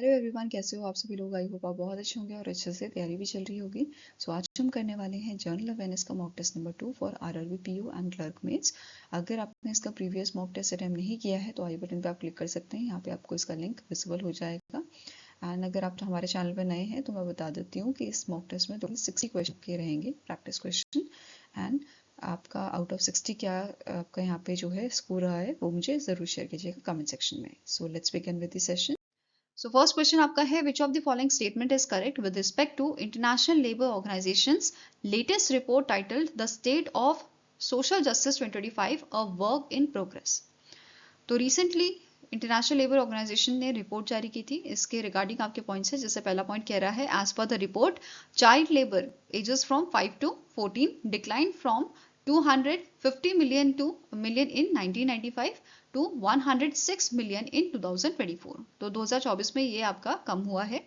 Hello everyone, कैसे हो आप सभी लोग। आई होप आप बहुत अच्छे होंगे और अच्छे से तैयारी भी चल रही होगी। सो आज हम करने वाले हैं जर्नल अवेयरनेस का mock test number 2 for RRB PO and clerk mains. अगर आपने इसका प्रीवियस मॉक टेस्ट अटेम्प्ट नहीं किया है तो आई बटन पे आप क्लिक कर सकते हैं। यहाँ पे आपको इसका लिंक विजिबल हो जाएगा। एंड अगर आप हमारे चैनल पर नए हैं तो मैं बता देती हूँ कि इस मॉक टेस्ट में टोटल 60 क्वेश्चन के रहेंगे, प्रैक्टिस क्वेश्चन। एंड आपका आउट ऑफ 60 क्या आपका यहाँ पे जो है स्कोर रहा है वो मुझे जरूर शेयर कीजिएगा कमेंट सेक्शन में। So let's begin with the session. So first question आपका है, which of the following statement is correct with respect to International Labour Organisation's latest report titled the state of social justice 2025 a work in progress. तो recently International Labour Organisation ने report जारी की थी। इसके regarding आपके points है। जैसे पहला पॉइंट कह रहा है, as per the report child labour ages from 5 to 14 decline from 250 million in 1995 to 106 million in 2024। तो 2024 में ये आपका कम हुआ है,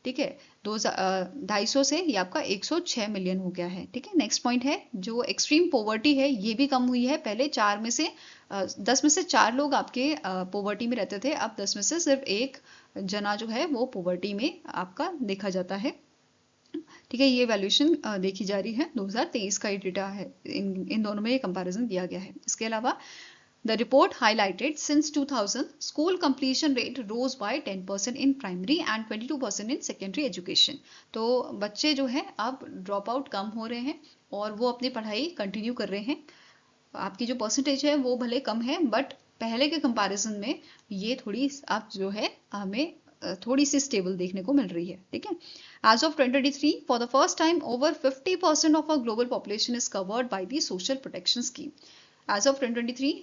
ठीक है। 250 से ये आपका 106 मिलियन हो गया है, ठीक है। नेक्स्ट पॉइंट है, जो एक्सट्रीम पोवर्टी है ये भी कम हुई है। पहले 10 में से 4 लोग आपके पोवर्टी में रहते थे, अब 10 में से सिर्फ एक जना जो है वो पोवर्टी में आपका देखा जाता है, ठीक है। ये वैल्यूएशन देखी जा रही है, 2023 का ये डेटा है। इन दोनों में ये कंपैरिजन किया गया है। इसके अलावा The report highlighted since 2000, school completion rate rose by 10% in primary and 22% in secondary education। तो बच्चे जो है अब ड्रॉप आउट कम हो रहे हैं और वो अपनी पढ़ाई कंटिन्यू कर रहे हैं। आपकी जो परसेंटेज है वो भले कम है, बट पहले के कंपैरिजन में ये थोड़ी अब जो है हमें थोड़ी सी स्टेबल देखने को मिल रही है, ठीक है। As of 2023, for the first time, over 50% of our global population is covered by the social protection scheme। As of 2023,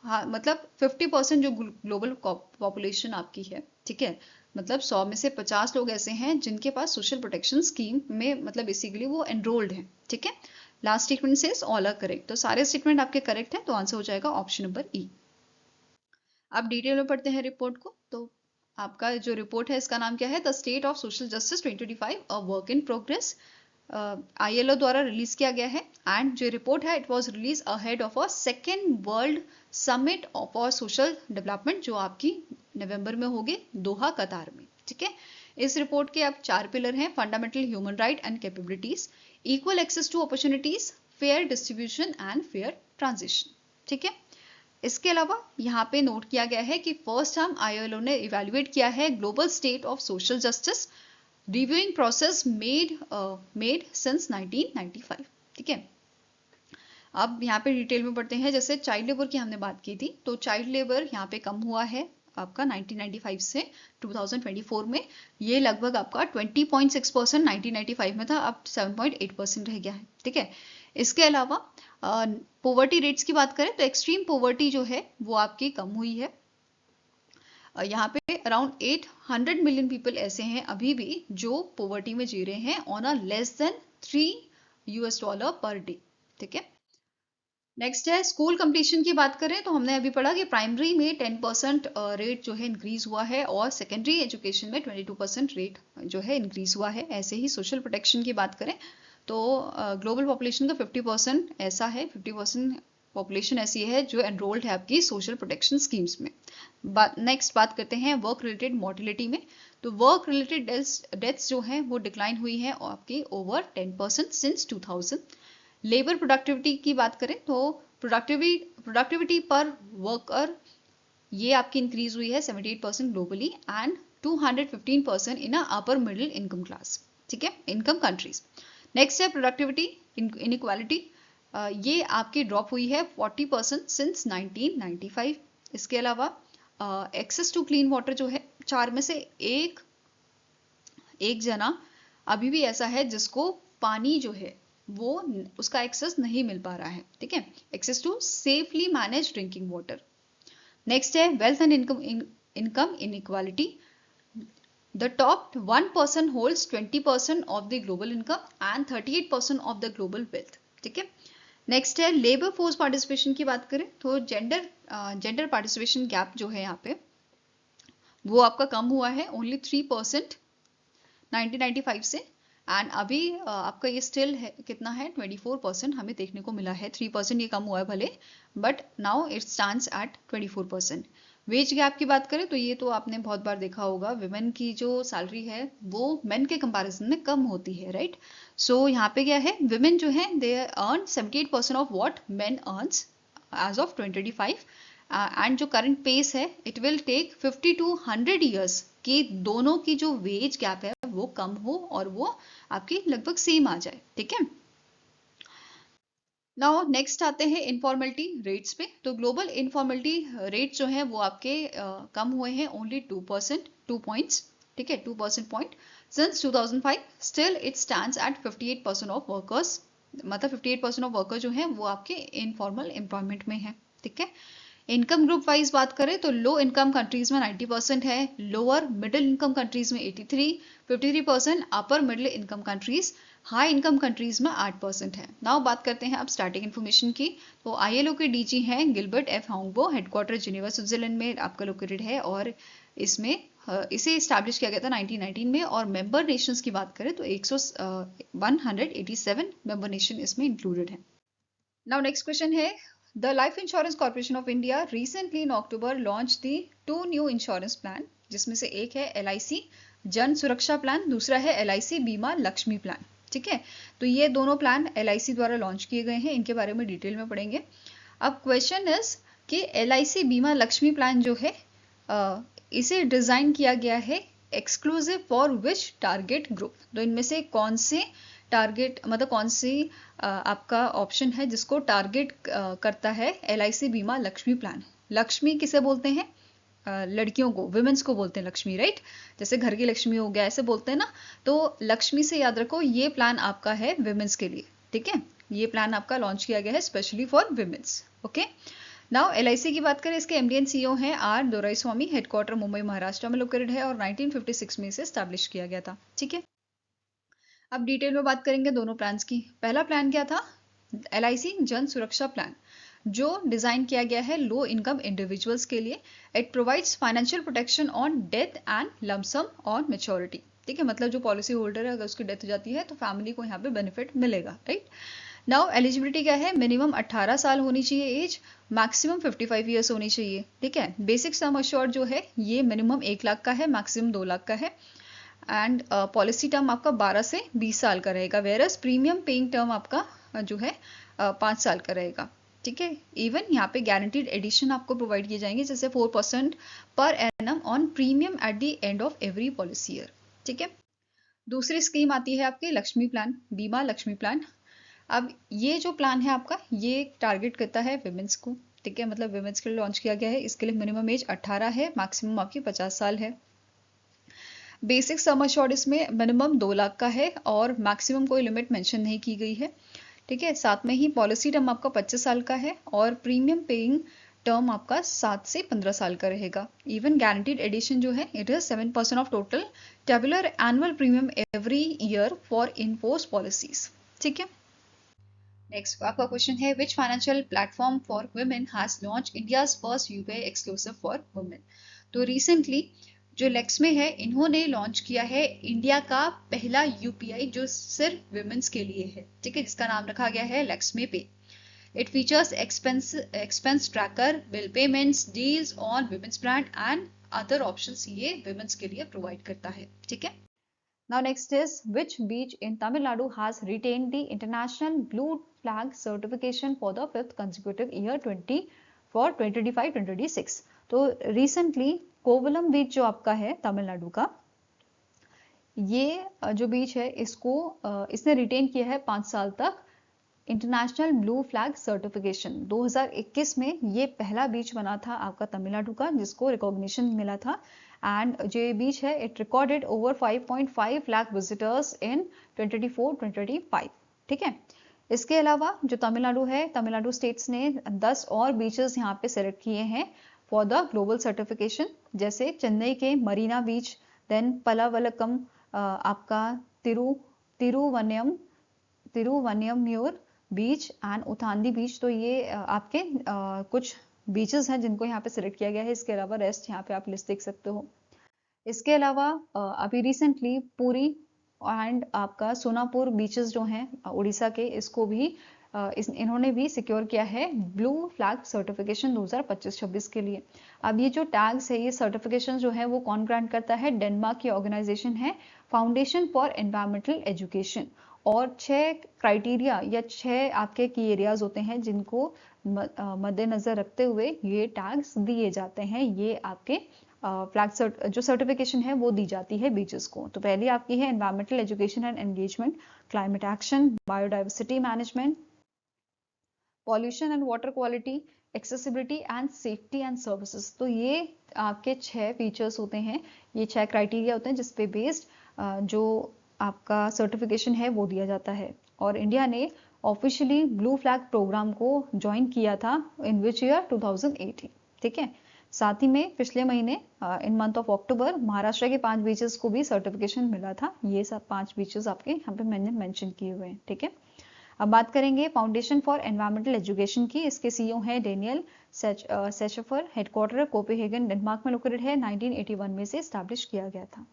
हाँ, मतलब 50% जो ग्लोबल पॉपुलेशन आपकी है, ठीक है, मतलब 100 में से 50 लोग ऐसे हैं जिनके पास सोशल प्रोटेक्शन स्कीम में मतलब बेसिकली वो एनरोल्ड हैं, ठीक है। लास्ट स्टेटमेंट से ऑल आर करेक्ट। तो सारे स्टेटमेंट आपके करेक्ट हैं, तो आंसर हो जाएगा ऑप्शन नंबर ई। अब डिटेल में पढ़ते हैं रिपोर्ट को। तो आपका जो रिपोर्ट है इसका नाम क्या है, the state of social justice 2025 a work in progress. ILO द्वारा रिलीज किया गया है। एंड जो रिपोर्ट है it was release ahead of a second world summit for social development, जो आपकी नवंबर में होगी दोहा कतार में, ठीक है। इस रिपोर्ट के अब 4 पिलर हैं, fundamental human right and capabilities, equal access to opportunities, fair distribution and fair transition, ठीक है। इसके अलावा यहाँ पे नोट किया गया है कि फर्स्ट टाइम ILO ने इवेल्युएट किया है global state of social justice reviewing process made since 1995, ठीक है। अब यहाँ पे डिटेल में पढ़ते हैं। जैसे चाइल्ड लेबर की हमने बात की थी, तो चाइल्ड लेबर यहाँ पे कम हुआ है आपका 1995 से 2024 में। ये लगभग आपका 20.6% 1995 में था, अब 7.8% रह गया है, ठीक है। इसके अलावा पोवर्टी रेट्स की बात करें तो एक्सट्रीम पोवर्टी जो है वो आपकी कम हुई है। यहाँ पे अराउंड 800 मिलियन पीपल ऐसे हैं अभी भी जो पोवर्टी में जी रहे हैं on a less than $3 per day, ठीक है। नेक्स्ट है स्कूल कंप्लीशन की बात करें तो हमने अभी पढ़ा कि प्राइमरी में 10% रेट जो है इंक्रीज हुआ है और सेकेंडरी एजुकेशन में 22% रेट जो है इंक्रीज हुआ है। ऐसे ही सोशल प्रोटेक्शन की बात करें तो ग्लोबल पॉपुलेशन का 50% ऐसा है, 50% पॉपुलेशन ऐसी है जो एनरोल्ड है आपकी सोशल प्रोटेक्शन स्कीम्स में। नेक्स्ट बात करते हैं वर्क रिलेटेड मोर्टिलिटी में। तो वर्क रिलेटेड डेथ्स जो हैं वो डिक्लाइन हुई है आपकी ओवर 10% सिंस 2000। लेबर प्रोडक्टिविटी की बात करें तो प्रोडक्टिविटी पर वर्कर ये आपकी इंक्रीज हुई है 78% globally and 215% in upper middle income class, ठीक है, इनकम कंट्रीज। नेक्स्ट है प्रोडक्टिविटी इनइक्वालिटी, ये आपकी ड्रॉप हुई है 40% सिंस 1995। इसके अलावा एक्सेस टू क्लीन वाटर जो है 4 में से एक जना अभी भी ऐसा है जिसको पानी जो है वो उसका एक्सेस नहीं मिल पा रहा है, ठीक है। Access to safely manage drinking water. Next है wealth and income inequality. The top 1% holds 20% of the global income and 38% of the global wealth, ठीक है। नेक्स्ट है लेबर फोर्स पार्टिसिपेशन की बात करें तो जेंडर पार्टिसिपेशन गैप जो है यहाँ पे वो आपका कम हुआ है ओनली 3% 1995 से। एंड अभी आपका ये स्टिल है कितना है 24% हमें देखने को मिला है। 3% ये कम हुआ है भले, but now it stands eight 24%। Veg gap की बात करें तो ये तो आपने बहुत बार देखा होगा, विमेन की जो सैलरी है वो मेन के कंपैरिजन में कम होती है, राइट। सो यहाँ पे क्या है, विमेन जो है they earn 78% of what men earns as of 2025, and जो करंट पेस है it will take 50 to 100 years कि दोनों की जो वेज गैप है वो कम हो और वो आपकी लगभग सेम आ जाए, ठीक है। नाउ नेक्स्ट आते हैं इनफॉर्मेलिटी रेट्स पे। तो ग्लोबल इनफॉर्मेलिटी रेट जो है वो आपके कम हुए हैं ओनली 2%, 2 पॉइंट्स, ठीक है, 2% point since 2005। Still it stands eight 58% of workers, मतलब 58% ऑफ वर्कर जो है वो आपके इनफॉर्मल एम्प्लॉयमेंट में है, ठीक है। इनकम ग्रुप वाइज बात करें तो लो इनकम कंट्रीज में 90% है, लोअर मिडिल इनकम कंट्रीज में 53% upper middle income countries, high income countries में 8% है। नाउ बात करते हैं अब स्टार्टिंग इन्फॉर्मेशन की। तो आईएलओ के डीजी हैं Gilbert F Houngbo, headquarter Geneva Switzerland में आपका लोकेटेड है, और इसमें इसे इस्टेब्लिश किया गया था 1919 में। और मेंबर नेशंस की बात करें तो 187 मेंबर नेशन इसमें इंक्लूडेड है। नाउ नेक्स्ट क्वेश्चन है, the life insurance corporation of India recently in October launch the 2 new insurance plan, जिसमें से एक है एलआईसी जन सुरक्षा प्लान, दूसरा है एलआईसी बीमा लक्ष्मी प्लान, ठीक है। तो ये दोनों प्लान एलआईसी द्वारा लॉन्च किए गए हैं, इनके बारे में डिटेल में पढ़ेंगे। अब क्वेश्चन इज कि एलआईसी बीमा लक्ष्मी प्लान जो है इसे डिजाइन किया गया है exclusive for which target group. तो इनमें से कौन से टारगेट, मतलब कौन सी आपका ऑप्शन है जिसको टारगेट करता है एलआईसी बीमा लक्ष्मी प्लान। लक्ष्मी किसे बोलते हैं, लड़कियों को, विमेंस को बोलते हैं लक्ष्मी, राइट। जैसे घर की लक्ष्मी हो गया, ऐसे बोलते हैं ना। तो लक्ष्मी से याद रखो ये प्लान आपका है विमेंस के लिए, ठीक है। ये प्लान आपका लॉन्च किया गया है specially for women's, okay. Now LIC की बात करें, इसके एमडी एंड सीईओ हैं आर दोराईस्वामी, हेडक्वार्टर मुंबई महाराष्ट्र में लोकेटेड है, और 1956 में इसे स्टैब्लिश किया गया था, ठीक है। अब डिटेल में बात करेंगे दोनों प्लान्स की। पहला प्लान क्या था, एलआईसी जन सुरक्षा प्लान, जो डिजाइन किया गया है लो इनकम इंडिविजुअल्स के लिए। It provides financial protection on death and lump sum on maturity, ठीक है। मतलब जो पॉलिसी होल्डर है अगर उसकी डेथ हो जाती है तो फैमिली को यहाँ पे बेनिफिट मिलेगा, राइट। नाउ एलिजिबिलिटी क्या है, मिनिमम 18 साल होनी चाहिए एज, मैक्सिमम 55 ईयर्स होनी चाहिए, ठीक है। बेसिक सम अश्योर्ड जो है ये मिनिमम 1 लाख का है, मैक्सिमम 2 लाख का है, एंड पॉलिसी टर्म आपका 12 से 20 साल का रहेगा, वेरस प्रीमियम पेइंग टर्म आपका जो है 5 साल का रहेगा, ठीक है। इवन यहाँ पे गारंटीड एडिशन आपको प्रोवाइड किए जाएंगे, जैसे 4% per annum on premium at the end of every policy year, ठीक है। दूसरी स्कीम आती है आपकी लक्ष्मी प्लान, बीमा लक्ष्मी प्लान। अब ये जो प्लान है आपका ये टारगेट करता है विमेंस को, ठीक है। मतलब विमेंस के लिए लॉन्च किया गया है, इसके लिए मिनिमम एज 18 है, मैक्सिमम आपकी 50 साल है। बेसिक सम अश्योर्ड इसमें मिनिमम 2 लाख का है और मैक्सिमम कोई लिमिट मेंशन नहीं की गई है, ठीक है। साथ में ही पॉलिसी टर्म आपका 25 साल का है और प्रीमियम पेइंग टर्म आपका 7 से 15 साल का रहेगा। इवन गारंटीड एडिशन जो है it is 7% of total tabular annual premium every year for enforce policies, ठीक है। नेक्स्ट आपका क्वेश्चन है, which financial platform for women has launch India's first UPI exclusive for women. तो रिसेंटली जो lakes में है इन्होंने लॉन्च किया है इंडिया का पहला यूपीआई जो सिर्फ वुमेन्स के लिए है, ठीक है, जिसका नाम रखा गया है लेक्समे पे। It features expense tracker, bill payments, deals on women's brand and other options ये वुमेन्स के लिए प्रोवाइड करता है, ठीक है। Now next is, which beach in Tamil Nadu has retained the international blue flag certification for the 5th consecutive year 2025-2026। तो recently Kovalam बीच जो आपका है तमिलनाडु का, ये जो बीच है इसको इसने रिटेन किया है 5 साल तक इंटरनेशनल ब्लू फ्लैग सर्टिफिकेशन। 2021 में ये पहला बीच बना था आपका तमिलनाडु का जिसको रिकॉग्निशन मिला था, एंड जो ये बीच है it recorded over 5.5 lakh visitors इन 2024-2025, ठीक है। इसके अलावा जो तमिलनाडु है, तमिलनाडु स्टेट्स ने 10 और बीचेस यहाँ पे सेलेक्ट किए हैं फॉर द ग्लोबल सर्टिफिकेशन, जैसे चेन्नई के मरीना बीच, देन पलावलकम आपका तिरुवन्यमयूर बीच एंड उथांदी बीच। तो ये आपके कुछ बीचेस हैं जिनको यहाँ पे सिलेक्ट किया गया है, इसके अलावा रेस्ट यहाँ पे आप लिस्ट देख सकते हो। इसके अलावा अभी रिसेंटली पुरी एंड आपका सोनापुर बीचेस जो हैं उड़ीसा के, इसको भी इन्होंने भी सिक्योर किया है ब्लू फ्लैग सर्टिफिकेशन 2025-26 के लिए। अब ये जो टैग्स है, ये सर्टिफिकेशन जो है वो कौन ग्रांट करता है? डेनमार्क की ऑर्गेनाइजेशन है फाउंडेशन फॉर एनवायरमेंटल एजुकेशन। और 6 क्राइटेरिया या 6 आपके की एरियाज होते हैं जिनको मद्देनजर रखते हुए ये टैग्स दिए जाते हैं। ये आपके फ्लैग जो सर्टिफिकेशन है वो दी जाती है बीचेस को। तो पहली आपकी है environmental education and engagement, climate action, biodiversity management, pollution and water quality, accessibility and safety and services. तो ये आपके 6 फीचर्स होते हैं, ये 6 क्राइटेरिया होते हैं जिसपे बेस्ड जो आपका सर्टिफिकेशन है वो दिया जाता है। और इंडिया ने ऑफिशियली ब्लू फ्लैग प्रोग्राम को ज्वाइन किया था इन विच ईयर 2018। ठीक है, साथ ही में पिछले महीने इन मंथ ऑफ अक्टूबर महाराष्ट्र के 5 बीचेस को भी सर्टिफिकेशन मिला था। ये सब 5 बीचेस आपके यहाँ पे मैंने मेंशन किए हुए हैं। ठीक है, अब बात करेंगे फाउंडेशन फॉर एनवायरमेंटल एजुकेशन की। इसके सीईओ हैं डेनियल सेचफर। हेडक्वार्टर कोपेनहेगन डेनमार्क में लोकेटेड है। 1981 में से स्टैब्लिश किया गया था।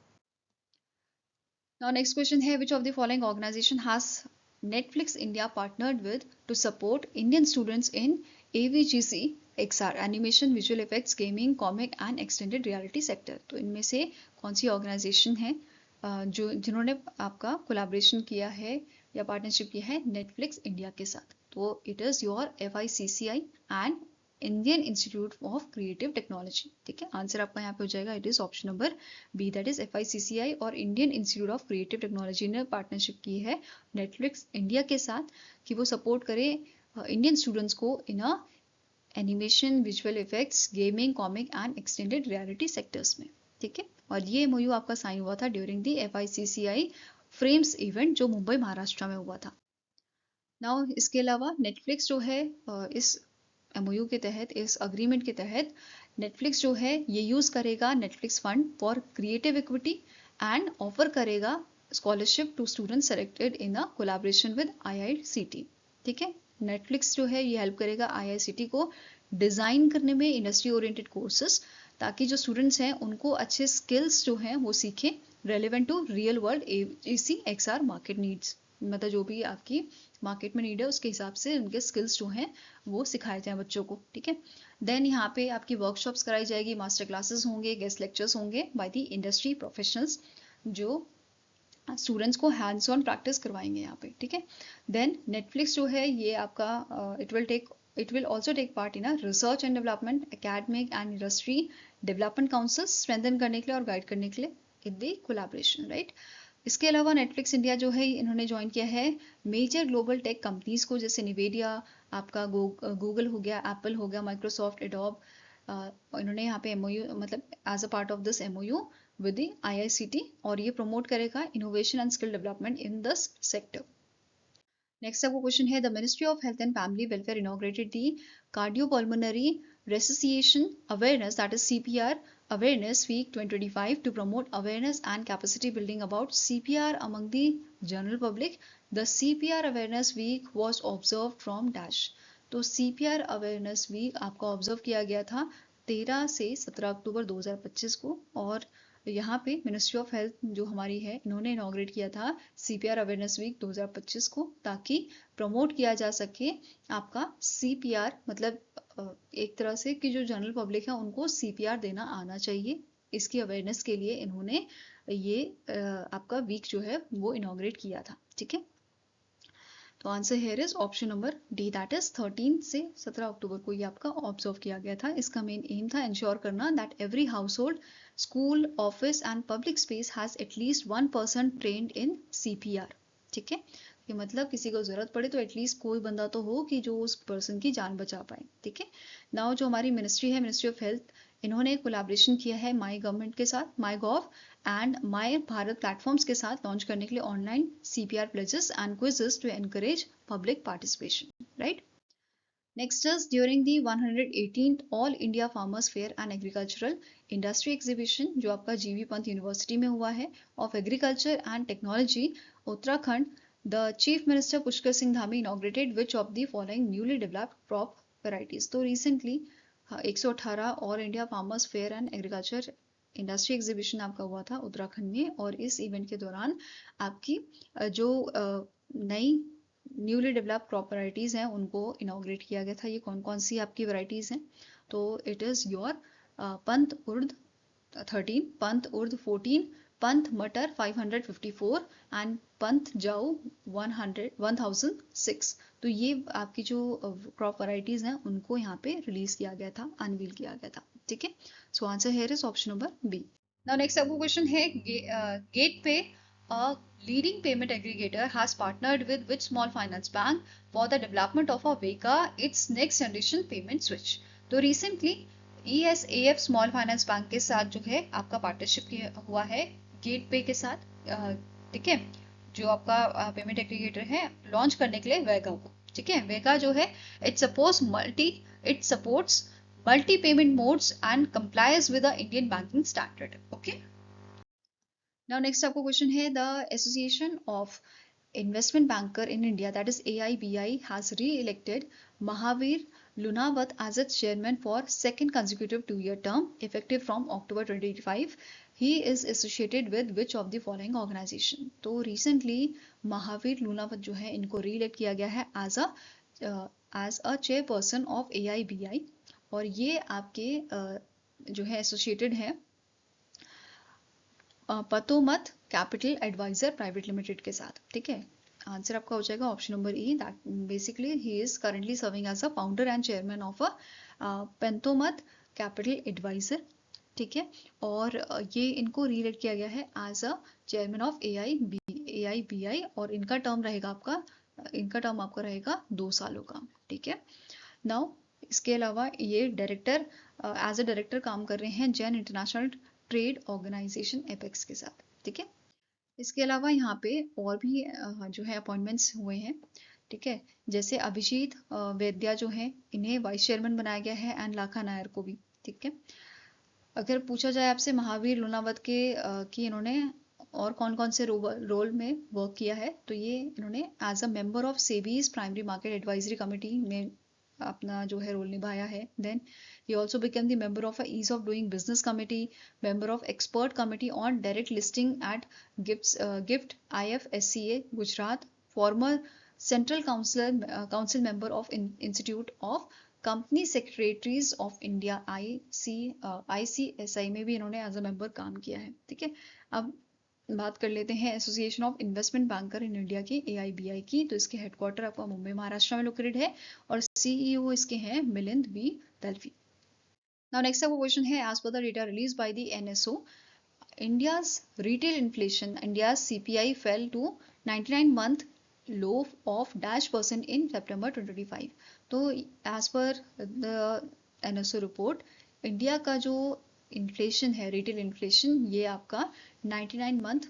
नाउ नेक्स्ट क्वेश्चन है, which of the following organisation has Netflix India partnered with to support Indian students in AVGC XR animation, visual effects, gaming, comic and extended reality sector. तो इनमें से कौन सी ऑर्गेनाइजेशन है जो जिन्होंने आपका कोलैबोरेशन किया है या पार्टनरशिप किया है नेटफ्लिक्स इंडिया के साथ? तो it is your FICCI and Indian institute of Creative Technology. ठीक है, आंसर आपका यहाँ पे हो जाएगा, it is option number B, that is FICCI और Indian institute of Creative Technology ने पार्टनरशिप की है नेटफ्लिक्स इंडिया के साथ कि वो सपोर्ट करे इंडियन स्टूडेंट्स को in a animation, visual effects, gaming, comic and extended reality sectors में। ठीक है, और ये MOU आपका साइन हुआ था during the FICCI frames event जो मुंबई महाराष्ट्र में हुआ था। नाउ इसके अलावा नेटफ्लिक्स जो है इस MOU के तहत, इस अग्रीमेंट के तहत नेटफ्लिक्स जो है ये यूज करेगा Netflix fund for creative equity and offer करेगा scholarship to students selected in a collaboration with IICT। ठीक है, नेटफ्लिक्स जो है ये हेल्प करेगा IICT को डिजाइन करने में इंडस्ट्री ओरिएंटेड कोर्सेज, ताकि जो स्टूडेंट्स हैं उनको अच्छे स्किल्स जो हैं वो सीखें relevant to real world AVGC XR market needs. मतलब जो भी आपकी मार्केट में नीड है उसके हिसाब से उनके स्किल्स जो हैं वो सिखाए जाएं बच्चों को। ठीक है, देन यहाँ पे आपकी वर्कशॉप्स कराई जाएगी, मास्टर क्लासेस होंगे, गेस्ट लेक्चर्स होंगे बाय द इंडस्ट्री प्रोफेशनल्स जो स्टूडेंट्स को हैंड्स ऑन प्रैक्टिस करवाएंगे यहाँ पे। ठीक है, देन नेटफ्लिक्स जो है ये आपका it will also take part in a research and development, academic and industry development council strengthen करने के लिए और गाइड करने के लिए इन दी कोलैबोरेशन, राइट। इसके अलावा नेटफ्लिक्स इंडिया जो है इन्होंने ज्वाइन किया है मेजर ग्लोबल टेक कंपनीज को, जैसे निवेडिया, आपका गूगल हो गया, एप्पल हो गया, माइक्रोसॉफ्ट, एडोब। इन्होंने यहाँ पे MOU मतलब as a part of this MOU with the IICT, और ये प्रमोट करेगा innovation and skill development in this sector. Next आपको क्वेश्चन है, the ministry of health and family welfare inaugurated the cardiopulmonary resuscitation awareness, that is CPR Awareness Week 2025 to promote awareness and capacity building about CPR among the general public. The CPR Awareness Week was observed from dash. तो CPR Awareness Week आपका observe किया गया था 13 से 17 अक्टूबर 2025 को, और यहाँ पे मिनिस्ट्री ऑफ हेल्थ जो हमारी है इन्होंने इनॉग्रेट किया था CPR Awareness Week 2025 को, ताकि प्रमोट किया जा सके आपका CPR, मतलब एक तरह से कि जो जनरल पब्लिक है उनको CPR देना आना चाहिए। इसकी अवेयरनेस के लिए इन्होंने ये आपका वीक जो है वो इनॉग्रेट किया था। ठीक है, तो answer here is option number D, that is 13 से 17 अक्टूबर को ये आपका ऑब्जर्व किया गया था। इसका मेन एम था इंश्योर करना that every household, school, office and public space has at least 1 person trained in CPR। ठीक है, कि मतलब किसी को जरूरत पड़े तो एटलीस्ट कोई बंदा तो हो कि जो उस पर्सन की जान बचा पाए। ठीक है, नाउ जो हमारी मिनिस्ट्री है, मिनिस्ट्री ऑफ हेल्थ, इन्होंने कोलैबोरेशन किया है माई गवर्नमेंट के साथ, my gov and my Bharat platforms के साथ लॉन्च करने के लिए online CPR pledges and quizzes to encourage public participation, right. Next is during the 118th all India farmers fair and agricultural industry exhibition जो आपका GV Pant university में हुआ है of agriculture and technology Uttarakhand, the chief minister Pushkar Singh Dhami inaugurated which of the following newly developed crop varieties? तो recently 118 all India farmers fair and agriculture industry exhibition आपका हुआ था उत्तराखंड में, और इस इवेंट के दौरान आपकी जो नई न्यूली डेवलप्ड क्रॉप वैरायटीज़ हैं उनको इनॉग्रेट किया गया था। ये कौन कौन सी आपकी वैरायटीज़ हैं? तो इट इज़ योर पंत उर्द 13, पंत उर्द 14, पंत मटर 554 एंड पंत जाऊ 1006। तो ये आपकी जो क्रॉप वैरायटीज हैं उनको यहाँ पे रिलीज किया गया था, अनवील किया गया था। ठीक है, so answer here is option number B. Now next आपको क्वेश्चन है, GetePay a leading payment aggregator has partnered with which small finance bank for the development of a Vega, its next generation payment switch? तो recently ESAF small finance bank के साथ जो है आपका partnership हुआ है gate पे के साथ। ठीक है, जो आपका पेमेंट एग्रीगेटर है लॉन्च करने के लिए वेगा को। ठीक है, वेगा जो है it supports multi payment modes and compliance with the Indian banking standard. Okay, now next आपको क्वेश्चन है, the association of Investment Banker in India, that is AIBI, has re-elected Mahavir Lunawat as its chairman for second consecutive two-year term, effective from October 2025. He is associated with which of the following organization? तो recently Mahavir Lunawat जो है इनको re-elect किया गया है as a chairperson of AIBI, और ये आपके जो है associated है Pantomath capital advisor private limited के साथ। ठीक है, आंसर आपका हो जाएगा option number E, that basically he is currently serving as a founder and chairman of a Pantomath capital advisor. ठीक है, और ये इनको रीलेट किया गया है as a chairman of AIBI, और इनका टर्म आपका रहेगा 2 सालों का। ठीक है, नाउ इसके अलावा ये डायरेक्टर एज अ डायरेक्टर काम कर रहे हैं Jain International Trade Organisation apex के साथ। ठीक है, इसके अलावा यहाँ पे और भी जो है अपॉइंटमेंट्स हुए हैं। ठीक है, जैसे अभिजीत वैद्या जो है इन्हें वाइस चेयरमैन बनाया गया है एंड लाखा नायर को भी। ठीक है, अगर पूछा जाए आपसे महावीर लूनावत के कि इन्होंने और कौन कौन से रोल में वर्क किया है, तो ये इन्होंने as a member of SEBI's primary market advisory committee में अपना जो है रोल निभाया है। Then he also became the member of a ease of doing business committee, member of expert committee on direct listing at gift IFSCA Gujarat, former central council member of institute of company secretaries of India ICSI में भी इन्होंने as a member काम किया है। ठीक है, अब बात कर लेते हैं association of investment banker in India की AIBI की। तो इसके हेडक्वार्टर आपका मुंबई महाराष्ट्र में लोकेटेड है और CEO इसके हैं Milind V Dalvi. Now next आपको क्वेश्चन है, as per the data released by the NSO, India's retail inflation, India's CPI fell to 99-month low of -% in September 2025. तो as per the NSO report, India का जो inflation है, retail inflation, ये आपका 99 month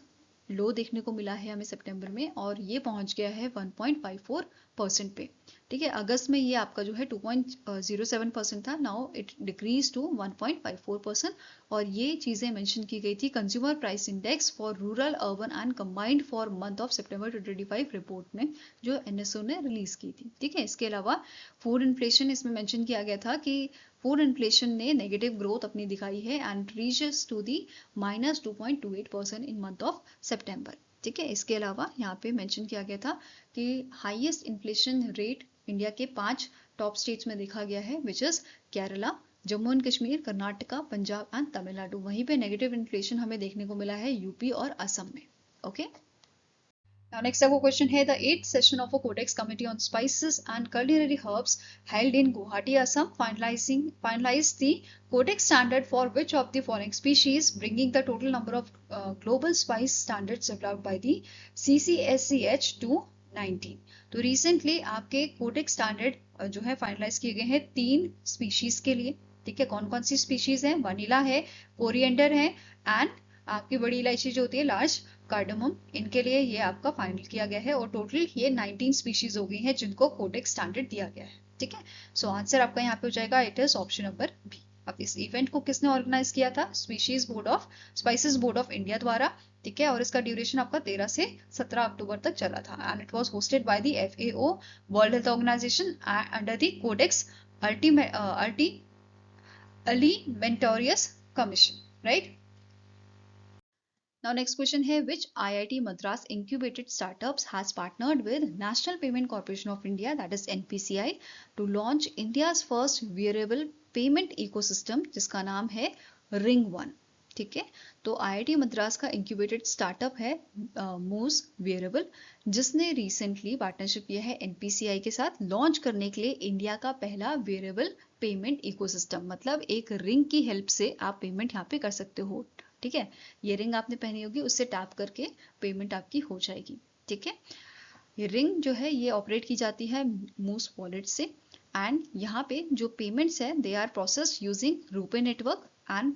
लो देखने को मिला है हमें सितंबर में, और ये पहुंच गया है 1.54% पे। ठीक है, अगस्त में ये आपका जो है 2.07% था, नाउ इट डिक्रीज टू 1.54%। और ये चीज़ें मेंशन की गई थी consumer price index for rural urban and combined for month of September 2025 report में जो NSO ने रिलीज की थी। ठीक है, इसके अलावा फूड इन्फ्लेशन इसमें मेंशन किया गया था कि फूड इन्फ्लेशन ने नेगेटिव ग्रोथ अपनी दिखाई है and reaches to the -2.28% in month of September. ठीक है, इसके अलावा यहाँ पे मेंशन किया गया था कि हाईएस्ट इन्फ्लेशन रेट इंडिया के 5 टॉप स्टेट्स में देखा गया है, which is Kerala, Jammu and Kashmir, Karnataka, Punjab and Tamil Nadu. वहीं पे नेगेटिव इन्फ्लेशन हमें देखने को मिला है यूपी और असम में। ओके, Now next आपको क्वेश्चन है, the 8th session of a Codex Committee on Spices and Culinary Herbs held in Guwahati, Assam, finalized the Codex standard for which of the following species, bringing the total number of global spice standards developed by the CCSCH to 19। तो recently आपके codex standard जो है finalise किए गए हैं 3 species के लिए। ठीक है, कौन कौन सी स्पीशीज हैं? वनीला है, कोरिएंडर है एंड आपकी बड़ी इलायची जो होती है लार्ज कार्डमम, इनके लिए ये आपका फाइनल किया गया है, और टोटल ये 19 स्पीशीज हो गई हैं जिनको कोडेक्स स्टैंडर्ड दिया गया है। ठीक है, सो आंसर आपका यहाँ पे हो जाएगा, it is option number B. अब इस इवेंट को किसने ऑर्गेनाइज किया था? स्पाइसेस बोर्ड ऑफ इंडिया द्वारा। ठीक है, और इसका ड्यूरेशन आपका 13 से 17 अक्टूबर तक चला था and it was hosted by the FAO World Health Organisation under the Codex Alimentarius Commission, right. Now next question है which IIT Madras incubated startups has partnered with National Payment Corporation of India, that is NPCI, to launch India's first wearable payment ecosystem जिसका नाम है Ring One. ठीक है, तो IIT Madras का incubated startup है मूज वेयरेबल, जिसने रिसेंटली पार्टनरशिप किया है NPCI के साथ लॉन्च करने के लिए इंडिया का पहला वेयरेबल पेमेंट इकोसिस्टम, मतलब एक रिंग की हेल्प से आप पेमेंट यहाँ पे कर सकते हो. ठीक है, ये रिंग आपने पहनी होगी, उससे टैप करके पेमेंट आपकी हो जाएगी. ठीक है, ये रिंग जो है ये ऑपरेट की जाती है मूस वॉलेट से, एंड यहाँ पे जो पेमेंट्स है they are processed using RuPay network, and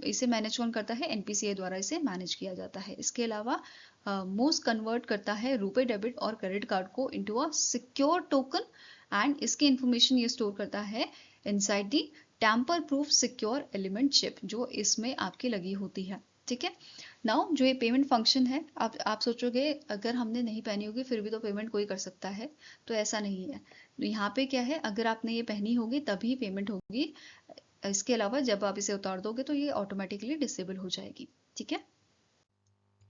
इसे मैनेज कौन करता है, NPCI द्वारा इसे मैनेज किया जाता है. इसके अलावा मूस कन्वर्ट करता है रुपे डेबिट और क्रेडिट कार्ड को into a secure token, and इसकी इंफॉर्मेशन ये स्टोर करता है inside the tamper proof secure element chip जो इसमें आपकी लगी होती है. ठीक है, नाउ जो ये पेमेंट फंक्शन है, आप सोचोगे अगर हमने नहीं पहनी होगी फिर भी तो पेमेंट कोई कर सकता है, तो ऐसा नहीं है. यहाँ पे क्या है, अगर आपने ये पहनी होगी तभी पेमेंट होगी, इसके अलावा जब आप इसे उतार दोगे तो ये ऑटोमेटिकली डिसेबल हो जाएगी. ठीक है,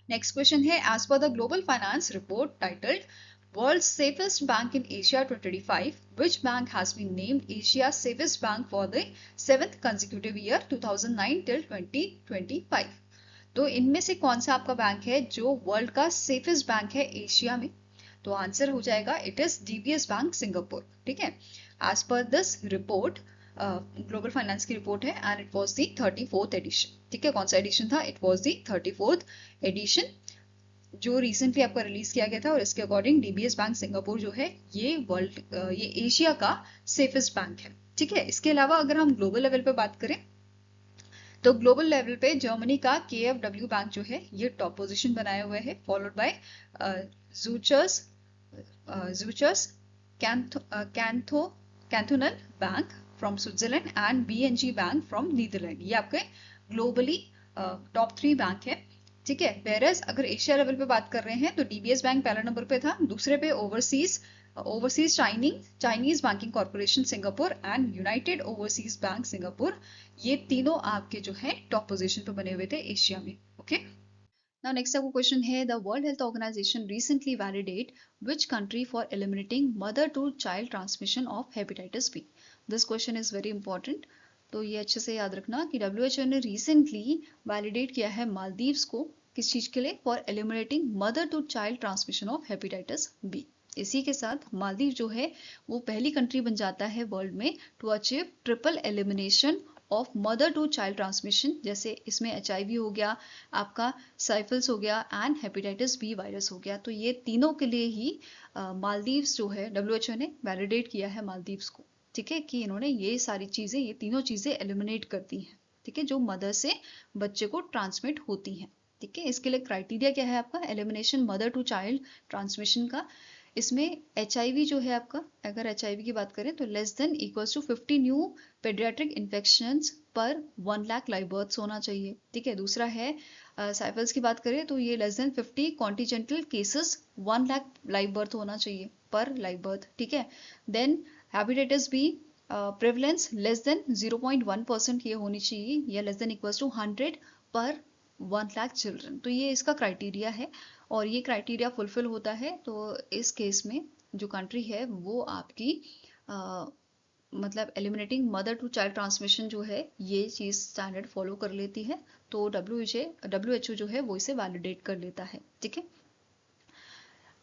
नेक्स्ट क्वेश्चन है as per the Global Finance report titled World's Safest Bank in Asia 2025, which bank has been named Asia's safest bank for the 7th consecutive year 2009 till 2025? तो इनमें से कौन सा आपका बैंक है जो वर्ल्ड का सेफेस्ट बैंक है एशिया में? तो आंसर हो जाएगा it is DBS bank Singapore. ठीक है, as per this report Global Finance की रिपोर्ट है and it was the 34th edition. ठीक है, कौन सा एडिशन था, it was the 34th edition जो रिसेंटली आपका रिलीज किया गया था, और इसके अकॉर्डिंग DBS बैंक सिंगापुर जो है ये ये एशिया का सेफेस्ट बैंक है. ठीक है, इसके अलावा अगर हम ग्लोबल लेवल पे बात करें तो ग्लोबल लेवल पे जर्मनी का KfW बैंक जो है ये टॉप पोजीशन बनाए हुए है, followed by Zurcher cantonal bank from Switzerland and BNG bank from Netherlands. ये आपके ग्लोबली टॉप 3 बैंक है. ठीक है, वेरस अगर एशिया लेवल पे बात कर रहे हैं तो DBS बैंक पहला नंबर पे था, दूसरे पे overseas Chinese banking corporation Singapore and United overseas bank Singapore, ये तीनों आपके जो है टॉप पोजीशन पे बने हुए थे एशिया में. ओके, नाउ नेक्स्ट आपको क्वेश्चन है the World Health Organisation recently validate which country for eliminating mother to child transmission of hepatitis B. This question is very important, तो ये अच्छे से याद रखना कि WHO ने रिसेंटली वैलिडेट किया है मालदीव्स को किस चीज के लिए, for eliminating mother to child transmission of hepatitis B. इसी के साथ मालदीव जो है वो पहली कंट्री बन जाता है वर्ल्ड में to achieve triple elimination of mother to child transmission, जैसे इसमें HIV हो गया, आपका साइफल्स हो गया एंड हेपेटाइटिस बी वायरस हो गया. तो ये तीनों के लिए ही मालदीव्स जो है WHO ने वैलिडेट किया है मालदीव्स को. ठीक है, कि इन्होंने ये सारी चीजें, ये तीनों चीजें एलिमिनेट करती हैं. ठीक है, जो मदर से बच्चे को ट्रांसमिट होती हैं. ठीक है, इसके लिए क्राइटेरिया क्या है आपका, elimination mother to child transmission का. इसमें HIV जो है आपका, अगर HIV की बात करें तो less than equals to 50 new paediatric infections per 1 lakh live births होना चाहिए. ठीक है, दूसरा है साइफल्स की बात करें तो ये less than 50 congenital cases 1 lakh live birth होना चाहिए पर लाइव बर्थ. ठीक है, then hepatitis B prevalence less than 0.1% ये होनी चाहिए, या लेस देन इक्वल्स टू 100 पर 1 लाख चिल्ड्रन. तो ये इसका क्राइटेरिया है, और ये क्राइटेरिया फुलफिल होता है तो इस केस में जो कंट्री है वो आपकी मतलब eliminating mother to child transmission जो है ये चीज स्टैंडर्ड फॉलो कर लेती है, तो WHO जो है वो इसे वैलिडेट कर लेता है. ठीक है,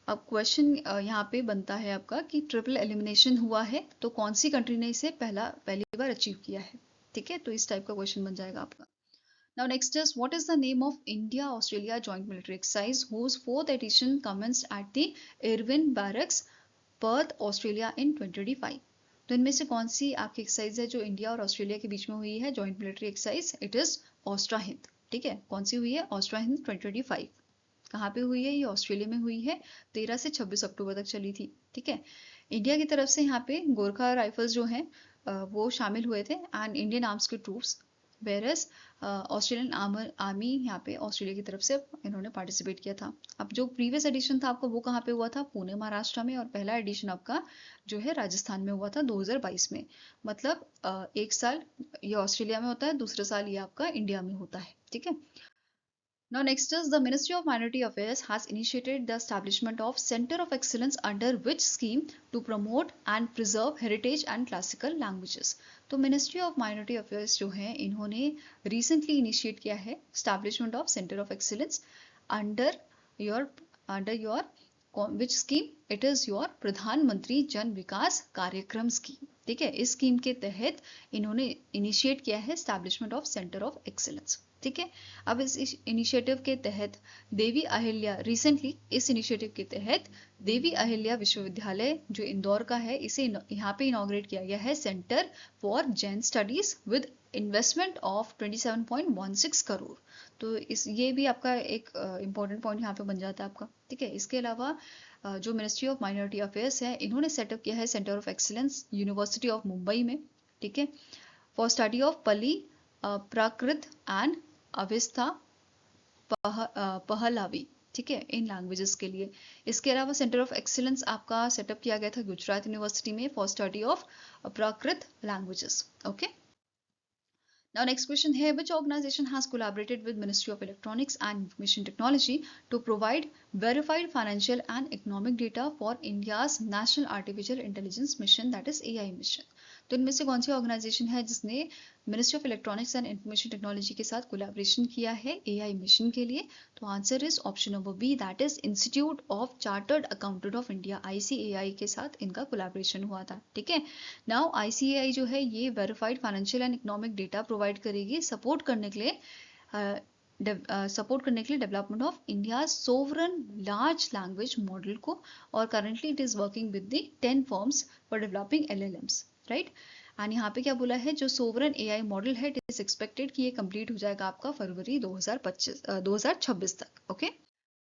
अब क्वेश्चन यहाँ पे बनता है आपका कि ट्रिपल एलिमिनेशन हुआ है तो कौन सी कंट्री ने इसे पहली बार अचीव किया है. ठीक है, तो इस टाइप का क्वेश्चन बन जाएगा आपका. Now next is what is the name of India-Australia joint military exercise whose 4th edition commenced at the Irwin Barracks, Perth, Australia in 2025. तो इनमें से कौन सी आपकी एक्सरसाइज है जो इंडिया और ऑस्ट्रेलिया के बीच में हुई है joint military exercise, it is Austra Hind. ठीक है, कौन सी हुई है, ऑस्ट्रा हिंद 2025. कहाँ पे हुई है, ये ऑस्ट्रेलिया में हुई है, 13 से 26 अक्टूबर तक चली थी. ठीक है, इंडिया की तरफ से यहाँ पे गोरखा राइफल्स जो हैं वो शामिल हुए थे एंड इंडियन आर्म्स के ट्रूप्स, वेरस ऑस्ट्रेलियन आर्मी यहाँ पे ऑस्ट्रेलिया की तरफ से इन्होंने पार्टिसिपेट किया था. अब जो प्रीवियस एडिशन था आपका वो कहाँ पे हुआ था, पुणे महाराष्ट्र में, और पहला एडिशन आपका जो है राजस्थान में हुआ था 2022 में. मतलब एक साल ये ऑस्ट्रेलिया में होता है, दूसरे साल ये आपका इंडिया में होता है. ठीक है, Now next is the Ministry of Minority Affairs has initiated the establishment of Center of Excellence under which scheme to promote and preserve heritage and classical languages. तो Ministry of Minority Affairs जो है इन्होंने recently initiate किया है establishment of Center of Excellence under your which scheme? It is your प्रधानमंत्री जन विकास कार्यक्रम scheme. ठीक है, इस स्कीम के तहत इन्होंने इनिशिएट किया है establishment of Center of Excellence. ठीक है, अब इस इनिशिएटिव के तहत देवी अहिल्या रिसेंटली इस इनिशिएटिव के तहत देवी अहिल्या विश्वविद्यालय जो इंदौर का है इसे यहाँ पे इनॉग्रेट किया गया है centre for Jain studies with investment of 27.16 crore. तो इस ये भी आपका एक इम्पोर्टेंट पॉइंट यहाँ पे बन जाता है आपका. ठीक है, इसके अलावा जो मिनिस्ट्री ऑफ माइनॉरिटी अफेयर्स है इन्होंने सेटअप किया है centre of excellence university of Mumbai में. ठीक है, फॉर स्टडी ऑफ पली प्राकृत एंड अविस्था पहलावी. ठीक है, इन लैंग्वेजेस के लिए. इसके अलावा सेंटर ऑफ एक्सीलेंस आपका सेटअप किया गया था गुजरात यूनिवर्सिटी में for study of Prakrit languages. Okay, now next question here, which organization has collaborated with Ministry of Electronics and Information Technology to provide verified financial and economic data for India's National Artificial Intelligence Mission, that is AI mission. तो इनमें से कौन सी organisation है जिसने ministry of electronics and information technology के साथ collaboration किया है एआई मिशन के लिए? तो answer is option number B, that is Institute of Chartered Accountant of India ICAI के साथ इनका कोलैबोरेशन हुआ था. ठीक है, नाउ ICAI जो है ये verified financial and economic data provide करेगी सपोर्ट करने के लिए development of India sovereign large language model को. और currently it is working with the 10 firms for developing LLMs, right. And यहाँ पे क्या बोला है, जो सोवरन AI मॉडल है इट इज एक्सपेक्टेड कि ये कंप्लीट हो जाएगा आपका फरवरी 2026 तक. Okay,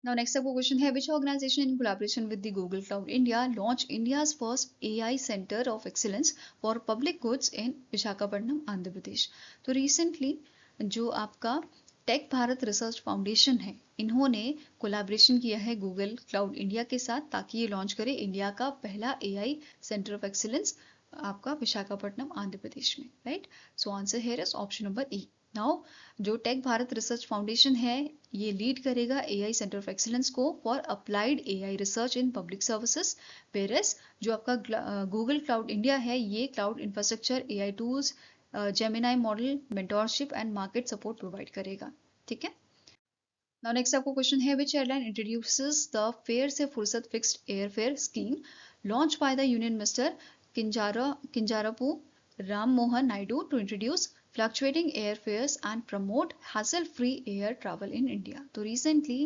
now next up question है, which organization in collaboration with the Google Cloud India launched India's first AI Center of Excellence for Public Goods in Visakhapatnam, Andhra Pradesh. तो recently जो आपका टेक भारत रिसर्च फाउंडेशन है इन्होंने कोलैबोरेशन किया है गूगल क्लाउड इंडिया के साथ ताकि ये लॉन्च करे इंडिया का पहला AI सेंटर ऑफ एक्सीलेंस आपका विशाखापट्टनम, आंध्र प्रदेश में, right. So answer here is option number E. Now जो टेक भारत रिसर्च फाउंडेशन है ये लीड करेगा AI सेंटर ऑफ एक्सीलेंस को for applied AI research in public services, whereas जो आपका गूगल क्लाउड इंडिया है ये cloud infrastructure, AI tools, Gemini model, mentorship and market support provide करेगा. ठीक है, नाउ नेक्स्ट आपको क्वेश्चन है, विच एयरलाइन इंट्रोड्यूसेस द फेयर से फुर्सत fixed air fare scheme launch by the union minister Kinjarapu Ram Mohan Naidu to introduce fluctuating airfares and promote hassle-free air travel in India. तो recently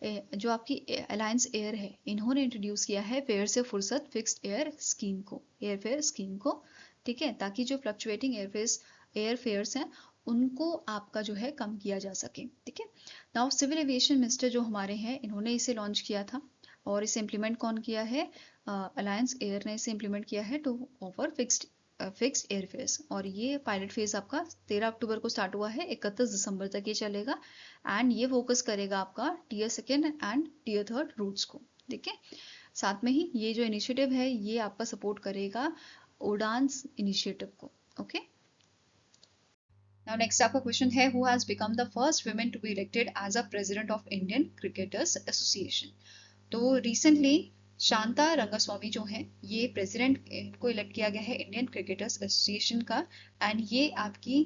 जो आपकी alliance air है इन्होंने introduce किया है fair से फुर्सत फिक्स्ड एयर स्कीम को, एयरफेयर स्कीम को. ठीक है, ताकि जो फ्लक्चुएटिंग एयरफेयर्स हैं उनको आपका जो है कम किया जा सके. ठीक है, नाउ सिविल एविएशन मिनिस्टर जो हमारे हैं इन्होंने इसे लॉन्च किया था और इसे इम्प्लीमेंट कौन किया है, अलायंस एयर ने इसे इम्प्लीमेंट किया है टू ऑफर फिक्स्ड एयरफेयर्स. और ये पायलट फेज आपका 13 अक्टूबर को स्टार्ट हुआ है, 31 दिसंबर तक ये चलेगा. एंड ये फोकस करेगा आपका टियर 2 एंड टियर 3 रूट्स को. ठीक है, साथ में ही ये जो इनिशिएटिव है ये आपका सपोर्ट करेगा उड़ान इनिशिएटिव को. ओके, नाउ नेक्स्ट आपका क्वेश्चन है, who has become the first women to be elected as a president of Indian Cricketers Association. तो रिसेंटली शांता रंगास्वामी जो हैं ये प्रेसिडेंट को इलेक्ट किया गया है इंडियन क्रिकेटर्स एसोसिएशन का. एंड ये आपकी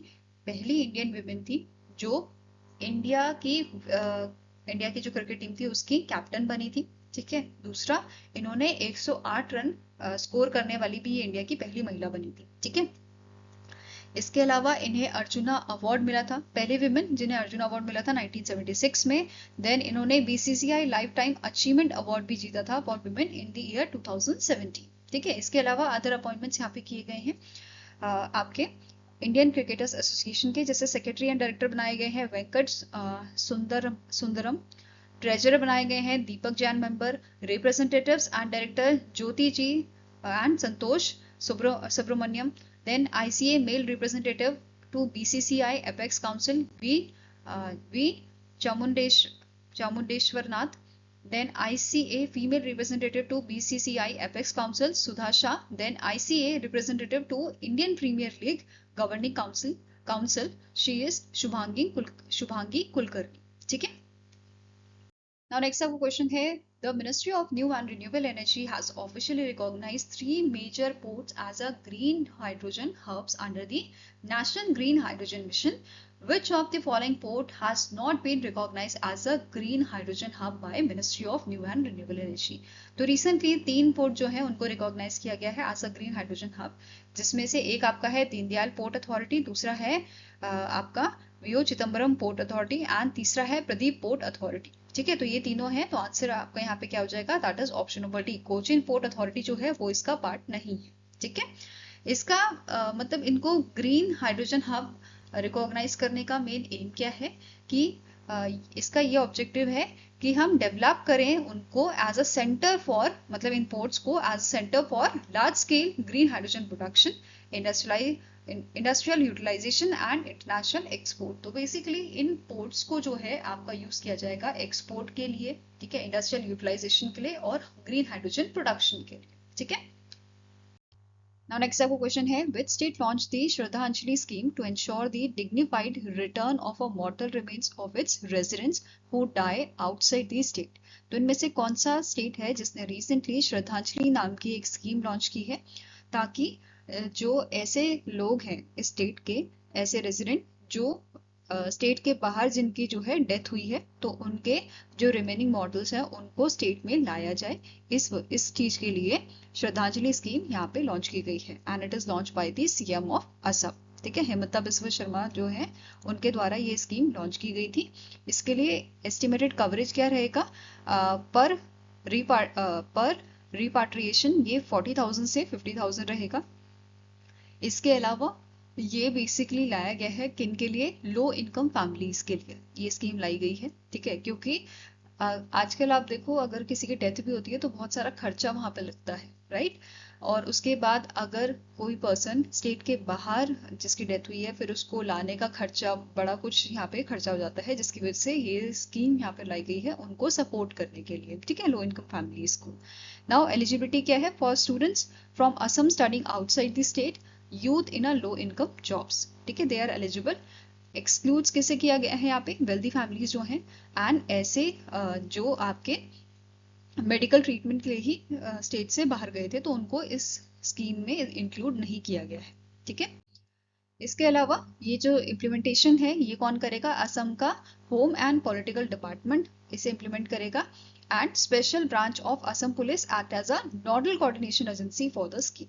पहली इंडियन वुमेन थी जो इंडिया की जो क्रिकेट टीम थी उसकी कैप्टन बनी थी. ठीक है, दूसरा इन्होंने 108 रन स्कोर करने वाली भी ये इंडिया की पहली महिला बनी थी. ठीक है, इसके अलावा इन्हें अर्जुना अवार्ड मिला था, पहले विमेन जिन्हें अर्जुना अवार्ड मिला था 1976 में. देन इन्होंने BCCI life time achievement award भी जीता था for women in the year 2017. ठीक है, इसके अलावा अदर अपॉइंटमेंट्स यहाँ पे किए गए हैं आपके इंडियन क्रिकेटर्स एसोसिएशन के. जैसे सेक्रेटरी एंड डायरेक्टर बनाए गए हैं वेंकट सुंदरम, ट्रेजरर बनाए गए हैं Deepak Jain member, representatives and director Jyoti ji and Santosh Subramaniam. Then ICA male representative to BCCI Apex Council V Chamundeshwarnath. Then ICA female representative to BCCI Apex Council Sudha Shah. Then ICA representative to Indian Premier League Governing Council she is Shubhangi Kulkarni. ठीक है, Now next आपको question है, the Ministry of New and Renewable Energy has officially recognized 3 major ports as a green hydrogen hubs under the National Green Hydrogen Mission. Which of the following port has not been recognized as a green hydrogen hub by Ministry of New and Renewable Energy? तो recently 3 port जो है उनको recognise किया गया है as a green hydrogen hub, जिसमें से एक आपका है दीनदयाल पोर्ट अथॉरिटी, दूसरा है आपका VO Chidambaram port authority and तीसरा है प्रदीप पोर्ट अथॉरिटी। ठीक है, तो ये तीनों हैं, तो आंसर आपका यहाँ पे क्या हो जाएगा, that is option number D. Cochin port authority जो है वो इसका पार्ट नहीं है। ठीक है, इसका मतलब इनको ग्रीन हाइड्रोजन हब रिकॉग्नाइज करने का मेन एम क्या है कि इसका ये ऑब्जेक्टिव है कि हम डेवलप करें उनको एज अ सेंटर फॉर, मतलब इन पोर्ट्स को as a centre for large scale green hydrogen production, industrial utilisation and international export. तो बेसिकली इन पोर्ट्स को जो है आपका यूज किया जाएगा एक्सपोर्ट के लिए, ठीक है, इंडस्ट्रियल यूटिलाइजेशन के लिए और ग्रीन हाइड्रोजन प्रोडक्शन के लिए। ठीक है, now next आपको क्वेश्चन है, which state launched the Shraddhanjali scheme to ensure the dignified return of a mortal remains of its residents who die outside the state? तो इनमें से कौन सा स्टेट है जिसने रिसेंटली श्रद्धांजलि नाम की एक स्कीम लॉन्च की है, ताकि जो ऐसे लोग हैं इस स्टेट के, ऐसे रेजिडेंट जो स्टेट के बाहर जिनकी जो है डेथ हुई है, तो उनके जो रिमेनिंग मॉडल्स हैं उनको स्टेट में लाया जाए, इस चीज के लिए श्रद्धांजलि स्कीम यहाँ पे लॉन्च की गई है and it is launch by the CM of Assam. ठीक है, हिमंता बिस्वा शर्मा जो है उनके द्वारा ये स्कीम लॉन्च की गई थी। इसके लिए एस्टिमेटेड कवरेज क्या रहेगा, पर रिपाट्रिएशन ये 40,000 से 50,000 रहेगा। इसके अलावा ये बेसिकली लाया गया है किन के लिए, लो इनकम फैमिलीज के लिए ये स्कीम लाई गई है। ठीक है, क्योंकि आजकल आप देखो अगर किसी की डेथ भी होती है तो बहुत सारा खर्चा वहां पे लगता है, राइट। और उसके बाद अगर कोई पर्सन स्टेट के बाहर जिसकी डेथ हुई है, फिर उसको लाने का खर्चा, बड़ा कुछ यहाँ पे खर्चा हो जाता है, जिसकी वजह से ये स्कीम यहाँ पे लाई गई है उनको सपोर्ट करने के लिए। ठीक है, लो इनकम फैमिलीज को। नाउ एलिजिबिलिटी क्या है for students from Assam studying outside the state, youth in a low income jobs. ठीक है, दे आर एलिजिबल। एक्सक्लूड्स किसे किया गया है यहाँ पे, वेल्दी फैमिलीज जो हैं, एंड ऐसे जो आपके मेडिकल ट्रीटमेंट के लिए ही स्टेट से बाहर गए थे तो उनको इस स्कीम में इंक्लूड नहीं किया गया है। ठीक है, इसके अलावा ये जो इम्प्लीमेंटेशन है ये कौन करेगा, असम का होम एंड पॉलिटिकल डिपार्टमेंट इसे इम्प्लीमेंट करेगा and special branch of Assam police act as a nodal coordination agency for the scheme.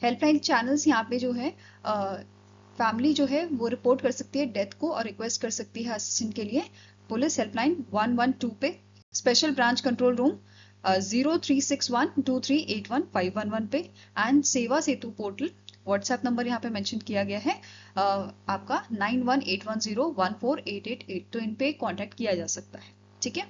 Helpline channels यहाँ पे जो है फैमिली जो है वो रिपोर्ट कर सकती है डेथ को और रिक्वेस्ट कर सकती है असिस्टेंट के लिए पुलिस हेल्पलाइन 112 पे, स्पेशल ब्रांच कंट्रोल रूम 036123815111 पे एंड सेवा सेतु पोर्टल व्हाट्सएप नंबर यहाँ पे मेंशन किया गया है आपका 9181014888, तो इन पे कांटेक्ट किया जा सकता है। ठीक है,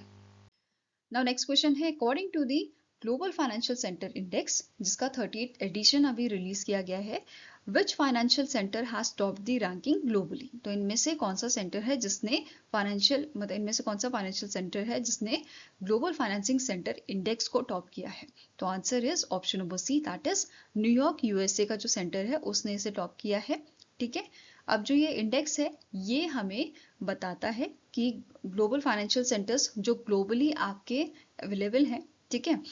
नाउ नेक्स्ट क्वेश्चन है, according to the global financial centre index जिसका 38th एडिशन अभी रिलीज किया गया है, which financial centre has top the ranking globally? तो इनमें से कौन सा सेंटर है जिसने फाइनेंशियल, मतलब इनमें से कौन सा फाइनेंशियल सेंटर है जिसने ग्लोबल फाइनेंसिंग सेंटर इंडेक्स को टॉप किया है? तो answer is option number C, that is New York USA का जो सेंटर है उसने इसे टॉप किया है। ठीक है, अब जो ये इंडेक्स है ये हमें बताता है कि ग्लोबल फाइनेंशियल सेंटर्स जो ग्लोबली आपके अवेलेबल हैं, ठीक है,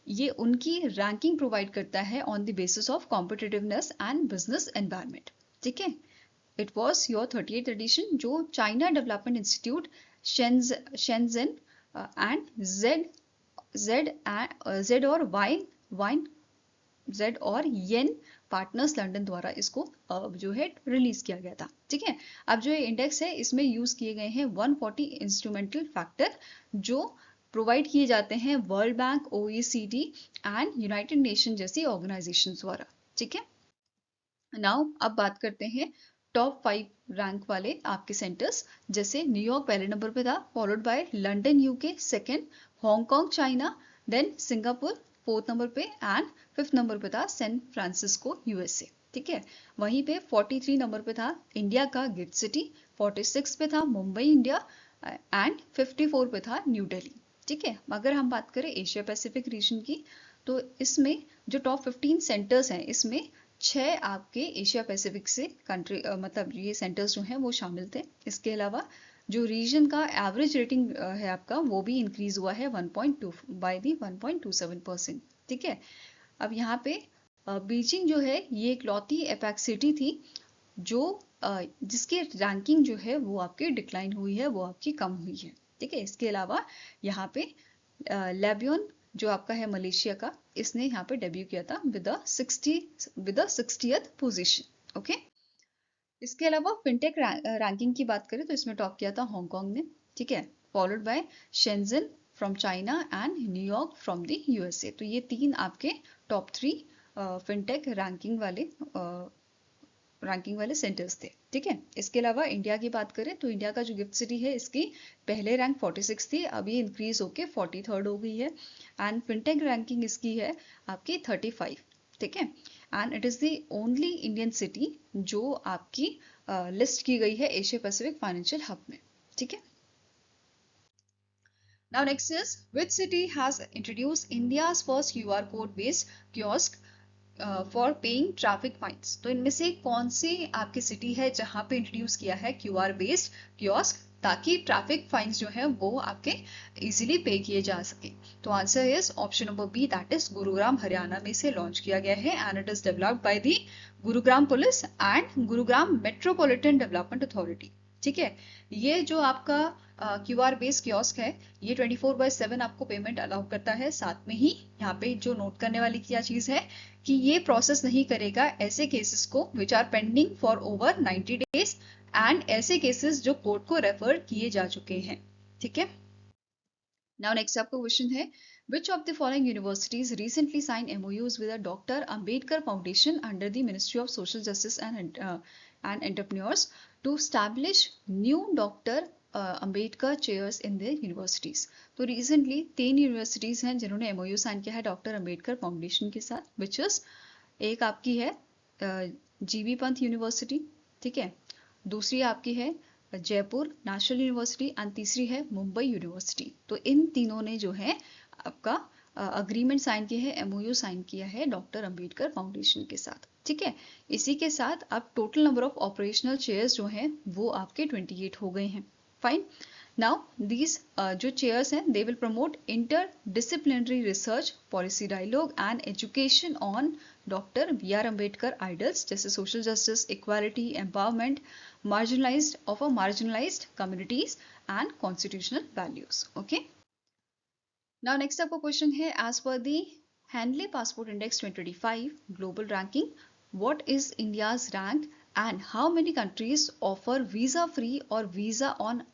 ये उनकी रैंकिंग प्रोवाइड करता है on the basis of competitiveness and business environment. ठीक है, it was your 38th edition जो China Development Institute Shenzhen and Z और जेड और येन पार्टनर्स लंदन द्वारा इसको जो है रिलीज किया गया था। ठीक है, अब जो ये इंडेक्स है इसमें यूज किए गए हैं 140 इंस्ट्रूमेंटल फैक्टर जो प्रोवाइड किए जाते हैं world bank, OECD and United nation जैसी ऑर्गेनाइजेशन द्वारा। ठीक है, नाउ अब बात करते हैं टॉप 5 रैंक वाले आपके सेंटर्स, जैसे न्यूयॉर्क पहले नंबर पे था, followed by London UK second, Hong Kong China, then Singapore 4th number पे एंड 5th नंबर पे था सैन फ्रांसिस्को यूएसए। ठीक है, वहीं पे 43 नंबर पे था इंडिया का गिफ्ट सिटी, 46 पे था मुंबई इंडिया एंड 54 पे था न्यू दिल्ली। ठीक है, अगर हम बात करें एशिया पैसिफिक रीजन की तो इसमें जो टॉप 15 सेंटर्स हैं इसमें 6 आपके एशिया पैसिफिक से कंट्री मतलब ये सेंटर्स जो हैं वो शामिल थे। इसके अलावा जो रीजन का एवरेज रेटिंग है आपका वो भी इंक्रीज हुआ है 1.2 बाय दी 1.27%। ठीक है, अब यहाँ पे बीजिंग जो है ये इकलौती एपेक्स सिटी थी जो जिसकी रैंकिंग जो है वो आपकी डिक्लाइन हुई है, वो आपकी कम हुई है। ठीक है, इसके अलावा यहाँ पे लेबियन जो आपका है मलेशिया का, इसने यहाँ पे डेब्यू किया था विद 60th पोजीशन। ओके, इसके अलावा फिनटेक रैंकिंग की बात करें तो इसमें टॉप किया था हांगकांग ने। ठीक है, followed by Shenzhen from China and New York from the USA. तो ये तीन आपके टॉप 3 फिनटेक रैंकिंग वाले सेंटर्स थे। ठीक है, इसके अलावा इंडिया की बात करें तो इंडिया का जो गिफ्ट सिटी है इसकी पहले रैंक 46 थी, अभी इंक्रीज होके 43rd हो गई है। एंड फिनटेक रैंकिंग इसकी है आपकी 35। ठीक है, and it is the only Indian city जो आपकी लिस्ट की गई है एशिया पैसिफिक फाइनेंशियल हब में। ठीक है, now next is which city has introduced India's first QR code based kiosk for paying traffic fines. तो इनमें से कौन सी आपकी सिटी है जहां पे इंट्रोड्यूस किया है क्यूआर बेस्ड कियोस्क, ताकि ट्रैफिक फाइन्स जो है वो आपके इजीली पे किए जा सके। तो answer is option number B, that is Gurugram Haryana में से लॉन्च किया गया है and it is developed by the Gurugram police and Gurugram metropolitan development authority. ठीक है, ये जो आपका क्यूआर बेस्ड कियोस्क है ये 24/7 आपको पेमेंट अलाउ करता है। साथ में ही यहाँ पे जो नोट करने वाली क्या चीज है कि ये प्रोसेस नहीं करेगा ऐसे केसेस को which are pending for over 90 days and ऐसे केसेस जो कोर्ट को रेफर किए जा चुके हैं। ठीक है, नाउ नेक्स्ट आपका क्वेश्चन है which of the following universities recently signed MOUs with the Dr. Ambedkar Foundation under the Ministry of Social Justice and Entrepreneurs to establish new Dr. Ambedkar chairs in the universities. तो recently 3 universities हैं जिन्होंने MOU sign किया है doctor Ambedkar foundation के साथ, which is एक आपकी है जीबी पंत यूनिवर्सिटी। ठीक है, दूसरी आपकी है जयपुर नेशनल यूनिवर्सिटी एंड तीसरी है मुंबई यूनिवर्सिटी। तो इन तीनों ने जो है आपका अग्रीमेंट साइन किया है, एमओयू साइन किया है डॉक्टर अम्बेडकर फाउंडेशन के साथ। ठीक है, इसी के साथ अब total number of operational chairs जो हैं वो आपके 28 हो गए हैं। फाइन, नाउ दीज जो चेयर्स हैं they will promote interdisciplinary research, policy dialogue and education on doctor B R Ambedkar ideals, जैसे social justice, equality, empowerment, marginalized communities and constitutional values. Okay, now next आपका question है as per the Henley Passport Index 2025 global ranking, what is India's rank and how many countries offer visa free or visa on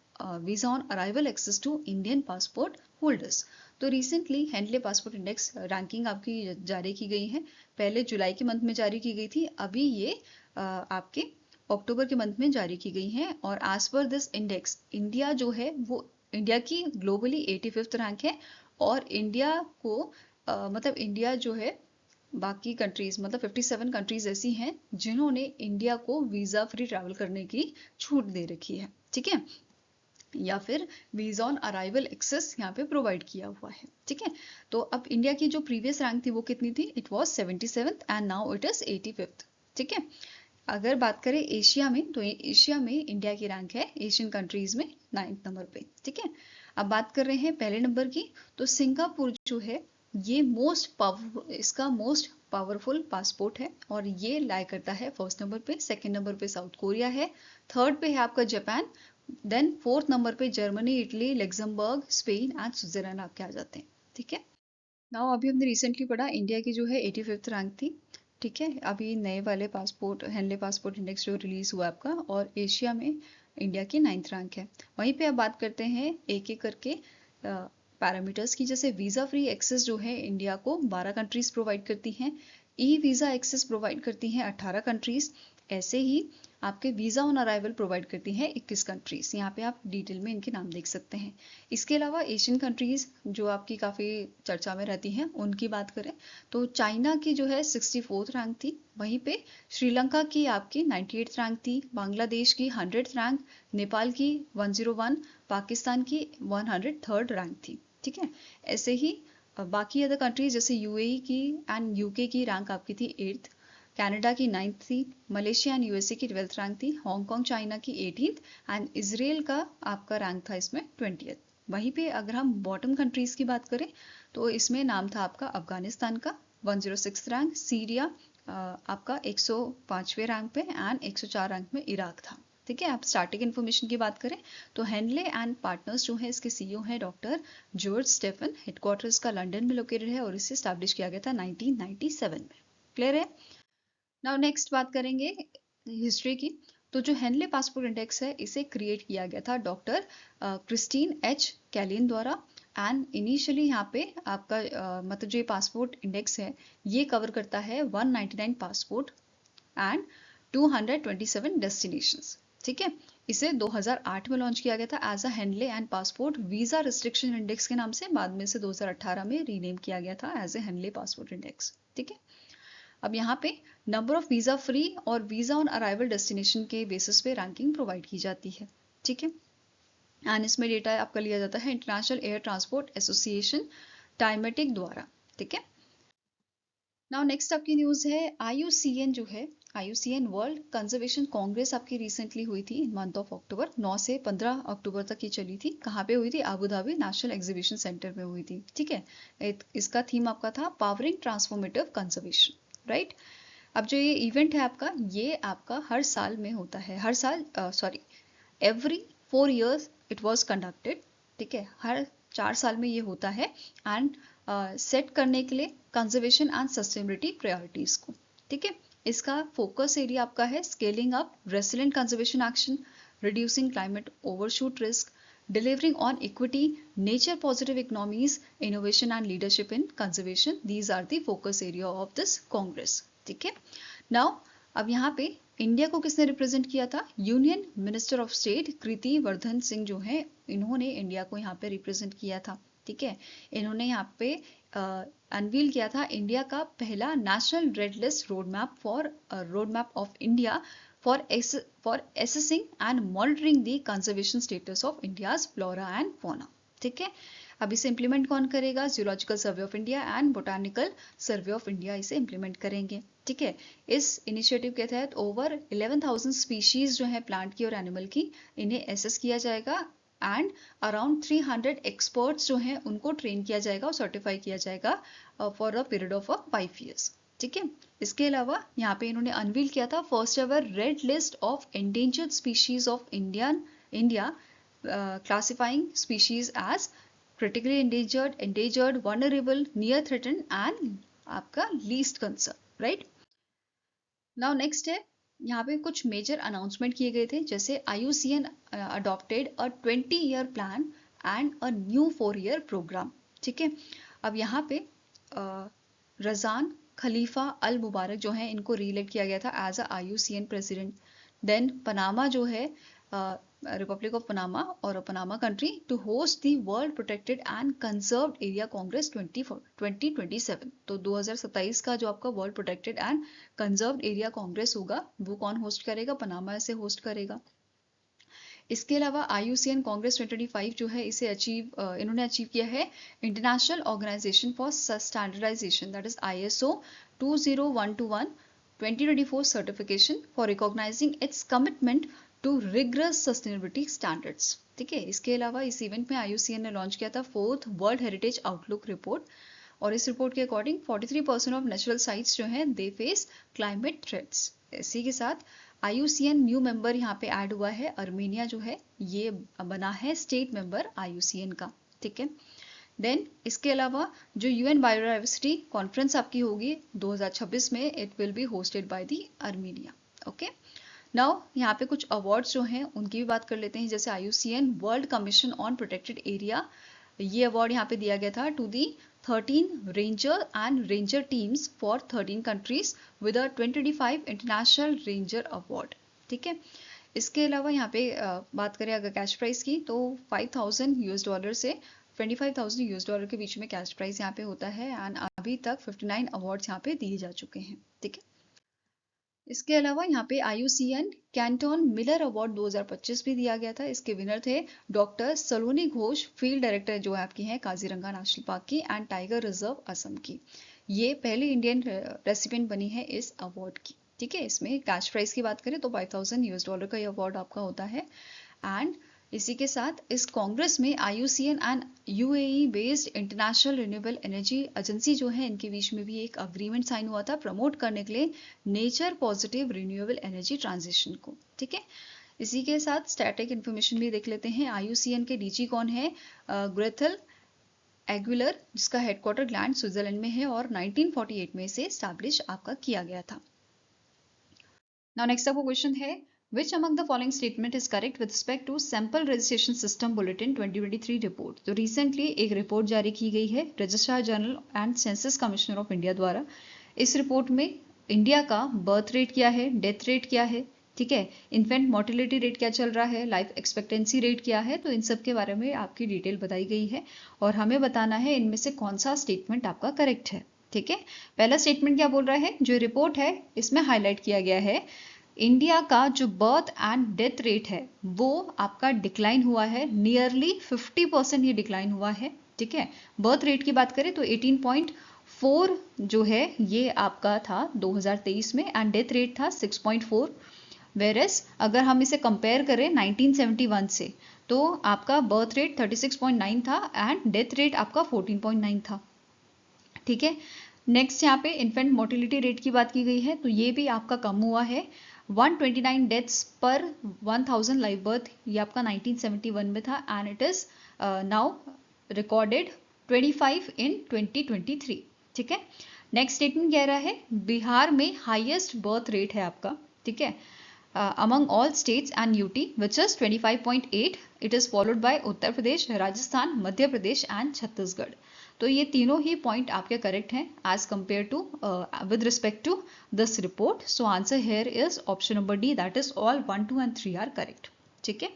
arrival access to Indian passport holders। तो recently handle passport index ranking आपकी जारी की गई है, पहले जुलाई के month में जारी की गई थी, अभी ये आपके अक्टूबर के मंथ में जारी की गई हैं। और as per this index India जो है वो इंडिया की ग्लोबली 85th रैंक है और इंडिया को मतलब इंडिया जो है बाकी कंट्रीज मतलब 57 कंट्रीज ऐसी हैं जिन्होंने इंडिया को वीजा फ्री ट्रैवल करने की छूट दे रखी है। ठीक है, या फिर वीजा ऑन अराइवल एक्सेस यहाँ पे प्रोवाइड किया हुआ है। ठीक है, तो अब इंडिया की जो प्रीवियस रैंक थी वो कितनी थी, it was 77th and now it is 85th। ठीक है, अगर बात करें एशिया में तो एशिया में इंडिया की रैंक है एशियन कंट्रीज में 9th नंबर पे। ठीक है, अब बात कर रहे हैं पहले नंबर की, तो सिंगापुर जो है ये इसका मोस्ट पावरफुल पासपोर्ट है और ये लाई करता है फर्स्ट नंबर पे। सेकंड नंबर पे साउथ कोरिया है, थर्ड पे है आपका जापान, देन फोर्थ नंबर पे Germany, Italy, Luxembourg, Spain and Switzerland आपके आ जाते हैं। ठीक है, नाउ अभी हमने रिसेंटली पढ़ा इंडिया की जो है 85th रैंक थी। ठीक है, अभी नए वाले पासपोर्ट हैंडले पासपोर्ट इंडेक्स जो रिलीज हुआ आपका और एशिया में इंडिया की 9th रैंक है। वहीं पे अब बात करते हैं एक एक करके पैरामीटर्स की, जैसे वीजा फ्री एक्सेस जो है इंडिया को 12 कंट्रीज प्रोवाइड करती हैं, ई वीजा एक्सेस प्रोवाइड करती हैं 18 कंट्रीज, ऐसे ही आपके वीजा ऑन अराइवल प्रोवाइड करती हैं 21 कंट्रीज। यहाँ पे आप डिटेल में इनके नाम देख सकते हैं। इसके अलावा एशियन कंट्रीज जो आपकी काफी चर्चा में रहती हैं उनकी बात करें तो चाइना की जो है 64th रैंक थी, वहीं पे श्रीलंका की आपकी 98th रैंक थी, बांग्लादेश की 100th रैंक, नेपाल की 101, पाकिस्तान की 103rd रैंक थी। ठीक है, ऐसे ही बाकी अदर कंट्रीज जैसे यूएई की एंड यूके की रैंक आपकी थी 8th, कनाडा की 9th थी, मलेशिया एंड यूएसए की 12th रैंक थी, हांगकांग चाइना की 18th एंड इसराइल का आपका रैंक था इसमें 20th। वहीं पे अगर हम बॉटम कंट्रीज की बात करें तो इसमें नाम था आपका अफगानिस्तान का 106 रैंक, सीरिया आपका 105वें रैंक पे एंड 104 रैंक में इराक था। ठीक है, आप स्टार्टिंग इन्फॉर्मेशन की बात करें तो हेनले एंड पार्टनर्स जो है इसके सीईओ है डॉक्टर जॉर्ज स्टेफन, हेडक्वार्टर का लंदन में लोकेटेड है और इसे स्टैब्लिश किया गया था 1997 में। क्लियर है? नाउ नेक्स्ट बात करेंगे हिस्ट्री की। तो जो हेनले पासपोर्ट इंडेक्स है इसे क्रिएट किया गया था डॉक्टर क्रिस्टीन एच कैलिन द्वारा एंड इनिशियली यहाँ पे आपका मतलब जो ये पासपोर्ट इंडेक्स है ये कवर करता है 199 पासपोर्ट एंड 227 डेस्टिनेशंस। ठीक है, इसे 2008 में लॉन्च किया गया था as a Henley and passport visa restriction index के नाम से, बाद में इसे 2018 में रीनेम किया गया था as a Henley passport index. ठीक है, अब यहाँ पे नंबर ऑफ वीजा फ्री और वीजा ऑन अराइवल डेस्टिनेशन के बेसिस पे रैंकिंग प्रोवाइड की जाती है। ठीक है, एंड इसमें डेटा आपका लिया जाता है इंटरनेशनल एयर ट्रांसपोर्ट एसोसिएशन टाइमेटिक द्वारा। ठीक है, नाउ नेक्स्ट आपकी न्यूज है IUCN जो है, IUCN वर्ल्ड कंजर्वेशन कांग्रेस आपकी रिसेंटली हुई थी इन मंथ ऑफ अक्टूबर, 9 से 15 अक्टूबर तक ये चली थी। कहाँ पे हुई थी? Abu Dhabi national exhibition centre में हुई थी। ठीक है, इसका थीम आपका था पावरिंग ट्रांसफॉर्मेटिव कंजर्वेशन, राइट। अब जो ये इवेंट है आपका, ये आपका हर साल में होता है, हर साल every 4 years it was conducted. ठीक है, हर 4 साल में ये होता है एंड सेट करने के लिए कंजर्वेशन एंड सस्टेनेबिलिटी प्रायोरिटीज को। ठीक है, इसका फोकस एरिया आपका है scaling up resilient conservation action, reducing climate overshoot risk, delivering on equity, nature positive economies, innovation and leadership in conservation. These are the focus area of this congress. ठीक है, now अब यहाँ पे India को किसने represent किया था? Union minister of state कृति वर्धन सिंह जो है, इन्होंने इंडिया को यहाँ पे रिप्रेजेंट किया था। ठीक है, इन्होंने यहाँ पे अनवील किया था इंडिया का पहला national red list road map of India for assessing and monitoring the conservation status of India's flora and fauna. ठीक है, अब इसे इम्प्लीमेंट कौन करेगा? Geological survey of India and botanical survey of India इसे इम्प्लीमेंट करेंगे। ठीक है, इस इनिशिएटिव के तहत ओवर 11,000 स्पीशीज जो है प्लांट की और एनिमल की, इन्हें एसेस किया जाएगा एंड अराउंड 300 एक्सपर्ट्स जो हैं उनको ट्रेन किया जाएगा और सर्टिफाई किया जाएगा for a period of 5 years। ठीक है, इसके अलावा यहाँ पे इन्होंने अनवील किया था first ever red list of endangered species of India classifying species as critically endangered, vulnerable, near threatened and आपका least concern, right. Now next है, यहाँ पे कुछ मेजर अनाउंसमेंट किए गए थे, जैसे IUCN adopted a 20-year plan and a new 4-year programme. ठीक है, अब यहाँ पे रजान खलीफा अल मुबारक जो है इनको रीइलेक्ट किया गया था as a IUCN president. Then Panama जो है रिपब्लिक ऑफ पनामा और Panama country to host the world protected and conserved area congress 2027। तो 2027 का जो आपका world protected and conserved area congress होगा वो कौन होस्ट करेगा? पनामा से होस्ट करेगा। इसके अलावा IUCN कांग्रेस 2025 जो है इसे इन्होंने अचीव किया है international organisation for standardisation, that is ISO 20121 2024 certification for recognising its commitment to rigorous sustainability standards. ठीक है, इसके अलावा इस इवेंट में IUCN ने लॉन्च किया था 4th world heritage outlook report, और इस रिपोर्ट के अकॉर्डिंग 43% ऑफ नेचुरल साइट्स जो हैं दे फेस क्लाइमेट थ्रेट्स। इसी के साथ IUCN न्यू मेंबर यहाँ पे ऐड हुआ है, अर्मेनिया जो है ये बना है स्टेट मेंबर IUCN का। ठीक है, देन इसके अलावा जो UN बायोडाइवर्सिटी कॉन्फ्रेंस आपकी होगी 2026 में, it will be hosted by the Armenia. Okay, now यहाँ पे कुछ अवार्ड्स जो हैं उनकी भी बात कर लेते हैं, जैसे IUCN world commission on protected area, ये अवार्ड यहाँ पे दिया गया था to the 13 ranger and ranger teams for 13 countries with a 2025 international ranger award. ठीक है, इसके अलावा यहाँ पे बात करें अगर कैश प्राइस की, तो $5,000 से $25,000 के बीच में कैश प्राइस यहाँ पे होता है एंड अभी तक 59 अवार्ड्स यहाँ पे दिए जा चुके हैं। ठीक है, इसके अलावा यहाँ पे IUCN कैंटन मिलर अवार्ड 2025 भी दिया गया था। इसके विनर थे डॉक्टर सलोनी घोष, फील्ड डायरेक्टर जो आपकी हैं काजीरंगा नेशनल पार्क की एंड टाइगर रिजर्व असम की। ये पहली इंडियन रेसिपिएंट बनी है इस अवार्ड की। ठीक है, इसमें कैश प्राइस की बात करें तो $5,000 का ये अवार्ड आपका होता है। एंड इसी के साथ इस कांग्रेस में IUCN and UAE based international renewable energy agency जो है, इनके बीच में भी एक अग्रीमेंट साइन हुआ था प्रमोट करने के लिए nature positive renewable energy transition को। ठीक है, इसी के साथ स्टैटिक इन्फॉर्मेशन भी देख लेते हैं। IUCN के डीजी कौन है? ग्रेथल एग्युलर, जिसका हेडक्वार्टर ग्लैंड स्विट्जरलैंड में है और 1948 में इसे स्टैब्लिश आपका किया गया था। नाउ नेक्स्ट आपका क्वेश्चन है, which among the following statement is correct with respect to sample registration system bulletin 2023 report. तो रिसेंटली एक रिपोर्ट जारी की गई है registrar general and census commissioner of India द्वारा। इस रिपोर्ट में इंडिया का बर्थ रेट क्या है, डेथ रेट क्या है, ठीक है, इन्फेंट मोर्टेलिटी रेट क्या चल रहा है, लाइफ एक्सपेक्टेंसी रेट क्या है, तो इन सब के बारे में आपकी डिटेल बताई गई है और हमें बताना है इनमें से कौन सा स्टेटमेंट आपका करेक्ट है। ठीक है, पहला स्टेटमेंट क्या बोल रहा है, जो रिपोर्ट है इसमें हाईलाइट किया गया है इंडिया का जो बर्थ एंड डेथ रेट है वो आपका डिक्लाइन हुआ है, नियरली 50% ये डिक्लाइन हुआ है। ठीक है, बर्थ रेट की बात करें तो 18.4 जो है ये आपका था 2023 में एंड डेथ रेट था 6.4। वेरस अगर हम इसे कंपेयर करें 1971 से तो आपका बर्थ रेट 36.9 था एंड डेथ रेट आपका 14.9 था। ठीक है, नेक्स्ट यहाँ पे इन्फेंट मोर्टिलिटी रेट की बात की गई है तो ये भी आपका कम हुआ है, 129 डेथ्स पर 1000 लाइव बर्थ, ये आपका 1971 में था and it is now recorded 25 इन 2023। ठीक है, नेक्स्ट स्टेटमेंट कह रहा है बिहार में हाईएस्ट बर्थ रेट है आपका। ठीक है, among all states and UT which is 25.8, it is followed by Uttar Pradesh, Rajasthan, Madhya Pradesh and Chhattisgarh. तो ये तीनों ही पॉइंट आपके करेक्ट हैं as compare to with respect to this report. So answer here is option number D, that is all 1, 2 and 3 are correct. ठीक है,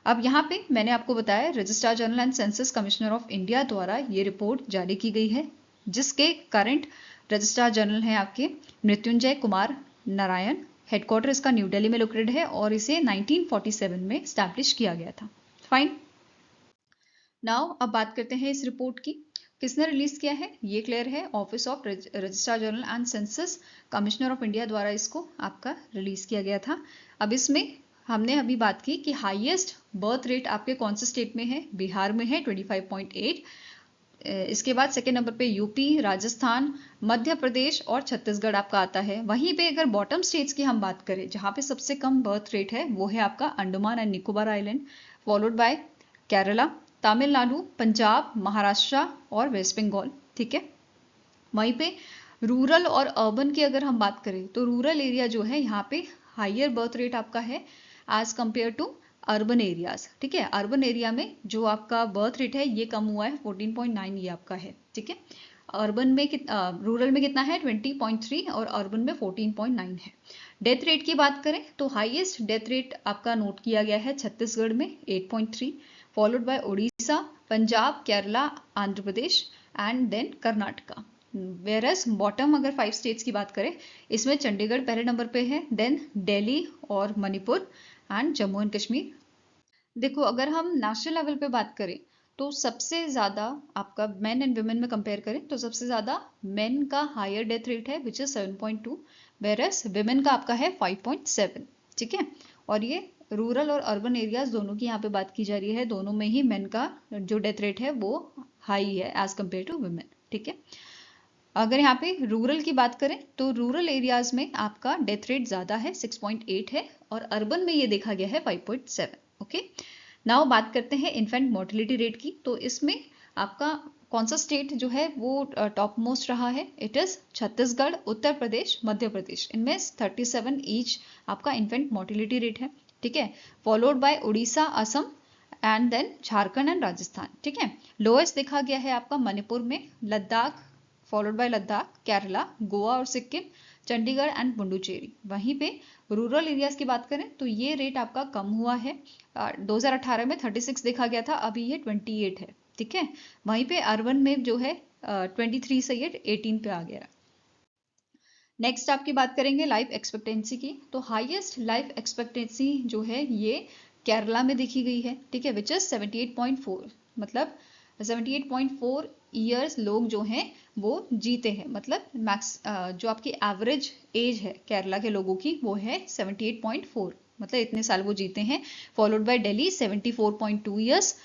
अब यहाँ पे मैंने आपको बताया registrar general and census commissioner of India द्वारा ये रिपोर्ट जारी की गई है जिसके करंट रजिस्ट्रार जनरल हैं आपके मृत्युंजय कुमार नारायण। हेडक्वार्टर इसका न्यू दिल्ली में लोकेटेड है और इसे 1947 में स्टैब्लिश किया गया था। फाइन, नाउ अब बात करते हैं इस रिपोर्ट की, किसने रिलीज किया है, ये क्लियर है, office of registrar general and census commissioner of India द्वारा इसको आपका रिलीज किया गया था। अब इसमें हमने अभी बात की कि हाईएस्ट बर्थ रेट आपके कौन से स्टेट में है, बिहार में है 25.8, इसके बाद सेकेंड नंबर पे यूपी, राजस्थान, मध्य प्रदेश और छत्तीसगढ़ आपका आता है। वहीं पे अगर बॉटम स्टेट्स की हम बात करें जहाँ पे सबसे कम बर्थ रेट है वो है आपका Andaman and Nicobar island, followed by Kerala, Tamil Nadu, Punjab, Maharashtra और वेस्ट बंगाल। ठीक है, वहीं पे रूरल और अर्बन की अगर हम बात करें तो रूरल एरिया जो है यहाँ पे हाइयर बर्थ रेट आपका है as compare to urban areas. ठीक है, अर्बन एरिया में जो आपका बर्थ रेट है ये कम हुआ है, 14.9 ये आपका है। ठीक है, अर्बन में रूरल में कितना है 20.3 और अर्बन में 14.9 है। डेथ रेट की बात करें तो हाईएस्ट डेथ रेट आपका नोट किया गया है छत्तीसगढ़ में 8.3, followed by Orissa, Punjab, Kerala, Andhra Pradesh and then Karnataka. Whereas bottom अगर 5 स्टेट्स की बात करें इसमें चंडीगढ़ पहले नंबर पे है, देन दिल्ली और मणिपुर एंड जम्मू एंड कश्मीर। देखो अगर हम नेशनल लेवल पे बात करें तो सबसे ज़्यादा आपका मेन एंड वुमेन में कंपेयर करें तो सबसे ज़्यादा मेन का हायर डेथ रेट है विच इज 7.2, वेरस विमेन का आपका है 5.7। ठीक है, और ये रूरल और अर्बन एरियाज दोनों की यहाँ पे बात की जा रही है, दोनों में ही मेन का जो डेथ रेट है वो हाई है एज कम्पेयर टू वुमेन। ठीक है, अगर यहाँ पे रूरल की बात करें तो रूरल एरियाज में आपका डेथ रेट ज़्यादा है 6.8 है और अर्बन में ये देखा गया है 5.7। ओके, नाउ बात करते हैं इन्फेंट मोर्टिलिटी रेट की, तो इसमें आपका कौन सा स्टेट जो है वो टॉप मोस्ट रहा है, इट इज छत्तीसगढ़, उत्तर प्रदेश, मध्य प्रदेश, इनमें 37 ईच आपका इन्फेंट मोर्टिलिटी रेट है। ठीक है, followed by Orissa, Assam and then Jharkhand and Rajasthan. ठीक है, लोएस्ट देखा गया है आपका मणिपुर में, लद्दाख, फॉलोड बाय लद्दाख, केरला, गोवा और सिक्किम, चंडीगढ़ एंड पुडुचेरी। वहीं पे रूरल एरियाज की बात करें तो ये रेट आपका कम हुआ है, 2018 में 36 देखा गया था, अभी ये 28 है। ठीक है, वहीं पे अर्बन में जो है 23 से ये 18 पे आ गया। नेक्स्ट आपकी बात करेंगे लाइफ एक्सपेक्टेंसी की, तो हाईएस्ट लाइफ एक्सपेक्टेंसी जो है ये केरला में देखी गई है। ठीक है, विच इज 78.4, मतलब 78.4 ईयर्स लोग जो हैं वो जीते हैं, मतलब मैक्स जो आपकी एवरेज एज है केरला के लोगों की वो है 78.4, मतलब इतने साल वो जीते हैं। Followed by Delhi 74.2 years.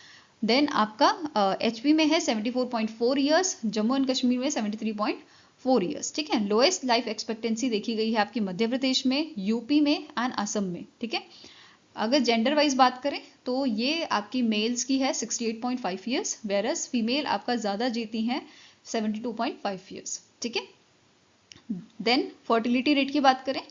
Then आपका HP में है 74.4 ईयर्स, जम्मू एंड कश्मीर में 73.4 ईयर्स। ठीक है, लोएस्ट लाइफ एक्सपेक्टेंसी देखी गई है आपकी मध्य प्रदेश में, यूपी में एंड असम में। ठीक है, अगर जेंडर वाइज बात करें तो ये आपकी मेल्स की है 68.5 ईयर्स, वेरस फीमेल आपका ज़्यादा जीती हैं 72.5 ईयर्स। ठीक है, देन फर्टिलिटी रेट की बात करें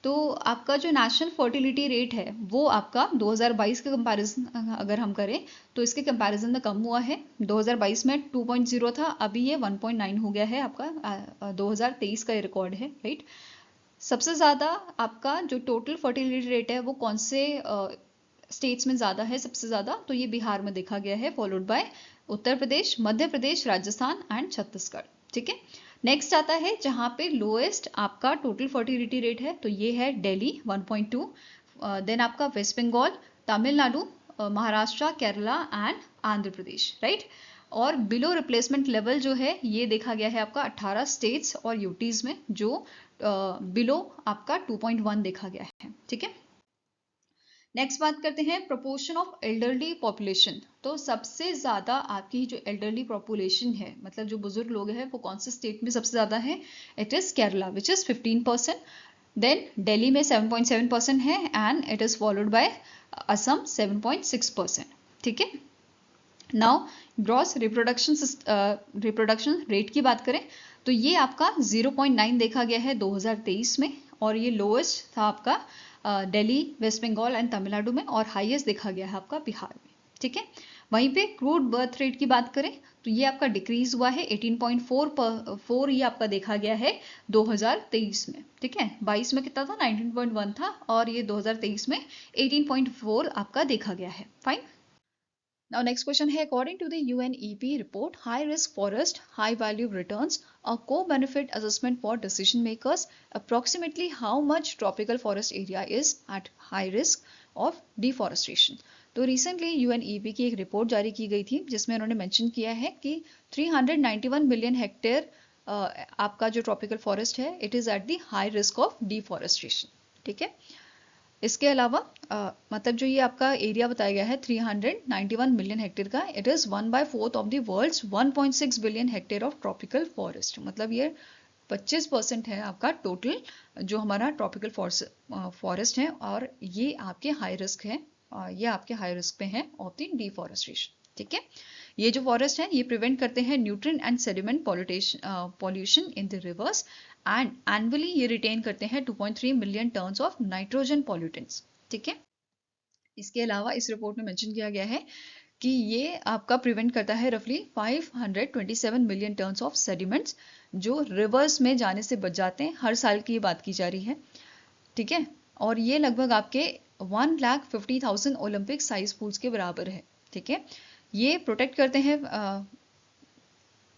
तो आपका जो नेशनल फर्टिलिटी रेट है वो आपका 2022 के कंपैरिजन अगर हम करें तो इसके कंपैरिजन में कम हुआ है। 2022 में 2.0 था, अभी ये 1.9 हो गया है आपका। 2023 का ये रिकॉर्ड है, राइट। सबसे ज़्यादा आपका जो टोटल फर्टिलिटी रेट है वो कौन से स्टेट्स में ज़्यादा है? सबसे ज़्यादा तो ये बिहार में देखा गया है, followed bye Uttar Pradesh, Madhya Pradesh, Rajasthan and Chhattisgarh. ठीक है, नेक्स्ट आता है जहाँ पे लोएस्ट आपका टोटल फर्टिलिटी रेट है, तो ये है दिल्ली 1.2। देन आपका west Bengal, Tamil Nadu, Maharashtra, Kerala and Andhra Pradesh, right. और बिलो रिप्लेसमेंट लेवल जो है ये देखा गया है आपका 18 स्टेट्स और यूटीज में, जो बिलो आपका 2.1 देखा गया है। ठीक है, नेक्स्ट बात करते हैं प्रोपोर्शन ऑफ एल्डरली पॉपुलेशन। तो सबसे ज़्यादा आपकी जो एल्डरली पॉपुलेशन है, मतलब जो बुजुर्ग लोग हैं, वो कौन से स्टेट में सबसे ज़्यादा है? It is Kerala which is 15%। Then Delhi में 7.7% है and it is followed by Assam 7.6%। ठीक है, नाउ ग्रॉस रिप्रोडक्शन रेट की बात करें तो ये आपका 0.9 देखा गया है 2023 में, और ये लोएस्ट था आपका दिल्ली, वेस्ट बंगाल एंड तमिलनाडु में, और हाईएस्ट देखा गया है आपका बिहार में। ठीक है, वहीं पे क्रूड बर्थ रेट की बात करें तो ये आपका डिक्रीज हुआ है 18.4 ये आपका देखा गया है 2023 में। ठीक है, 22 में कितना था? 19.1 था, और ये 2023 में 18.4 आपका देखा गया है। फाइन। Now next question है, according to the UNEP report, high risk forest, high value returns, a co-benefit assessment for decision makers, approximately how much tropical forest area is at high risk of deforestation? तो recently UNEP की एक report जारी की गई थी जिसमें उन्होंने mention किया है कि 391 मिलियन हेक्टेयर आपका जो ट्रॉपिकल फॉरेस्ट है it is at the high risk of deforestation. ठीक है, इसके अलावा मतलब जो ये आपका एरिया बताया गया है 391 मिलियन हेक्टेयर का, it is 1/4 of the world's 1.6 billion hectare of tropical forest. मतलब ये 25% है आपका टोटल जो हमारा ट्रॉपिकल फॉरेस्ट है, और ये आपके हाई रिस्क है, ये आपके हाई रिस्क पे हैं ऑफ द डिफॉरेस्टेशन। ठीक है, ये जो फॉरेस्ट है ये प्रिवेंट करते हैं nutrient and sediment pollution in the reverse, and annually ये रिटेन करते हैं 2.3 million tons of nitrogen pollutants. ठीक है, इसके अलावा इस रिपोर्ट में मेंशन किया गया है कि ये आपका प्रिवेंट करता है रफली 527 मिलियन टन्स ऑफ सेडिमेंट्स जो रिवर्स में जाने से बच जाते हैं। हर साल की ये बात की जा रही है। ठीक है, और ये लगभग आपके 1,50,000 ओलंपिक साइज पूल्स के बराबर है। ठीक है, ये प्रोटेक्ट करते हैं।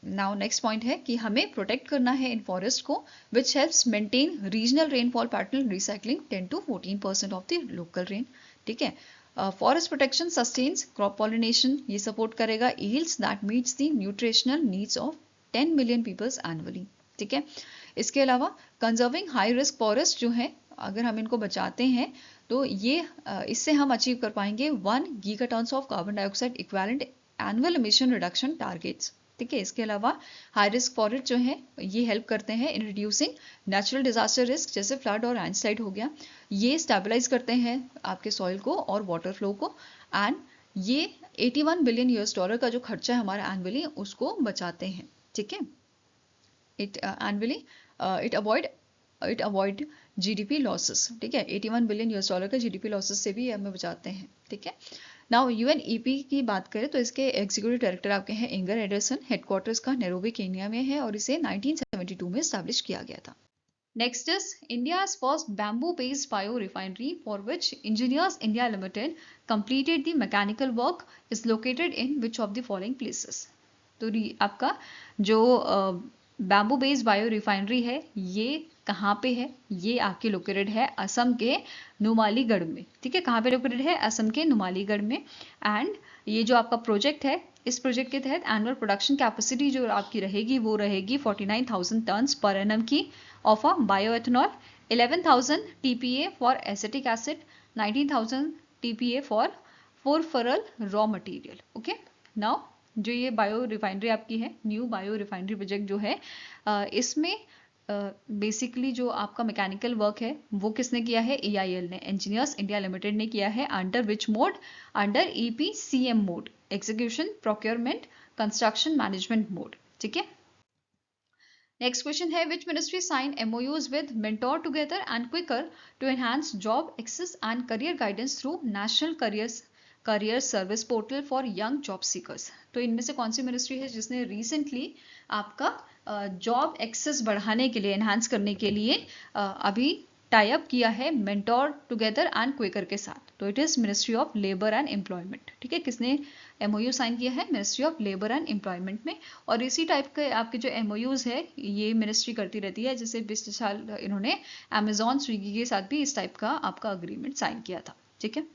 नाउ नेक्स्ट पॉइंट है कि हमें प्रोटेक्ट करना है इन फॉरेस्ट को, which helps maintain regional rainfall pattern, recycling 10 to 14% of the local rain. ठीक है, forest protection sustains crop pollination, ये सपोर्ट करेगा yields that meets the nutritional needs of 10 million peoples annually. ठीक है, इसके अलावा कंजर्विंग हाई रिस्क फॉरेस्ट जो है, अगर हम इनको बचाते हैं तो ये इससे हम अचीव कर पाएंगे 1 gigatons of carbon dioxide equivalent annual emission reduction targets. ठीक है, इसके अलावा हाई रिस्क फॉरेस्ट जो है ये हेल्प करते हैं in reducing natural disaster risk, जैसे फ्लड और लैंडस्लाइड हो गया। ये स्टेबलाइज करते हैं आपके सॉइल को और वाटर फ्लो को, एंड ये 81 बिलियन यूएस डॉलर का जो खर्चा है हमारा एनुअली उसको बचाते हैं। ठीक है, it annually it avoid GDP losses. ठीक है, 81 बिलियन यूएस डॉलर का जीडीपी लॉसेस से भी हमें बचाते हैं। ठीक है, नाउ यूएनईपी की बात करें तो इसके एग्जीक्यूटिव डायरेक्टर आपके हैं इंगर एडरसन, हेडक्वार्टर्स का नैरोबी केन्या में है, और इसे 1972 में एस्टैब्लिश किया गया था। Next is India's first bamboo based bio refinery for which engineers India limited completed the mechanical work is located in which of the following places. तो आपका जो बैम्बू बेस्ड बायो रिफाइनरी है ये कहाँ पे है? ये आपके लोकेटेड है असम के नुमालीगढ़ में। ठीक है, कहाँ पे लोकेटेड है? असम के नुमालीगढ़ में। एंड ये जो आपका प्रोजेक्ट है इस प्रोजेक्ट के तहत एनुअल प्रोडक्शन कैपेसिटी जो आपकी रहेगी वो रहेगी 49,000 टन्स पर एनम की of a bioethanol, 11,000 TPA for acetic acid, 19,000 TPA for phosphoral raw material. Okay, now जो ये बायो रिफाइनरी आपकी है, न्यू बायो रिफाइनरी प्रोजेक्ट जो है, इसमें बेसिकली जो आपका मैकेनिकल वर्क है वो किसने किया है? EIL ने, इंजीनियर्स इंडिया लिमिटेड ने किया है। Under which mode? Under EPCM mode, execution, procurement, construction management mode. ठीक है, नेक्स्ट क्वेश्चन है which ministry sign MOUs with Mentor Together and Quikr to enhance job access and career guidance through national career service portal for young job seekers. तो इनमें से कौन सी ministry है जिसने recently आपका जॉब एक्सेस बढ़ाने के लिए, एनहांस करने के लिए अभी टाई अप किया है मेंटोर टुगेदर एंड क्विकर के साथ? तो it is ministry of labour and employment. ठीक है, किसने MOU साइन किया है? Ministry of labour and employment में। और इसी टाइप के आपके जो MOUs है ये मिनिस्ट्री करती रहती है, जैसे पिछले साल इन्होंने अमेजॉन, स्विगी के साथ भी इस टाइप का आपका अग्रीमेंट साइन किया था। ठीक है,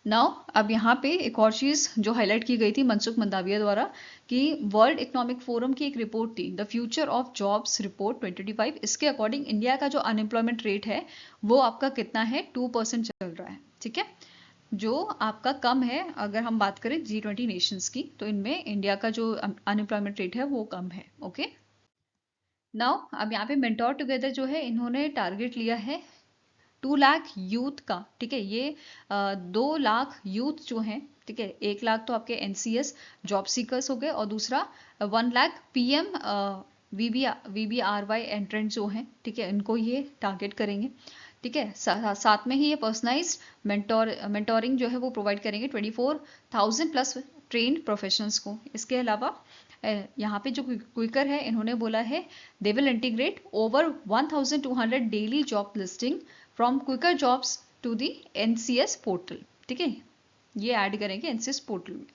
नाउ अब यहाँ पे एक और चीज जो हाईलाइट की गई थी मनसुख मंडाविया द्वारा कि वर्ल्ड इकोनॉमिक फोरम की एक रिपोर्ट थी, the future of jobs report 2025। इसके अकॉर्डिंग इंडिया का जो अनएम्प्लॉयमेंट रेट है वो आपका कितना है? 2% चल रहा है। ठीक है, जो आपका कम है अगर हम बात करें G20 नेशंस की, तो इनमें इंडिया का जो अनएम्प्लॉयमेंट रेट है वो कम है। ओके, नाउ अब यहाँ पे मेंटोर टुगेदर जो है इन्होंने टारगेट लिया है 2 लाख यूथ का। ठीक है, ये 2 लाख यूथ जो हैं, ठीक है, 1 लाख तो आपके NCS जॉब सीकर्स हो गए और दूसरा 1 लाख PM VBRY एंट्रेंट जो हैं, ठीक है, इनको ये टारगेट करेंगे। ठीक है, साथ में ही ये पर्सनलाइज्ड मेंटोरिंग जो है वो प्रोवाइड करेंगे 24,000 प्लस ट्रेन्ड प्रोफेशनल्स को। इसके अलावा यहाँ पे जो क्विकर है इन्होंने बोला है they will integrate over 1,200 daily job listing from Quikr jobs to the NCS portal. ठीक है, ये ऐड करेंगे NCS पोर्टल में।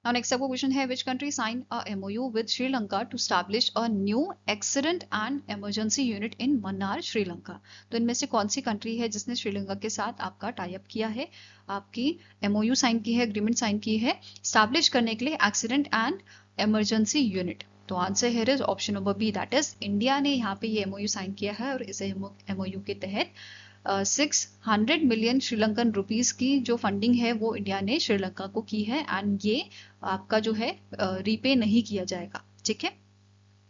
Now next आपको क्वेश्चन है which country signed a MOU with Sri Lanka to establish a new accident and emergency unit in Mannar, Sri Lanka। तो इनमें से कौन सी कंट्री है जिसने श्रीलंका के साथ आपका टाई अप किया है, आपकी MOU साइन की है, एग्रीमेंट साइन की है स्टैब्लिश करने के लिए एक्सीडेंट एंड इमरजेंसी यूनिट? तो answer here is option number B, that is India ने यहाँ पे ये MOU साइन किया है और इस MOU के तहत 600 मिलियन श्रीलंकन रुपीस की जो फंडिंग है वो इंडिया ने श्रीलंका को की है एंड ये आपका जो है रीपे नहीं किया जाएगा। ठीक है,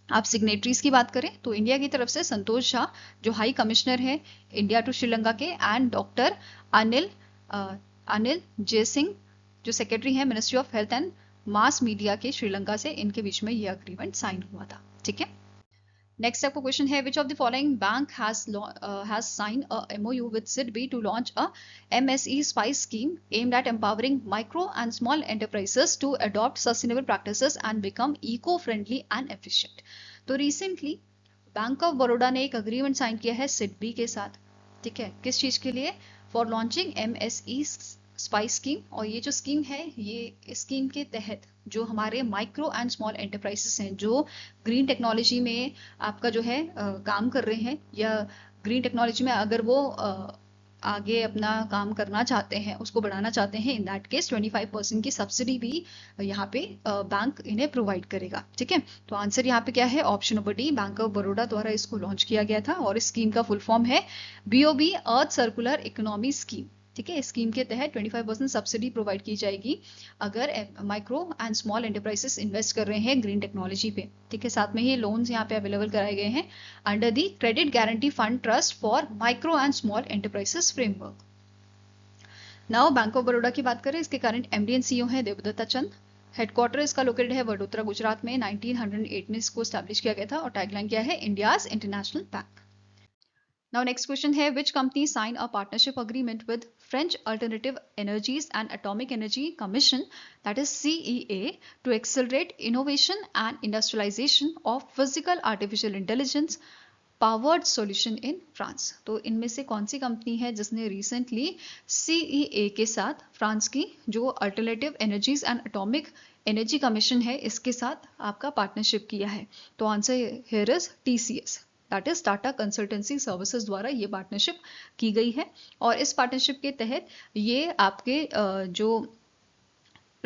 आप सिग्नेटरीज की बात करें तो इंडिया की तरफ से संतोष शाह जो हाई कमिश्नर है इंडिया टू श्रीलंका के, एंड डॉक्टर अनिल जयसिंह जो सेक्रेटरी है ministry of health and mass media के श्रीलंका से, इनके बीच में ये अग्रीमेंट साइन हुआ था। ठीक है, नेक्स्ट आपको क्वेश्चन है which of the following bank has sign a MOU with SIDBI to launch a MSE spice scheme aimed at empowering micro and small enterprises to adopt sustainable practices and become eco friendly and efficient. तो recently bank of Baroda ने एक agreement sign किया है SIDBI के साथ। ठीक है, किस चीज के लिए? For launching MSE spice scheme. और ये जो स्कीम है ये स्कीम के तहत जो हमारे माइक्रो एंड स्मॉल एंटरप्राइजेस हैं जो ग्रीन टेक्नोलॉजी में आपका जो है काम कर रहे हैं या ग्रीन टेक्नोलॉजी में अगर वो आगे अपना काम करना चाहते हैं, उसको बढ़ाना चाहते हैं, इन दैट केस 25% की सब्सिडी भी यहाँ पे बैंक इन्हें प्रोवाइड करेगा। ठीक है, तो आंसर यहाँ पे क्या है? Option number D, bank of Baroda द्वारा इसको लॉन्च किया गया था और इस स्कीम का फुल फॉर्म है BOB अर्थ सर्कुलर इकोनॉमी स्कीम। ठीक है, स्कीम के तहत 25% सब्सिडी प्रोवाइड की जाएगी अगर micro and small enterprises invest कर रहे हैं ग्रीन टेक्नोलॉजी पे। ठीक है, साथ में ही लोन्स यहाँ पे अवेलेबल कराए गए हैं under the credit guarantee fund trust for micro and small enterprises framework. Now bank of Baroda की बात करें, इसके करंट MD एंड CEO है देवदत्ता चंद। हेडक्वार्टर इसका लोकेटेड है वडोदरा गुजरात में। 1908 में इसको स्टैब्लिश किया गया था और टैगलाइन क्या है? India's international bank. Now next question है which company signed a partnership agreement with French Alternative Energies and Atomic Energy Commission, that is CEA, to accelerate innovation and industrialization of physical artificial intelligence powered solution in France। तो इनमें से कौन सी company है जिसने recently CEA के साथ France की जो alternative energies and atomic energy commission है इसके साथ आपका पार्टनरशिप किया है? तो answer here is TCS, that is Tata consultancy services द्वारा ये पार्टनरशिप की गई है और इस पार्टनरशिप के तहत ये आपके जो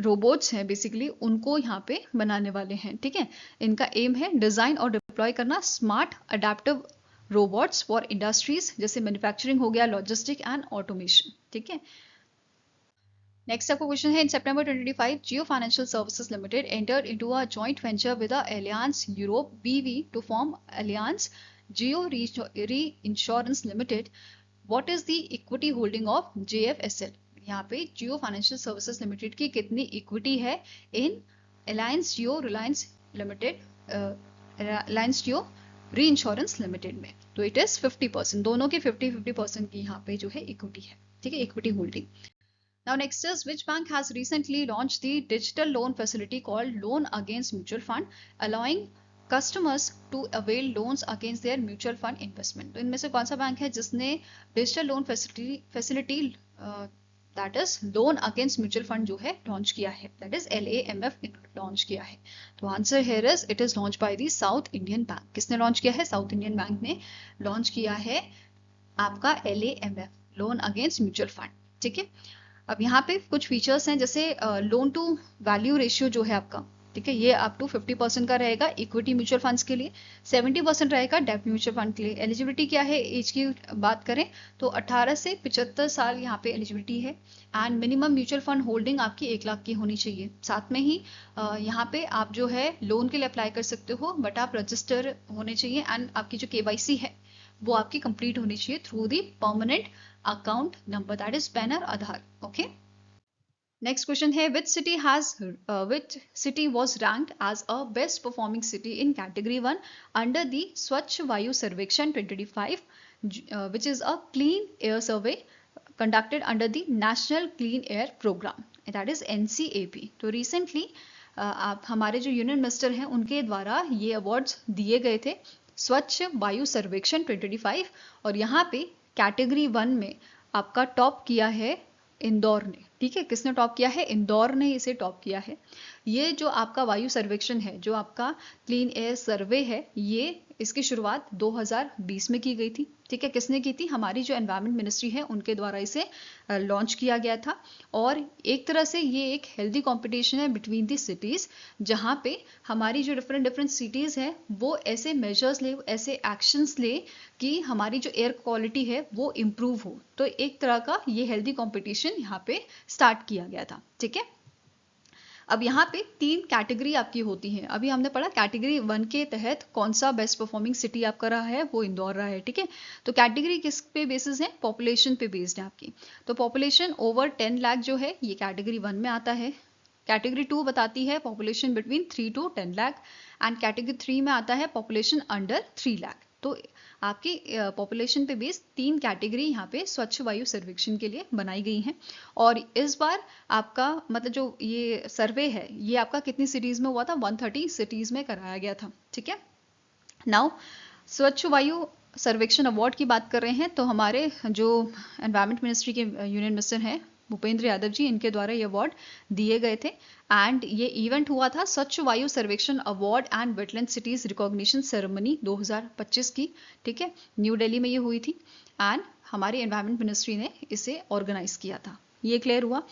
रोबोट्स हैं बेसिकली उनको यहाँ पे बनाने वाले हैं, ठीक है। इनका एम है डिजाइन और डिप्लॉय करना smart adaptive robots for industries जैसे मैन्युफैक्चरिंग हो गया, लॉजिस्टिक एंड ऑटोमेशन, ठीक है। नेक्स्ट आपका क्वेश्चन है, in September 2025 Jio Financial Services Limited entered into a joint venture with Allianz Europe BV to form Allianz Jio reinsurance Limited. What is the equity holding of JFSL? यहाँ पे जियो Financial Services limited की कितनी equity है in Allianz Jio Reliance Limited, Reliance Jio reinsurance limited में? तो it is 50%, दोनों के 50-50% की यहाँ पे जो है इक्विटी है, ठीक है, equity holding. Now next is, which bank has recently launched the digital loan facility called Loan Against Mutual Fund, allowing customers to avail loans against their mutual fund investment? तो इनमें से कौन सा बैंक है जिसने digital loan facility that is loan against mutual fund जो है launch किया है, दैट इज LAMF लॉन्च किया है? तो answer here is it is launch by the south Indian bank. किसने लॉन्च किया है? साउथ इंडियन बैंक ने लॉन्च किया है आपका LAMF, loan against mutual fund, ठीक है। अब यहाँ पे कुछ फीचर्स हैं जैसे लोन टू वैल्यू रेशियो जो है आपका, ठीक है, ये अप टू 50% का रहेगा इक्विटी म्यूचुअल फंड्स के लिए, 70% रहेगा डेब्ट म्यूचुअल फंड के लिए। एलिजिबिलिटी क्या है? एज की बात करें तो 18 से 75 साल यहाँ पे एलिजिबिलिटी है and minimum mutual fund holding आपकी 1 लाख की होनी चाहिए। साथ में ही यहाँ पे आप जो है लोन के लिए अप्लाई कर सकते हो, बट आप रजिस्टर होने चाहिए एंड आपकी जो KYC है वो आपकी कंप्लीट होनी चाहिए through the permanent account number, that is pan और आधार, ओके। नेक्स्ट क्वेश्चन है, which city was ranked as a best performing city in category 1 under the Swachh Vayu Sarvekshan 2025, which is a clean air survey conducted under the National Clean Air Program, that is NCAP। तो recently आप हमारे जो union minister हैं उनके द्वारा ये awards दिए गए थे स्वच्छ वायु सर्वेक्षण 2025, और यहाँ पे कैटेगरी 1 में आपका टॉप किया है इंदौर ने, ठीक है। किसने टॉप किया है? इंदौर ने इसे टॉप किया है। ये जो आपका वायु सर्वेक्षण है, जो आपका क्लीन एयर सर्वे है, ये इसकी शुरुआत 2020 में की गई थी, ठीक है। किसने की थी? हमारी जो एनवायरमेंट मिनिस्ट्री है उनके द्वारा इसे लॉन्च किया गया था। और एक तरह से ये एक हेल्दी कंपटीशन है बिटवीन दी सिटीज, जहाँ पे हमारी जो डिफरेंट सिटीज है वो ऐसे मेजर्स ले, ऐसे एक्शंस ले कि हमारी जो एयर क्वालिटी है वो इम्प्रूव हो। तो एक तरह का ये हेल्दी कंपटीशन यहाँ पे स्टार्ट किया गया था, ठीक है। अब यहाँ पे 3 कैटेगरी आपकी होती हैं। अभी हमने पढ़ा कैटेगरी 1 के तहत कौन सा बेस्ट परफॉर्मिंग सिटी आपका रहा है, वो इंदौर रहा है, ठीक है। तो कैटेगरी किस पे बेसिस है? पॉपुलेशन पे बेस्ड है आपकी। तो पॉपुलेशन ओवर 10 लाख जो है ये कैटेगरी 1 में आता है। कैटेगरी 2 बताती है population between 3 to 10 lakh and category 3 में आता है पॉपुलेशन अंडर 3 लाख। तो आपकी पॉपुलेशन पे बेस्ड 3 कैटेगरी यहाँ पे स्वच्छ वायु सर्वेक्षण के लिए बनाई गई हैं। और इस बार आपका मतलब जो ये सर्वे है ये आपका कितनी सिटीज में हुआ था? 130 सिटीज में कराया गया था, ठीक है। नाउ स्वच्छ वायु सर्वेक्षण अवार्ड की बात कर रहे हैं तो हमारे जो एनवायरमेंट मिनिस्ट्री के यूनियन मिनिस्टर हैं भूपेंद्र यादव जी, इनके द्वारा ये अवार्ड दिए गए थे। एंड ये इवेंट हुआ था स्वच्छ वायु सर्वेक्षण award and wetland cities recognition ceremony 2025 की, ठीक है, न्यू दिल्ली में ये हुई थी एंड हमारी एनवायरमेंट मिनिस्ट्री ने इसे ऑर्गेनाइज किया था। ये क्लियर हुआ।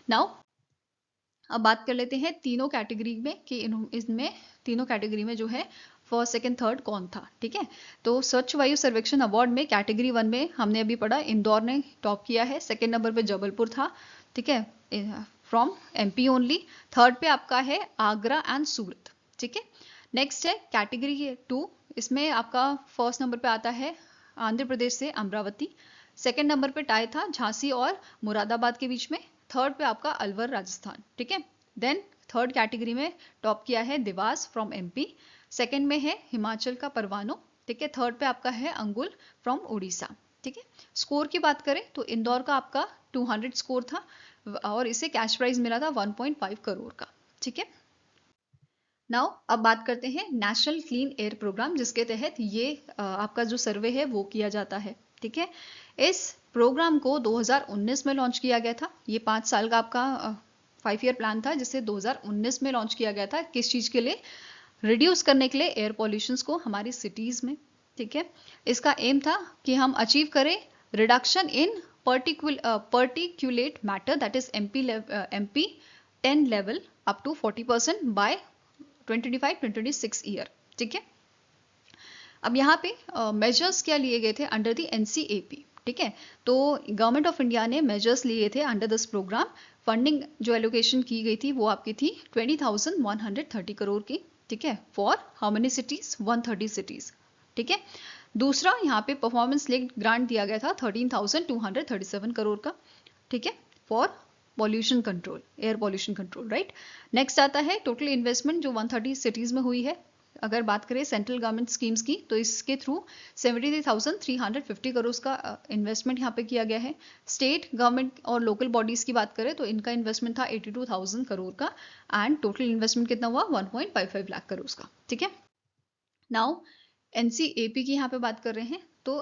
नाउ अब बात कर लेते हैं तीनों कैटेगरी में कि इनमें तीनों कैटेगरी में जो है फर्स्ट सेकंड थर्ड कौन था, ठीक है। तो स्वच्छ वायु सर्वेक्षण अवार्ड में कैटेगरी 1 में हमने अभी पढ़ा इंदौर ने टॉप किया है, सेकंड नंबर पे जबलपुर था, ठीक है, फ्रॉम MP ओनली। थर्ड पे आपका है आगरा एंड सूरत, ठीक है। नेक्स्ट है कैटेगरी 2, इसमें आपका फर्स्ट नंबर पे आता है आंध्र प्रदेश से अमरावती, सेकंड नंबर पे टाई था झांसी और मुरादाबाद के बीच में, थर्ड पे आपका अलवर राजस्थान, ठीक है। देन थर्ड कैटेगरी में टॉप किया है देवास फ्रॉम MP, सेकंड में है हिमाचल का परवानो, ठीक है, थर्ड पे आपका है अंगुल फ्रॉम उड़ीसा, ठीक है। स्कोर की बात करें तो इंदौर का आपका 200 स्कोर था और इसे कैश प्राइज मिला था 1.5 करोड़ का, ठीक है। नाउ अब बात करते हैं नेशनल क्लीन एयर प्रोग्राम, जिसके तहत ये आपका जो सर्वे है वो किया जाता है, ठीक है। इस प्रोग्राम को 2019 में लॉन्च किया गया था। ये 5 साल का आपका 5 ईयर प्लान था जिसे 2019 में लॉन्च किया गया था। किस चीज के लिए? रिड्यूस करने के लिए एयर पॉल्यूशंस को हमारी सिटीज में, ठीक है। इसका एम था कि हम अचीव करें reduction in particulate matter, that is MP 10 level up to 40% by 2025-2026 year. ठीक है, अब यहाँ पे मेजर्स क्या लिए गए थे अंडर द एनसीएपी। ठीक है, तो गवर्नमेंट ऑफ इंडिया ने मेजर्स लिए थे अंडर दिस प्रोग्राम। फंडिंग जो एलोकेशन की गई थी वो आपकी थी 20,130 करोड़ की। ठीक है, for how many cities? 130 cities. ठीक है, दूसरा यहाँ पे परफॉर्मेंस लिंक्ड ग्रांट दिया गया था 13,237 करोड़ का। ठीक है, for pollution control, air pollution control, right. Next आता है टोटल इन्वेस्टमेंट जो 130 सिटीज में हुई है। अगर बात करें सेंट्रल गवर्नमेंट स्कीम्स की तो इसके थ्रू 73,350 करोड़ का इन्वेस्टमेंट यहाँ पे किया गया है। स्टेट गवर्नमेंट और लोकल बॉडीज की बात करें तो इनका इन्वेस्टमेंट था 82,000 करोड़ का एंड टोटल इन्वेस्टमेंट कितना हुआ 1.55 लाख करोड़ का। ठीक है, नाउ एनसीएपी की यहाँ पे बात कर रहे हैं तो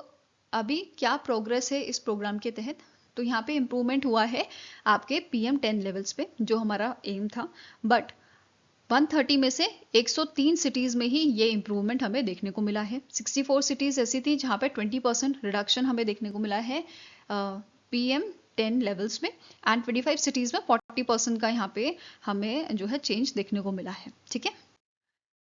अभी क्या प्रोग्रेस है इस प्रोग्राम के तहत। तो यहाँ पे इम्प्रूवमेंट हुआ है आपके PM10 लेवल्स पे जो हमारा एम था, बट 130 में से 103 सिटीज में ही ये इंप्रूवमेंट हमें देखने को मिला है। 64 सिटीज ऐसी थी जहां पे 20% रिडक्शन हमें देखने को मिला है PM10 लेवल्स में एंड 25 सिटीज में 40% का यहाँ पे हमें जो है चेंज देखने को मिला है। ठीक है,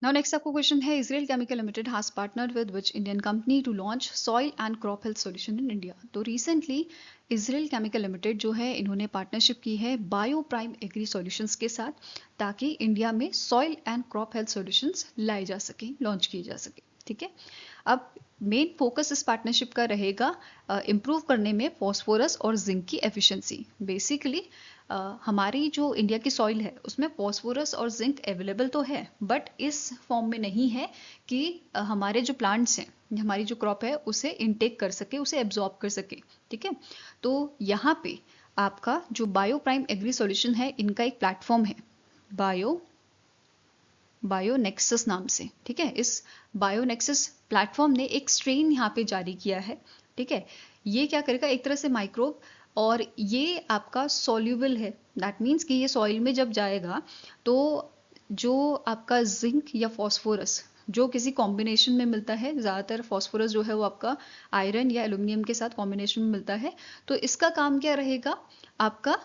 नाउ नेक्स्ट आपको क्वेश्चन है, Israel chemical limited has partnered with which Indian company to launch soil and crop health solution in India. तो रिसेंटली इजराइल केमिकल लिमिटेड जो है इन्होंने पार्टनरशिप की है बायो प्राइम एग्री सॉल्यूशंस के साथ ताकि इंडिया में soil and crop health solutions लाए जा सके, लॉन्च किए जा सके। ठीक है, अब मेन फोकस इस पार्टनरशिप का रहेगा इम्प्रूव करने में फॉस्फोरस और जिंक की एफिशिएंसी। बेसिकली हमारी जो इंडिया की सॉइल है उसमें फॉस्फोरस और जिंक अवेलेबल तो है बट इस फॉर्म में नहीं है कि हमारे जो प्लांट्स हैं, हमारी जो क्रॉप है उसे इनटेक कर सके, उसे एब्जॉर्ब कर सके। ठीक है, तो यहाँ पे आपका जो बायो प्राइम एग्री सॉल्यूशन है इनका एक प्लेटफॉर्म है बायोनेक्सस नाम से। ठीक है, इस बायोनेक्सस प्लेटफॉर्म ने एक स्ट्रेन यहाँ पे जारी किया है। ठीक है, ये क्या करेगा, एक तरह से माइक्रोब, और ये आपका सॉल्यूबल है। दैट मीन्स कि ये सॉइल में जब जाएगा तो जो आपका जिंक या फॉस्फोरस जो किसी कॉम्बिनेशन में मिलता है, ज़्यादातर फॉस्फोरस जो है वो आपका आयरन या एल्यूमिनियम के साथ कॉम्बिनेशन में मिलता है, तो इसका काम क्या रहेगा आपका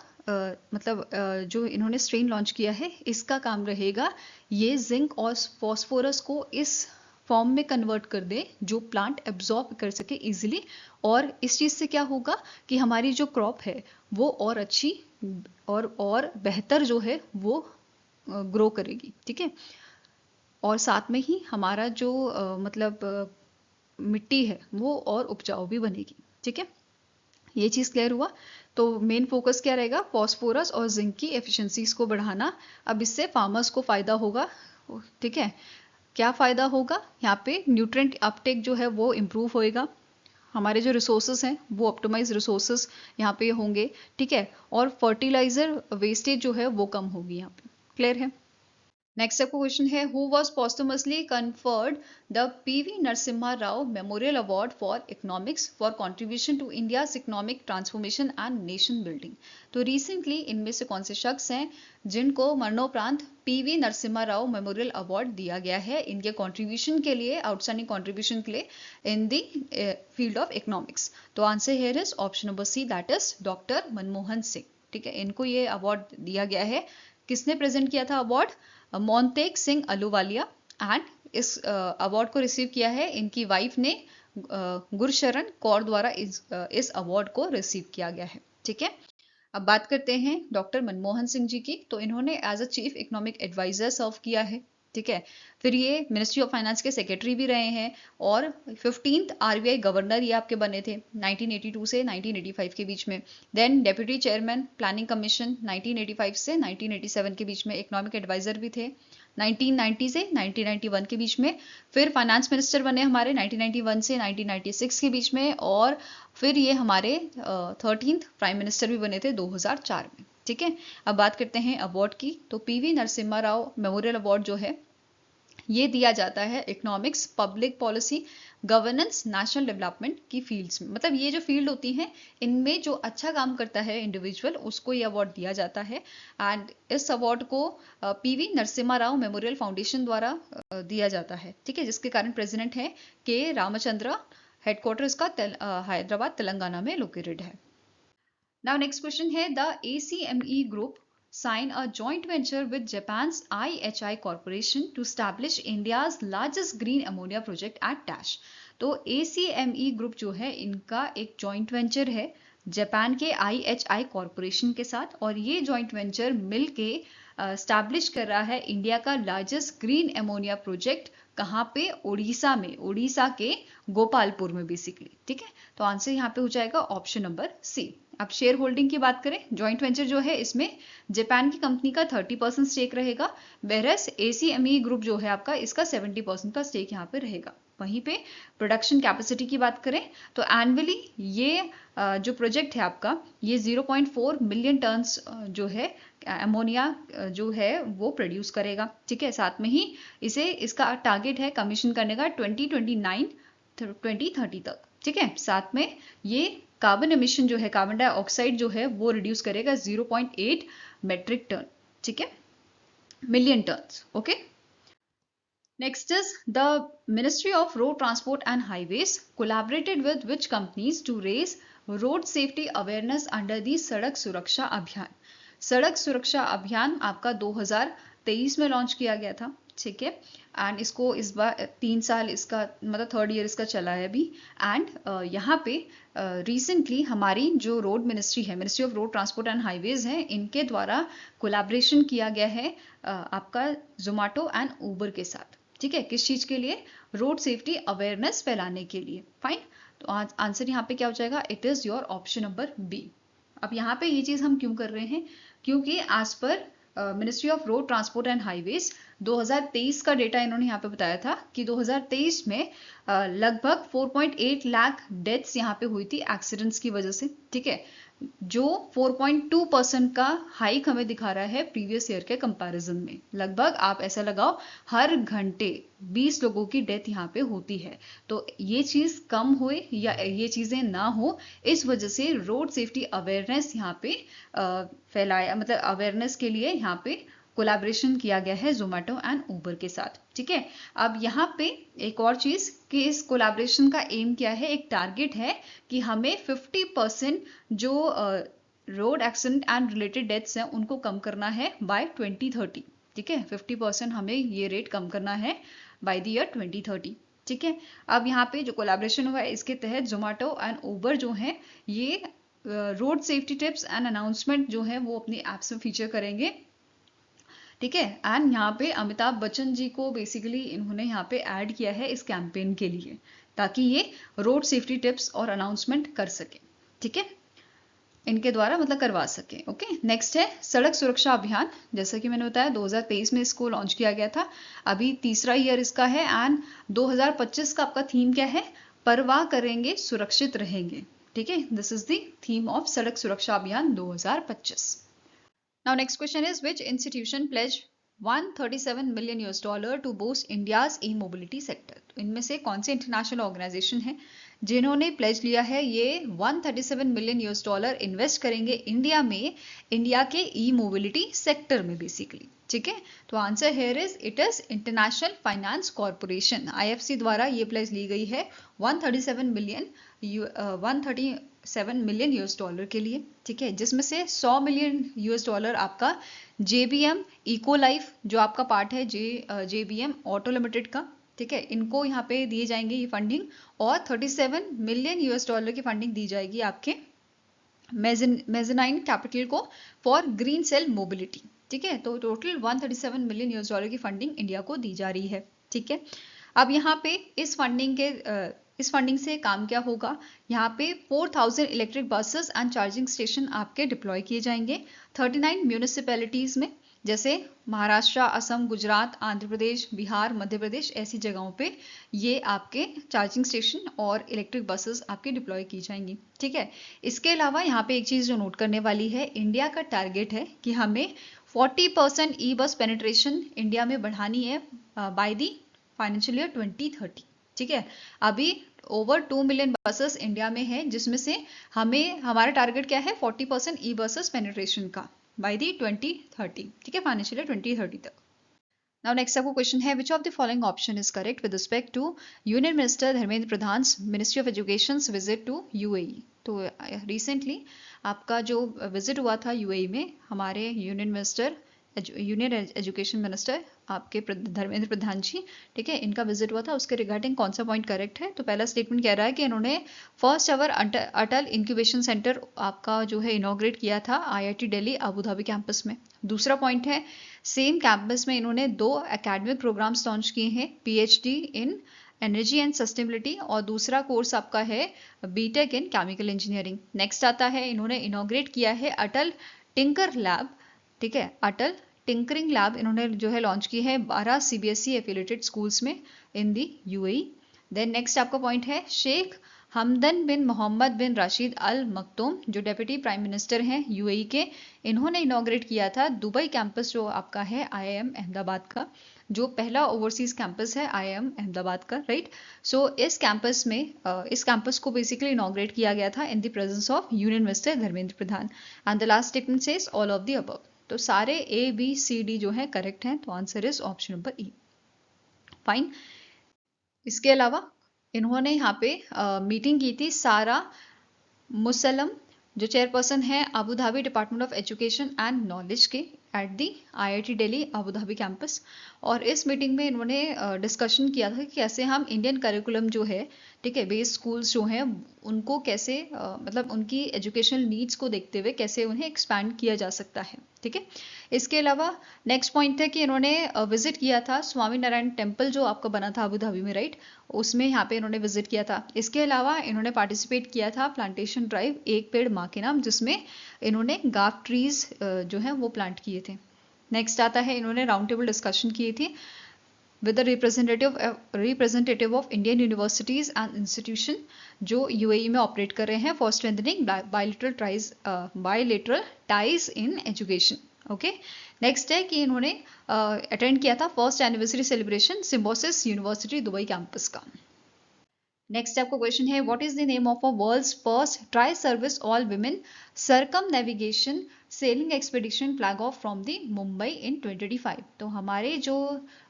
जो इन्होंने स्ट्रेन लॉन्च किया है इसका काम रहेगा ये जिंक और फॉस्फोरस को इस फॉर्म में कन्वर्ट कर दे जो प्लांट एब्जॉर्ब कर सके इजीली, और इस चीज़ से क्या होगा कि हमारी जो क्रॉप है वो और अच्छी और बेहतर जो है वो ग्रो करेगी। ठीक है, और साथ में ही हमारा जो मिट्टी है वो और उपजाऊ भी बनेगी। ठीक है, ये चीज़ क्लियर हुआ। तो मेन फोकस क्या रहेगा, फॉस्फोरस और जिंक की एफिशिएंसीज को बढ़ाना। अब इससे फार्मर्स को फायदा होगा। ठीक है, क्या फायदा होगा, यहाँ पे न्यूट्रिएंट अपटेक जो है वो इम्प्रूव होएगा, हमारे जो रिसोर्सेज हैं वो ऑप्टिमाइज रिसोर्सेज यहाँ पे होंगे। ठीक है, और फर्टिलाइजर वेस्टेज जो है वो कम होगी यहाँ पे। क्लियर है। नेक्स्ट आपको क्वेश्चन है, who was posthumously conferred the PV Narasimha Rao memorial award for economics for contribution to India's economic transformation and nation building. तो रिसेंटली इनमें से कौन से शख्स हैं जिनको मरणोपरांत PV Narasimha Rao memorial award दिया गया है इनके कॉन्ट्रीब्यूशन के लिए, आउटस्टैंडिंग कॉन्ट्रीब्यूशन के लिए in the field of economics. तो answer here is option number C, that is doctor Manmohan Singh. ठीक है, इनको ये अवार्ड दिया गया है। किसने प्रेजेंट किया था अवार्ड? मोंटेक सिंह अहलूवालिया, एंड इस अवार्ड को रिसीव किया है इनकी वाइफ ने गुरशरण कौर द्वारा इस अवार्ड को रिसीव किया गया है। ठीक है, अब बात करते हैं डॉक्टर मनमोहन सिंह जी की। तो इन्होंने as a chief economic adviser serve किया है। ठीक है, फिर ये मिनिस्ट्री ऑफ फाइनेंस के सेक्रेटरी भी रहे हैं और 15th RBI गवर्नर ये आपके बने थे 1982 से 1985 के बीच में। Then deputy chairman planning commission 1985 से 1987 के बीच में, इकोनॉमिक एडवाइजर भी थे 1990 से 1991 के बीच में। फिर फाइनेंस मिनिस्टर बने हमारे 1991 से 1996 के बीच में, और फिर ये हमारे 13th प्राइम मिनिस्टर भी बने थे 2004 में। ठीक है, अब बात करते हैं अवार्ड की। तो PV Narasimha Rao memorial award जो है ये दिया जाता है economics, public policy, governance, national development की फील्ड्स में। मतलब ये जो फील्ड होती हैं इनमें जो अच्छा काम करता है इंडिविजुअल उसको ये अवार्ड दिया जाता है। एंड इस अवार्ड को PV Narasimha Rao memorial foundation द्वारा दिया जाता है। ठीक है, जिसके कारण प्रेसिडेंट है के रामचंद्र, हेडक्वार्टर इसका हैदराबाद तेलंगाना में लोकेटेड है। नाउ नेक्स्ट क्वेश्चन है, the ACME group sign a joint venture with Japan's IHI Corporation to establish India's largest green ammonia project at Dash. तो ACME ग्रुप जो है इनका एक जॉइंट वेंचर है जापान के IHI कॉरपोरेशन के साथ, और ये जॉइंट वेंचर मिलके स्टैब्लिश कर रहा है इंडिया का लार्जेस्ट ग्रीन एमोनिया प्रोजेक्ट। कहाँ पे? उड़ीसा में, उड़ीसा के गोपालपुर में बेसिकली। ठीक है, तो आंसर यहाँ पे हो जाएगा ऑप्शन नंबर सी। अब शेयर होल्डिंग की बात करें, जॉइंट वेंचर जो है इसमें जापान की कंपनी का 30% स्टेक रहेगा, वेरस ACME ग्रुप जो है आपका इसका 70% का स्टेक यहाँ पे रहेगा। वहीं पे प्रोडक्शन कैपेसिटी की बात करें तो एनुअली ये जो प्रोजेक्ट है आपका ये 0.4 मिलियन टन्स जो है अमोनिया जो है वो प्रोड्यूस करेगा। ठीक है, साथ में ही इसका टारगेट है कमीशन करने का 2029-2030 तक। ठीक है, साथ में ये कार्बन एमिशन जो है, कार्बन डाइऑक्साइड जो है वो रिड्यूस करेगा 0.8 मेट्रिक टन। ठीक है, million tons. Okay, next is the Ministry of Road Transport and Highways collaborated with which companies to raise road safety awareness under the सड़क सुरक्षा अभियान। सड़क सुरक्षा अभियान आपका 2023 में लॉन्च किया गया था। ठीक है, एंड इसको इस बार 3 साल इसका मतलब 3rd ईयर इसका चला है अभी। एंड यहाँ पे रिसेंटली हमारी जो रोड मिनिस्ट्री है, ministry of road transport and highways है, इनके द्वारा कोलैबोरेशन किया गया है आपका जोमेटो एंड उबर के साथ। ठीक है, किस चीज के लिए? रोड सेफ्टी अवेयरनेस फैलाने के लिए। फाइन, तो आंसर यहाँ पे क्या हो जाएगा? It is your option number B. अब यहाँ पे ये चीज हम क्यों कर रहे हैं? क्योंकि as per ministry of road transport and highways 2023 का डेटा इन्होंने यहाँ पे बताया था कि 2023 में लगभग 4.8 लाख डेथ्स यहाँ पे हुई थी एक्सीडेंट्स की वजह से। ठीक है, जो 4.2% का हाइक हमें दिखा रहा है प्रीवियस ईयर के कंपैरिजन में। लगभग आप ऐसा लगाओ हर घंटे 20 लोगों की डेथ यहाँ पे होती है। तो ये चीज कम होए या ये चीजें ना हो, इस वजह से रोड सेफ्टी अवेयरनेस यहाँ पे फैलाया, मतलब अवेयरनेस के लिए यहाँ पे कोलैबोरेशन किया गया है जोमेटो एंड उबर के साथ। ठीक है, अब यहाँ पे एक और चीज कि इस कोलैबोरेशन का एम क्या है, एक टारगेट है कि हमें 50% जो road accident and related deaths हैं उनको कम करना है बाय 2030। ठीक है, 50% हमें ये रेट कम करना है बाय द ईयर 2030। ठीक है, अब यहाँ पे जो कोलैबोरेशन हुआ है इसके तहत जोमेटो एंड उबर जो है ये road safety tips and announcement जो है वो अपनी एप्स में फीचर करेंगे। ठीक है, एंड यहाँ पे अमिताभ बच्चन जी को बेसिकली इन्होंने यहाँ पे ऐड किया है इस कैंपेन के लिए, ताकि ये रोड सेफ्टी टिप्स और अनाउंसमेंट कर सके। ठीक है, इनके द्वारा मतलब करवा सके। ओके, नेक्स्ट है सड़क सुरक्षा अभियान। जैसा कि मैंने बताया 2023 में इसको लॉन्च किया गया था, अभी 3रा ईयर इसका है। एंड 2025 का आपका थीम क्या है? परवाह करेंगे, सुरक्षित रहेंगे। ठीक है, this is the theme of सड़क सुरक्षा अभियान 2025। Now next question is, which institution pledged $137 million to boost India's e-mobility sector? तो इनमें से कौन से इंटरनेशनल ऑर्गेनाइजेशन है जिन्होंने प्लेज लिया है ये $137 मिलियन इन्वेस्ट करेंगे इंडिया में, इंडिया के ई मोबिलिटी सेक्टर में बेसिकली। ठीक है, तो answer here is it is international finance corporation IFC द्वारा ये प्लेज ली गई है 137 मिलियन के लिए। ठीक है, जिसमें से $100 मिलियन आपका JBM इको लाइफ जो आपका पार्ट है JBM ऑटो लिमिटेड का। ठीक है, इनको यहाँ पे दिए जाएंगे ये फंडिंग, और $37 मिलियन की फंडिंग दी जाएगी आपके मेजनाइन कैपिटल को फॉर ग्रीन सेल मोबिलिटी। ठीक है, तो टोटल $137 मिलियन की फंडिंग इंडिया को दी जा रही है। ठीक है, अब यहाँ पे इस फंडिंग से काम क्या होगा? यहाँ पे 4000 electric buses and charging station आपके डिप्लॉय किए जाएंगे 39 म्यूनिसिपैलिटीज में, जैसे महाराष्ट्र, असम, गुजरात, आंध्र प्रदेश, बिहार, मध्य प्रदेश, ऐसी जगहों पे ये आपके चार्जिंग स्टेशन और इलेक्ट्रिक बसेस आपके डिप्लॉय की जाएंगी। ठीक है, इसके अलावा यहाँ पे एक चीज जो नोट करने वाली है, इंडिया का टारगेट है कि हमें 40% ई बस पेनिट्रेशन इंडिया में बढ़ानी है बाय दी फाइनेंशियल ईयर 2030। ठीक है, अभी ओवर 2 मिलियन बसेस इंडिया में है, जिसमें से हमारा टारगेट क्या है 40% ई बसेस पेनिट्रेशन का बाय दी 2030। ठीक है, फाइनेंशियल ईयर 2030 तक। नाउ नेक्स्ट आपको क्वेश्चन है, which of the following option is correct with respect to union minister Dharmendra Pradhan ministry of education visit to UAE? तो रिसेंटली आपका जो विजिट हुआ था यूएई में, हमारे यूनियन एजुकेशन मिनिस्टर आपके धर्मेंद्र प्रधान जी, ठीक है, इनका विजिट हुआ था, उसके रिगार्डिंग कौन सा पॉइंट करेक्ट है? तो पहला स्टेटमेंट कह रहा है कि इन्होंने फर्स्ट एवर अटल इंक्यूबेशन सेंटर आपका जो है इनॉग्रेट किया था IIT Delhi Abu Dhabi campus में। दूसरा पॉइंट है, सेम कैंपस में इन्होंने 2 एकेडमिक प्रोग्राम्स लॉन्च किए हैं, PhD in energy and sustainability और दूसरा कोर्स आपका है BTech in chemical engineering. Next आता है, इन्होंने इनॉग्रेट किया है अटल टिंकर लैब, ठीक है, अटल टिंकरिंग लैब इन्होंने जो है लॉन्च की है 12 सीबीएसई एफिलिएटेड स्कूल्स में इन दी यूएई। देन नेक्स्ट आपका पॉइंट है, शेख हमदन बिन मोहम्मद बिन राशिद अल मखदूम जो डेप्यूटी प्राइम मिनिस्टर हैं यूएई के, इन्होंने इनॉग्रेट किया था दुबई कैंपस जो आपका है आईआईएम अहमदाबाद का, जो पहला ओवरसीज कैंपस है आईआईएम अहमदाबाद का, राइट। सो इस कैंपस को बेसिकली इनॉग्रेट किया गया था in the presence of union minister Dharmendra Pradhan. And the last statement says all of the above. तो सारे ए बी सी डी जो है करेक्ट हैं, तो answer is option number E. Fine. इसके अलावा इन्होंने यहाँ पे मीटिंग की थी सारा मुसलम जो चेयरपर्सन है Abu Dhabi Department of Education and Knowledge के at the IIT Delhi Abu Dhabi campus, और इस मीटिंग में इन्होंने डिस्कशन किया था कि कैसे हम इंडियन करिकुलम जो है, ठीक है, बेस स्कूल्स जो हैं उनको कैसे मतलब उनकी एजुकेशनल नीड्स को देखते हुए कैसे उन्हें एक्सपैंड किया जा सकता है, ठीक है। इसके अलावा नेक्स्ट पॉइंट है कि इन्होंने विजिट किया था स्वामी नारायण टेम्पल जो आपका बना था अबू धाबी में, राइट, उसमें यहाँ पे इन्होंने विजिट किया था। इसके अलावा इन्होंने पार्टिसिपेट किया था प्लांटेशन ड्राइव एक पेड़ माँ के नाम, जिसमें इन्होंने गाफ ट्रीज जो है वो प्लांट किए थे। नेक्स्ट आता है, इन्होंने राउंड टेबल डिस्कशन की थी with the representative of Indian universities and institution जो यूएई में ऑपरेट कर रहे हैं for strengthening bilateral ties in education. Okay, next है कि इन्होंने अटेंड किया था first anniversary celebration Symbiosis university Dubai campus का। नेक्स्ट आपका क्वेश्चन है, what is the name of a world's first tri service all women circumnavigation sailing expedition flag off from the Mumbai in 2025। तो हमारे जो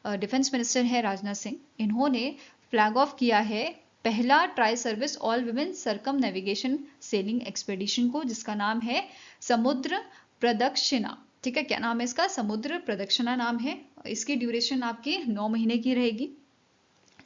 डिफेंस मिनिस्टर है राजनाथ सिंह, इन्होंने flag of किया है पहला tri service all women circumnavigation sailing expedition को, जिसका नाम है समुद्र प्रदक्षिणा, ठीक है। क्या नाम है इसका? समुद्र प्रदक्षिणा नाम है। इसकी ड्यूरेशन आपकी 9 महीने की रहेगी,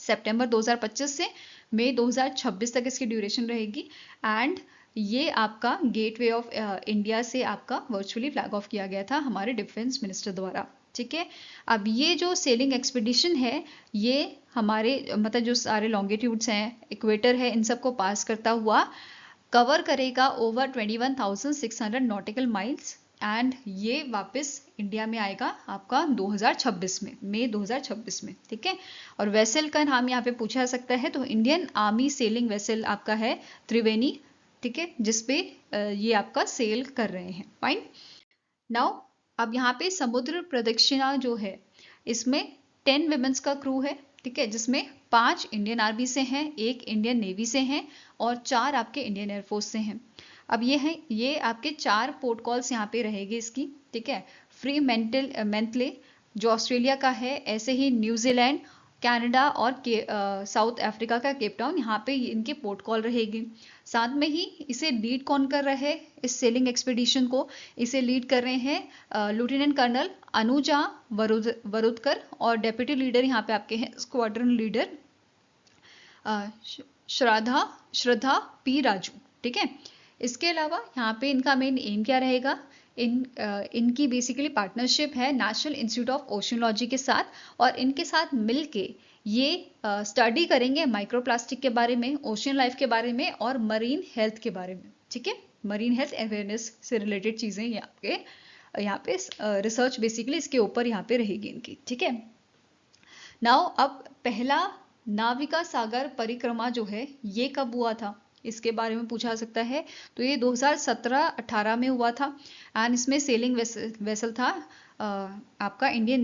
सितंबर 2025 से मई 2026 तक इसकी ड्यूरेशन रहेगी। एंड ये आपका गेटवे ऑफ इंडिया से आपका वर्चुअली फ्लैग ऑफ किया गया था हमारे डिफेंस मिनिस्टर द्वारा, ठीक है। अब ये जो सेलिंग एक्सपेडिशन है, ये हमारे मतलब जो सारे लॉन्गिट्यूड्स हैं, इक्वेटर है, इन सबको पास करता हुआ कवर करेगा ओवर 21,600 नॉटिकल माइल्स, एंड ये वापस इंडिया में आएगा आपका 2026 में, मई 2026 में, ठीक है। और वेसल का नाम यहाँ पे पूछा जा सकता है, तो इंडियन आर्मी सेलिंग वेसल आपका है त्रिवेणी, ठीक है, जिसपे ये आपका सेल कर रहे हैं। फाइन। नाउ अब यहाँ पे समुद्र प्रदक्षिणा जो है, इसमें 10 विमेंस का क्रू है, ठीक है, जिसमें 5 इंडियन आर्मी से हैं, 1 इंडियन नेवी से हैं और 4 आपके इंडियन एयरफोर्स से हैं। अब ये आपके 4 पोर्ट कॉल्स यहाँ पे रहेगी इसकी, ठीक है। फ्री मेंटले जो ऑस्ट्रेलिया का है, ऐसे ही न्यूजीलैंड, कनाडा और साउथ अफ्रीका का केप टाउन, यहाँ पे इनके पोर्ट कॉल रहेगी। साथ में ही इसे लीड कौन कर रहा है, इस सेलिंग एक्सपेडिशन को इसे लीड कर रहे हैं लेफ्टिनेंट कर्नल अनुजा वरुदकर, और डेप्यूटी लीडर यहाँ पे आपके हैं स्क्वाड्रन लीडर श्रद्धा पी राजू, ठीक है। इसके अलावा यहाँ पे इनका मेन एम क्या रहेगा, इनकी बेसिकली पार्टनरशिप है नेशनल इंस्टीट्यूट ऑफ ओशियोलॉजी के साथ, और इनके साथ मिलके ये स्टडी करेंगे माइक्रोप्लास्टिक के बारे में, ओशियन लाइफ के बारे में और मरीन हेल्थ के बारे में, ठीक है। मरीन हेल्थ अवेयरनेस से रिलेटेड चीजें यहाँ पे रिसर्च बेसिकली इसके ऊपर यहाँ पे रहेगी इनकी, ठीक है। नाउ अब पहला नाविका सागर परिक्रमा जो है ये कब हुआ था, इसके बारे में पूछा सकता है। तो ये 2017-18 में हुआ था, एंड इसमें सेलिंग वेसल था आपका इंडियन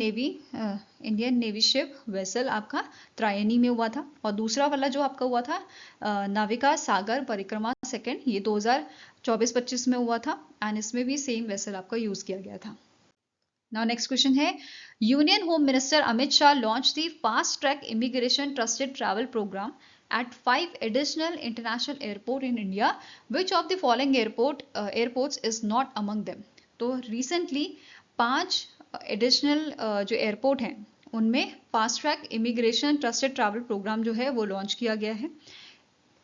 नेवी शिप वेसल आपका त्रायणी में हुआ था। और दूसरा वाला जो आपका हुआ था नाविका सागर परिक्रमा सेकंड, ये 2024-25 में हुआ था, एंड इसमें भी सेम वेसल आपका यूज किया गया था। नाउ नेक्स्ट क्वेश्चन है, union home minister Amit Shah launch the fast track immigration trusted travel programme at 5 additional international airport in India. Which of the following airports is not among them? तो recently 5 additional जो airport हैं उनमें fast track immigration trusted travel programme जो है वो launch किया गया है।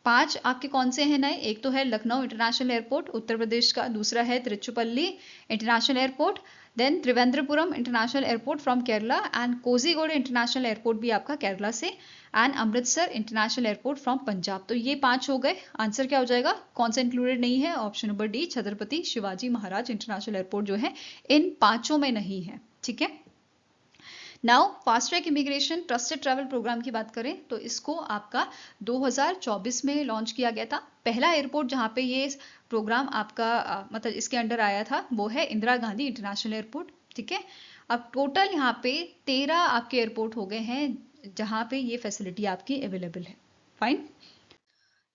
5 आपके कौन से हैं नए? एक तो है लखनऊ इंटरनेशनल एयरपोर्ट उत्तर प्रदेश का, दूसरा है Tiruchirappalli international airport, then Trivendrapuram international airport from Kerala and Kozhikode international airport भी आपका केरला से, and Amritsar international airport from Punjab. तो ये 5 हो गए। आंसर क्या हो जाएगा? कौन सा इंक्लूडेड नहीं है? Option number D, Chhatrapati Shivaji Maharaj international airport जो है इन 5 में नहीं है। ठीक है। Now fast track immigration trusted travel programme की बात करें तो इसको आपका 2024 में लॉन्च किया गया था। पहला एयरपोर्ट जहाँ पे ये प्रोग्राम आपका मतलब इसके अंडर आया था वो है इंदिरा गांधी इंटरनेशनल एयरपोर्ट। ठीक है। अब टोटल यहाँ पे 13 आपके एयरपोर्ट हो गए हैं जहाँ पे ये फैसिलिटी आपकी अवेलेबल है। फाइन।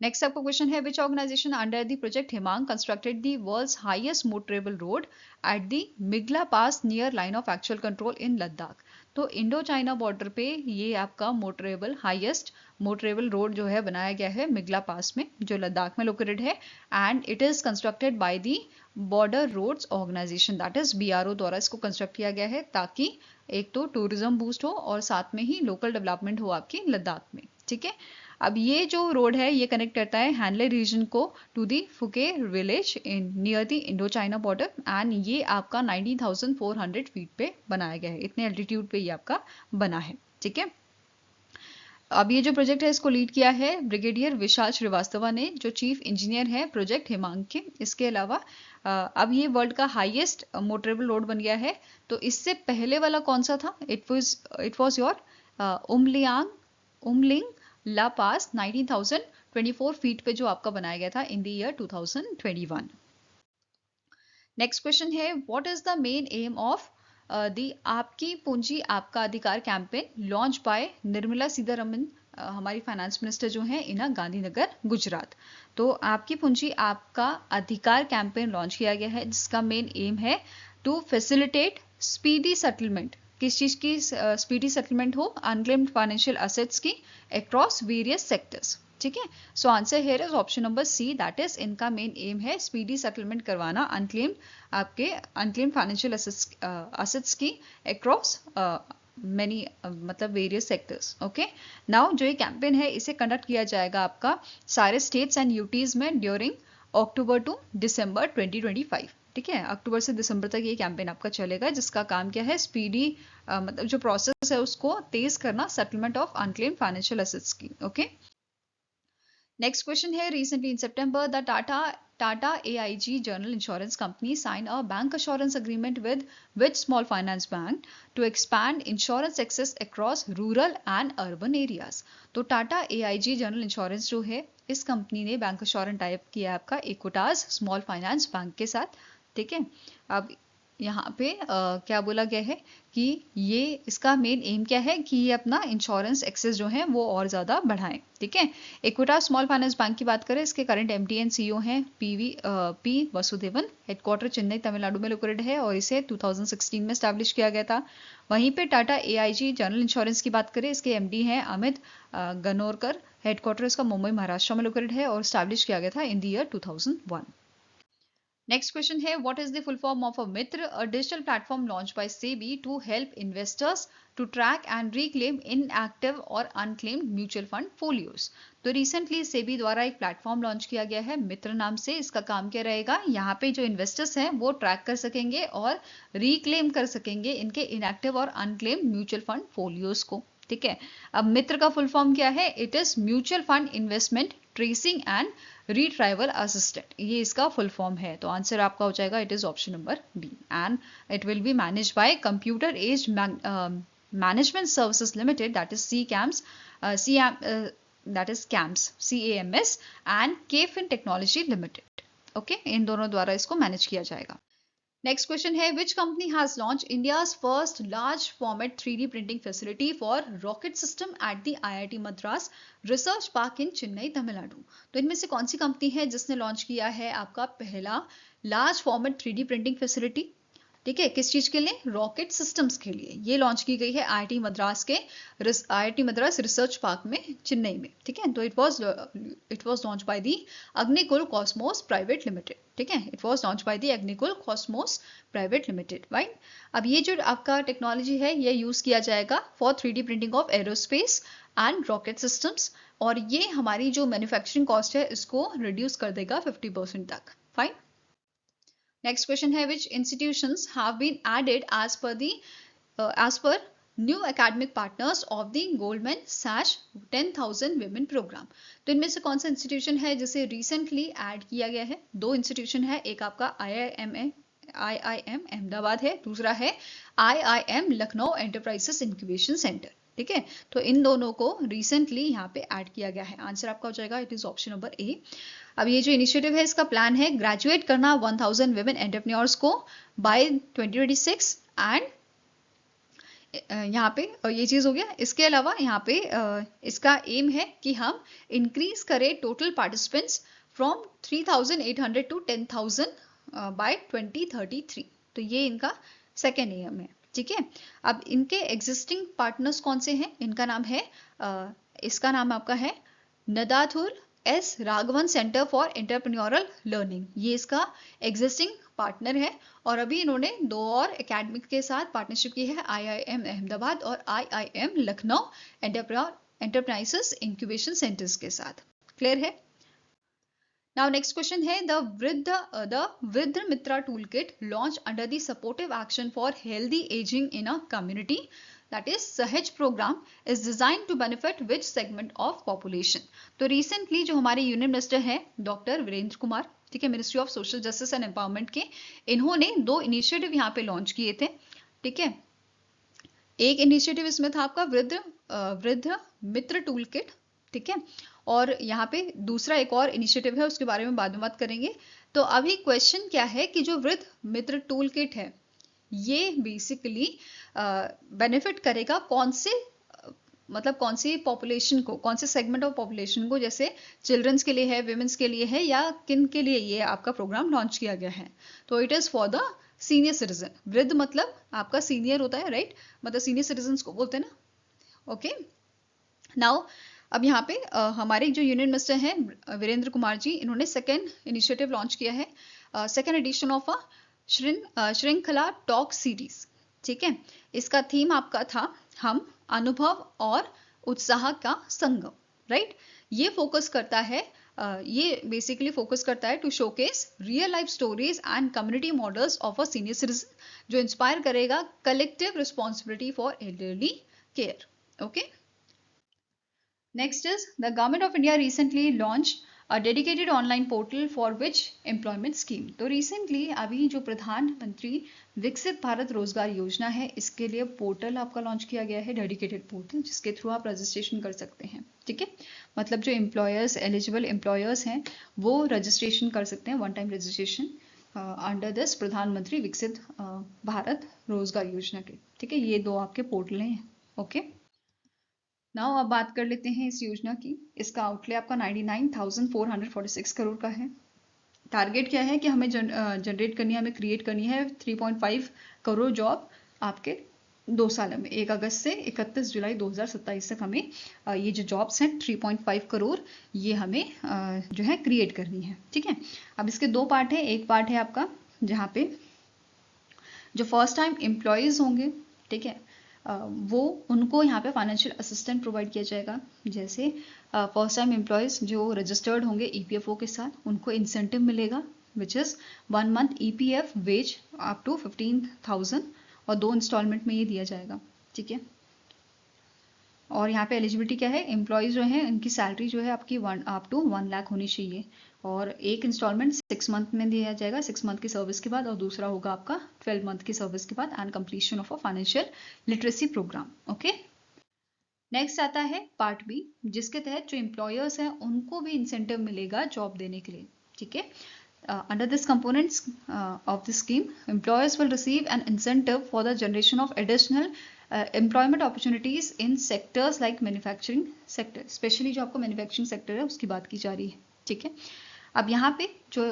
नेक्स्ट आपका क्वेश्चन है which organisation under the project Himank constructed the world's highest motorable road at the Migla pass near line of actual control in Ladakh. तो इंडो चाइना बॉर्डर पे ये आपका हाईएस्ट मोटरेबल रोड जो है बनाया गया है मिगला पास में जो लद्दाख में लोकेटेड है, and it is constructed by the border roads organisation that is BRO द्वारा इसको कंस्ट्रक्ट किया गया है ताकि एक तो टूरिज्म बूस्ट हो और साथ में ही लोकल डेवलपमेंट हो आपकी लद्दाख में। ठीक है। अब ये जो रोड है ये कनेक्ट करता है हैनले रीजन को to the Phuche village in near the Indo China border, and ये आपका 19,400 फीट पे बनाया गया है। इतने एल्टीट्यूड पे ये आपका बना है। ठीक है। अब ये जो प्रोजेक्ट है इसको लीड किया है ब्रिगेडियर विशाल श्रीवास्तवा ने जो चीफ इंजीनियर है प्रोजेक्ट हिमांग के। इसके अलावा अब ये वर्ल्ड का हाईएस्ट मोटरेबल रोड बन गया है। तो इससे पहले वाला कौन सा था? It was your Umling La pass 19,024 feet पे जो आपका बनाया गया था in the year 2021। Next question है what is the main aim of the Aapki Poonji Aapka Adhikar campaign launch by Nirmala Sitharaman हमारी फाइनेंस मिनिस्टर जो हैं इन गांधीनगर गुजरात। तो आपकी पूंजी आपका अधिकार कैंपेन लॉन्च किया गया है जिसका मेन एम है टू फैसिलिटेट स्पीडी सेटलमेंट। किस चीज की स्पीडी सेटलमेंट हो? अनक्लेम्ड फाइनेंशियल एसेट्स की अक्रॉस वेरियस सेक्टर्स। ठीक है। So answer here is option number C, that is इनका मेन एम है स्पीडी सेटलमेंट करवाना अनक्लेम्ड फाइनेंशियल एसेट्स की अक्रॉस मेनी मतलब वेरियस सेक्टर्स। ओके। नाउ जो ये कैंपेन है इसे कंडक्ट किया जाएगा आपका सारे स्टेट्स एंड यूटीज में ड्यूरिंग अक्टूबर टू दिसंबर 2025। ठीक है। अक्टूबर से दिसंबर तक ये कैंपेन आपका चलेगा जिसका काम क्या है? स्पीडी मतलब जो प्रोसेस है उसको तेज करना settlement of unclaimed financial assets की। ओके। नेक्स्ट क्वेश्चन है recently in September the Tata AIG general insurance company sign a bank assurance agreement with which small finance bank to expand insurance access across rural and urban areas. तो Tata AIG general insurance जो है इस company ने bank assurance type किया है आपका Equitas small finance bank के साथ। ठीक है। अब यहाँ पे क्या बोला गया है कि ये इसका मेन एम क्या है कि ये अपना इंश्योरेंस एक्सेस जो है वो और ज़्यादा बढ़ाएं। ठीक है। इक्विटास स्मॉल फाइनेंस बैंक की बात करें इसके करंट MD एंड CEO हैं P वसुदेवन। हेडक्वार्टर चेन्नई तमिलनाडु में लोकेटेड है और इसे 2016 में स्टैब्लिश किया गया था। वहीं पे टाटा AIG जनरल इंश्योरेंस की बात करें इसके MD हैं अमित गनोरकर। हेडक्वार्टर इसका मुंबई महाराष्ट्र में लोकेटेड है और स्टैब्लिश किया गया था in the year 2001। Next question है what is the full form of a Mitra, a digital platform launch by SEBI to help investors to track and reclaim inactive or unclaimed mutual fund folios. तो recently SEBI द्वारा एक platform launch किया गया है मित्र नाम से। इसका काम क्या रहेगा? यहाँ पे जो इन्वेस्टर्स हैं वो ट्रैक कर सकेंगे और रिक्लेम कर सकेंगे इनके inactive or unclaimed mutual fund folios को। ठीक है। अब मित्र का फुल फॉर्म क्या है? It is mutual fund investment tracing and retrieval assistant, ये इसका फुल फॉर्म है। तो आंसर आपका हो जाएगा it is option number B, and it will be manage by Computer Age Management Services Limited that is CAMS and KFin technology limited. Okay. इन दोनों द्वारा इसको मैनेज किया जाएगा। नेक्स्ट क्वेश्चन है which company has launch India's first large format 3D printing facility for rocket system at the IIT Madras research park in Chennai Tamil. Nadu इनमें से कौन सी कंपनी है जिसने लॉन्च किया है आपका पहला large format 3D printing facility? ठीक है, किस चीज के लिए? रॉकेट सिस्टम्स के लिए। ये लॉन्च की गई है आईआईटी मद्रास के आईआईटी मद्रास रिसर्च पार्क में, चेन्नई में। ठीक है, तो it was launch by the Agnikul Cosmos private limited. ठीक है, it was launch by the Agnikul Cosmos private limited, right. अब ये जो आपका टेक्नोलॉजी है ये यूज किया जाएगा for 3D printing of aerospace and rocket systems, और ये हमारी जो मैन्युफैक्चरिंग कॉस्ट है इसको रिड्यूस कर देगा 50% तक। फाइन। Next question है, which institutions have been added as per new academic partners of the Goldman Sachs 10,000 Women Program। तो इनमें से कौन सा इंस्टीट्यूशन है जिसे रिसेंटली ऐड किया गया है? दो इंस्टीट्यूशन है, एक आपका IIM अहमदाबाद है, दूसरा है IIM Lucknow enterprises incubation centre. ठीक है, तो इन दोनों को रिसेंटली यहाँ पे ऐड किया गया है। आंसर आपका हो जाएगा, it is option number A. अब ये जो इनिशिएटिव है इसका प्लान है ग्रेजुएट करना 1000 विमेन एंटरप्रेन्योर्स को बाय 2026 एंड यहाँ पे ये चीज हो गया। इसके अलावा यहाँ पे इसका एम है कि हम इंक्रीज करें total participants from 3800 to 10,000 by 2033। तो ये इनका सेकेंड एम है। ठीक है, अब इनके एग्जिस्टिंग पार्टनर्स कौन से हैं? इनका नाम है इसका नाम आपका है Nadathur S Raghavan centre for entrepreneurial learning. ये इसका एग्जिस्टिंग पार्टनर है, और अभी इन्होंने दो और एकेडमिक के साथ पार्टनरशिप की है, IIM अहमदाबाद और IIM Lucknow enterprises incubation centres के साथ। क्लियर है? Now next question है, the Vridha Mitra toolkit launched under the supportive action for healthy aging in a community, that is सहज program, is designed to benefit which segment of population। तो recently जो हमारे union minister हैं doctor Virendra Kumar, ठीक है, ministry of social justice and empowerment के, इन्होंने दो इनिशिएटिव यहाँ पे लॉन्च किए थे। ठीक है, एक इनिशिएटिव इसमें था आपका वृद्ध मित्र टूल किट। ठीक है, और यहाँ पे दूसरा एक और इनिशिएटिव है, उसके बारे में बाद में बात करेंगे। तो अभी क्वेश्चन क्या है कि जो वृद्ध मित्र टूल किट है ये बेसिकली बेनिफिट करेगा कौन से मतलब कौन सी पॉपुलेशन को, कौन से सेगमेंट ऑफ पॉपुलेशन को, जैसे चिल्ड्रंस के लिए है, विमेंस के लिए है, या किन के लिए ये आपका प्रोग्राम लॉन्च किया गया है? तो it is for the senior citizen. वृद्ध मतलब आपका सीनियर होता है, राइट, मतलब सीनियर सिटीजन को बोलते हैं ना। ओके, नाउ अब यहाँ पे हमारे जो यूनियन मिनिस्टर हैं वीरेंद्र कुमार जी, इन्होंने सेकेंड इनिशिएटिव लॉन्च किया है, सेकेंड एडिशन ऑफ श्रृंखला टॉक सीरीज। ठीक है, इसका थीम आपका था हम अनुभव और उत्साह का संगम, राइट। ये फोकस करता है ये बेसिकली फोकस करता है to showcase real life stories and community models of a senior citizen, जो इंस्पायर करेगा collective responsibility for elderly care. Okay, next is the government of India recently launch a dedicated online portal for which employment scheme। तो recently अभी जो प्रधानमंत्री विकसित भारत रोजगार योजना है, इसके लिए पोर्टल आपका लॉन्च किया गया है, डेडिकेटेड पोर्टल, जिसके थ्रू आप रजिस्ट्रेशन कर सकते हैं। ठीक है, मतलब जो एम्प्लॉयर्स, एलिजिबल एम्प्लॉयर्स हैं वो रजिस्ट्रेशन कर सकते हैं, one time registration under this प्रधानमंत्री विकसित भारत रोजगार योजना के। ठीक है, ये दो आपके पोर्टल हैं। ओके, नाउ अब बात कर लेते हैं इस योजना की। इसका आउटले आपका 99,446 करोड़ का है। टारगेट क्या है कि हमें जनरेट करनी है, हमें क्रिएट करनी है 3.5 करोड़ जॉब आपके 2 साल में, 1 अगस्त से 31 जुलाई 2027 तक हमें ये जो जॉब्स हैं 3.5 करोड़ ये हमें जो है क्रिएट करनी है। ठीक है, अब इसके दो पार्ट है। एक पार्ट है आपका जहाँ पे जो फर्स्ट टाइम एम्प्लॉयज होंगे, ठीक है, वो उनको यहाँ पे फाइनेंशियल असिस्टेंट प्रोवाइड किया जाएगा। जैसे फर्स्ट टाइम एम्प्लॉयज जो रजिस्टर्ड होंगे EPFO के साथ, उनको इंसेंटिव मिलेगा which is 1 month EPF wage up to 15,000 और 2 इंस्टॉलमेंट में ये दिया जाएगा। ठीक है, और यहाँ पे एलिजिबिलिटी क्या है, एम्प्लॉयज जो है उनकी सैलरी जो है आपकी अप टू 1 लाख होनी चाहिए, और एक इंस्टॉलमेंट 6 मंथ में दिया जाएगा, 6 मंथ की सर्विस के बाद, और दूसरा होगा आपका 12 मंथ की सर्विस के बाद, and completion of a financial literacy program. Okay, next आता है पार्ट बी, जिसके तहत जो एम्प्लॉयर्स हैं उनको भी इंसेंटिव मिलेगा जॉब देने के लिए। ठीक है, under this components of the scheme, employers will receive an incentive for the generation of additional employment opportunities in sectors like manufacturing sector, especially जो आपको manufacturing sector है उसकी बात की जा रही है। ठीक है, अब यहाँ पे जो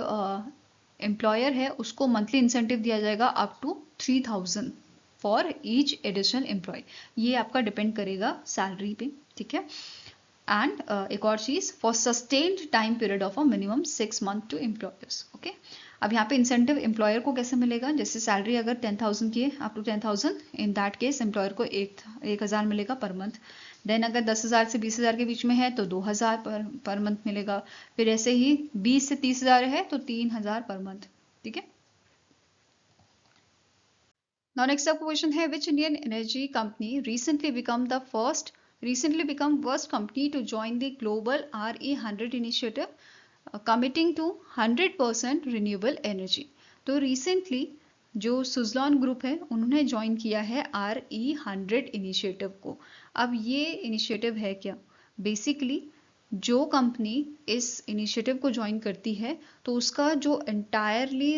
एम्प्लॉयर है उसको मंथली इंसेंटिव दिया जाएगा up to 3000 for each additional employee. ये आपका डिपेंड करेगा सैलरी पे, ठीक है। एंड एक और चीज, for sustained time period of a minimum 6 month to employers, okay. अब यहाँ पे इंसेंटिव एम्प्लॉयर को कैसे मिलेगा, जैसे सैलरी अगर 10,000 की है up to 10,000, in that case employer को 1,000 मिलेगा पर मंथ। देन अगर 10,000 से 20,000 के बीच में है तो 2,000 पर मंथ मिलेगा। फिर ऐसे ही 20 से 30,000 है तो 3,000 पर मंथ, ठीक है। Now next up question है, which Indian energy company recently become first company to join the global RE100 initiative, committing to 100% renewable energy। तो recently जो सुजलॉन ग्रुप है उन्होंने ज्वाइन किया है RE100 इनिशिएटिव को। अब ये इनिशिएटिव है क्या, बेसिकली जो कंपनी इस इनिशिएटिव को ज्वाइन करती है तो उसका जो एंटायरली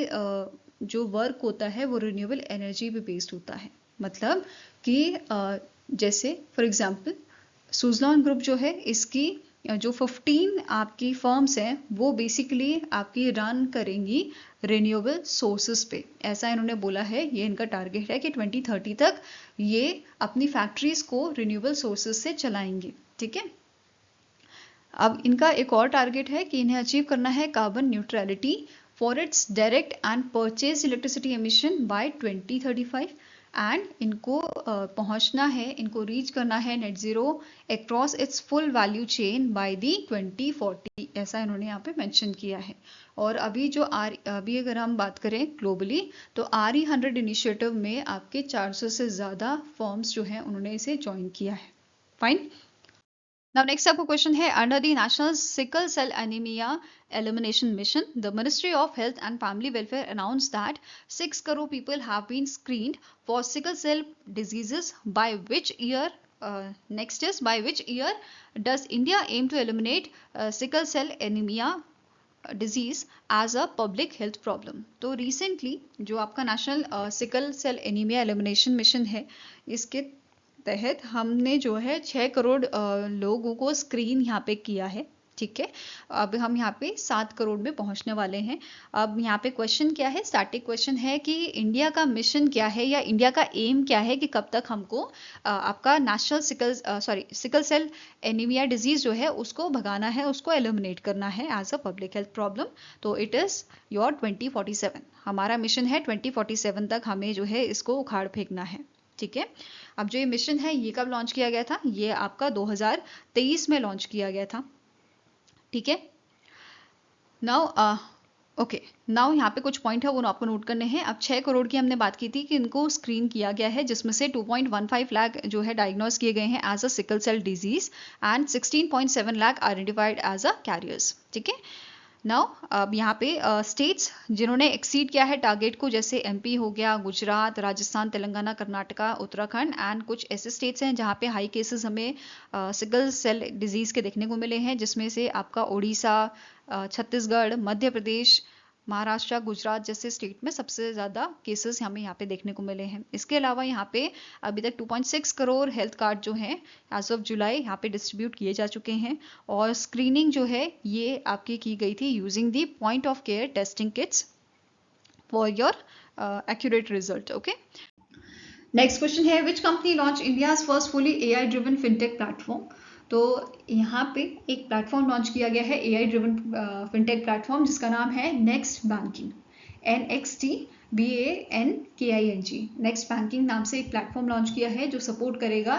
जो वर्क होता है वो रिन्यूएबल एनर्जी पे बेस्ड होता है। मतलब कि जैसे फॉर एग्जांपल सुजलॉन ग्रुप जो है, इसकी जो 15 आपकी फर्म्स हैं वो बेसिकली आपकी रन करेंगी रिन्यूएबल सोर्सेस पे। ऐसा इन्होंने बोला है, ये इनका टारगेट है कि 2030 तक ये अपनी फैक्ट्रीज को रिन्यूएबल सोर्सेस से चलाएंगे, ठीक है। अब इनका एक और टारगेट है कि इन्हें अचीव करना है carbon neutrality for its direct and purchase electricity emission by 2035 and इनको पहुंचना है, इनको रीच करना है net zero across its full value chain by the 2040, ऐसा इन्होंने यहाँ पे मेंशन किया है। और अभी अभी अगर हम बात करें ग्लोबली तो RE100 इनिशिएटिव में आपके 400 से ज़्यादा फर्म्स जो हैं उन्होंने इसे ज्वाइन किया है। Fine. Now next up question है, under the National Sickle Cell Anemia Elimination Mission, the Ministry of Health and Family Welfare announced that 6 crore people have been screened for sickle cell diseases. By which year? Next is, by which year does India aim to eliminate sickle cell anemia disease as a public health problem. तो recently जो आपका national sickle cell anemia elimination mission है, इसके तहत हमने जो है 6 करोड़ लोगों को स्क्रीन यहाँ पे किया है, ठीक है। अब हम यहाँ पे 7 करोड़ में पहुंचने वाले हैं। अब यहाँ पे क्वेश्चन क्या है, स्टार्टिंग क्वेश्चन है कि इंडिया का मिशन क्या है या इंडिया का एम क्या है कि कब तक हमको आपका national sickle cell anemia disease जो है उसको भगाना है, उसको एलिमिनेट करना है as a public health problem. तो इट इज योर 2047, हमारा मिशन है 2047 तक हमें जो है इसको उखाड़ फेंकना है, ठीक है। अब जो ये मिशन है ये कब लॉन्च किया गया था, ये आपका 2023 में लॉन्च किया गया था, ठीक है। नाउ नाउ यहाँ पे कुछ पॉइंट है वो आपको नोट करने हैं। अब 6 करोड़ की हमने बात की थी कि इनको स्क्रीन किया गया है, जिसमें से 2.15 लाख जो है डायग्नोज किए गए हैं as a sickle cell disease and 16.7 lakh identified as a carriers, ठीक है। नाउ अब यहाँ पे स्टेट्स जिन्होंने एक्सीड किया है टारगेट को, जैसे MP हो गया, गुजरात, राजस्थान, तेलंगाना, कर्नाटका, उत्तराखंड एंड कुछ ऐसे स्टेट्स हैं जहाँ पे हाई केसेस हमें सिकल सेल डिजीज के देखने को मिले हैं, जिसमें से आपका ओडिशा, छत्तीसगढ़, मध्य प्रदेश, महाराष्ट्र, गुजरात जैसे स्टेट में सबसे ज़्यादा केसेस हमें यहाँ पे देखने को मिले हैं। इसके अलावा यहाँ पे अभी तक 2.6 करोड़ हेल्थ कार्ड जो हैं एज ऑफ जुलाई यहाँ पे डिस्ट्रीब्यूट किए जा चुके हैं, और स्क्रीनिंग जो है ये आपकी की गई थी using the point of care testing kits for your accurate result, okay. Next question है, which company launch India's first fully AI driven fintech platform. तो यहाँ पे एक प्लेटफॉर्म लॉन्च किया गया है AI ड्रिवन फिनटेक प्लेटफॉर्म, जिसका नाम है next banking, NXTBANKING। Next banking नाम से एक प्लेटफॉर्म लॉन्च किया है जो सपोर्ट करेगा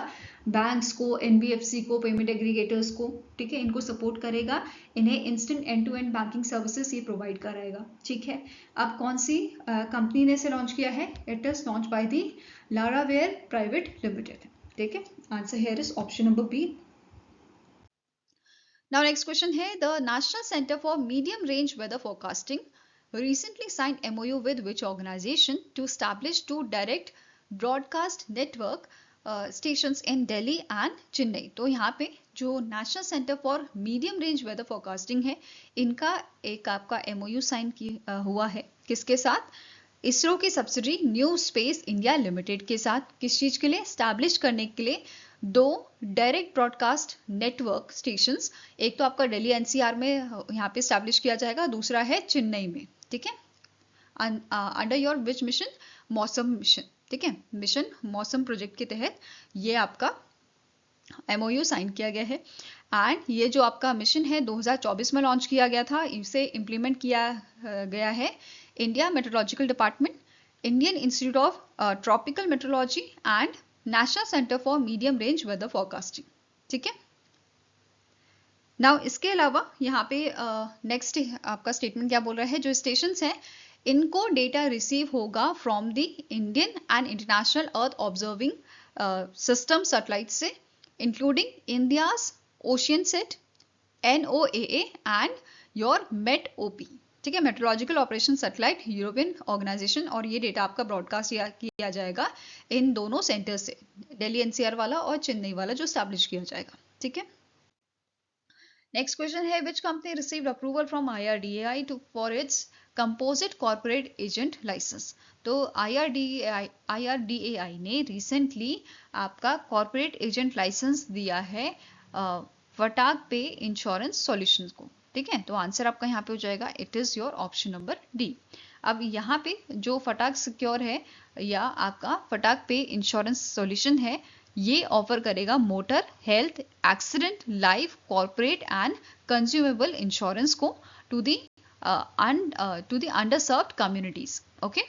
बैंक्स को, NBFC को, पेमेंट एग्रीगेटर्स को, ठीक है, इनको सपोर्ट करेगा, इन्हें instant end to end banking services ये प्रोवाइड कराएगा, ठीक है। अब कौन सी कंपनी ने इसे लॉन्च किया है, it is launch by the Laraware private limited, ठीक है। Answer here is option number B. Now next question है, the National Center for Medium Range Weather Forecasting recently signed MOU with which organization to establish 2 direct broadcast network stations in Delhi and Chennai। तो यहाँ पे जो national centre for medium range weather forecasting है, इनका एक आपका MOU sign हुआ है, किसके साथ, इसरो की subsidy new space India limited के साथ। किस चीज के लिए, स्टैब्लिश करने के लिए 2 डायरेक्ट ब्रॉडकास्ट नेटवर्क स्टेशंस, एक तो आपका दिल्ली NCR में यहाँ पे स्टैब्लिश किया जाएगा, दूसरा है चेन्नई में, ठीक है। अंडर योर विच मिशन, मौसम मिशन, ठीक है, मिशन मौसम प्रोजेक्ट के तहत ये आपका MOU साइन किया गया है। एंड ये जो आपका मिशन है 2024 में लॉन्च किया गया था, इसे इम्प्लीमेंट किया गया है India meteorological department, Indian institute of tropical meteorology and national centre for medium range weather forecasting, ठीक है। नाउ इसके अलावा यहाँ पे नेक्स्ट आपका स्टेटमेंट क्या बोल रहा है, जो स्टेशंस हैं इनको डेटा रिसीव होगा from the Indian and international earth observing system satellite से, including India's Oceansat, NOAA and your MET-OP, ठीक है, meteorological operation satellite European organisation. और ये डेटा आपका ब्रॉडकास्ट किया जाएगा इन दोनों सेंटर से, दिल्ली NCR वाला और चेन्नई वाला जो स्टैब्लिश किया जाएगा, ठीक है। नेक्स्ट क्वेश्चन है, which company received approval from IRDAI for its composite corporate agent licence. तो IRDAI ने रिसेंटली आपका कॉर्पोरेट एजेंट लाइसेंस दिया है फटाक पे इंश्योरेंस सॉल्यूशंस को, ठीक है। तो आंसर आपका यहाँ पे हो जाएगा, it is your option number D. अब यहाँ पे जो फटाक सिक्योर है या आपका फटाक पे इंश्योरेंस सॉल्यूशन है, ये ऑफर करेगा motor, health, accident, life, corporate and consumable insurance को to the underserved communities, okay.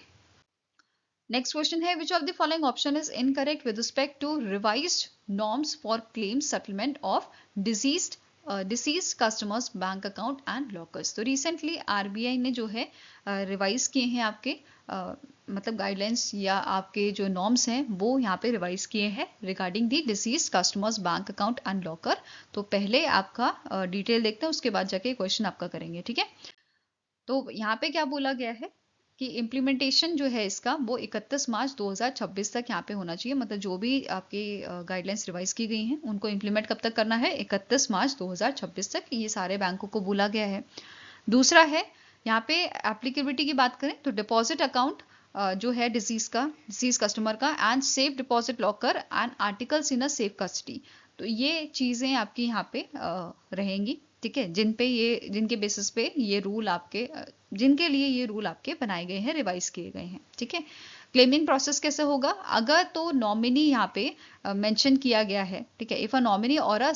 Next question है, which of the following option is incorrect with respect to revised norms for claim settlement of deceased customers bank account and lockers. तो recently RBI ने जो है revise किए हैं आपके मतलब guidelines या आपके जो नॉर्म्स हैं वो यहाँ पे रिवाइज किए हैं regarding the deceased customers bank account and locker. तो पहले आपका डिटेल देखते हैं, उसके बाद जाके क्वेश्चन आपका करेंगे, ठीक है। तो यहाँ पे क्या बोला गया है कि इम्प्लीमेंटेशन जो है इसका वो 31 मार्च 2026 तक यहाँ पे होना चाहिए, मतलब जो भी आपकी गाइडलाइंस रिवाइज की गई हैं उनको इम्प्लीमेंट कब तक करना है, 31 मार्च 2026 तक, ये सारे बैंकों को बोला गया है। दूसरा है यहाँ पे एप्लीकेबिलिटी की बात करें तो डिपॉजिट अकाउंट जो है डिसीज कस्टमर का and safe deposit locker and articles in a safe custody, तो ये चीजें आपकी यहाँ पे रहेंगी, ठीक है, जिनके बेसिस पे ये रूल आपके जिनके लिए ये रूल आपके बनाए गए हैं, रिवाइज किए गए हैं, ठीक है। क्लेमिंग प्रोसेस कैसे होगा, अगर तो नॉमिनी यहाँ पे मेंशन किया गया है, ठीक है, इफ अ नॉमिनी और अ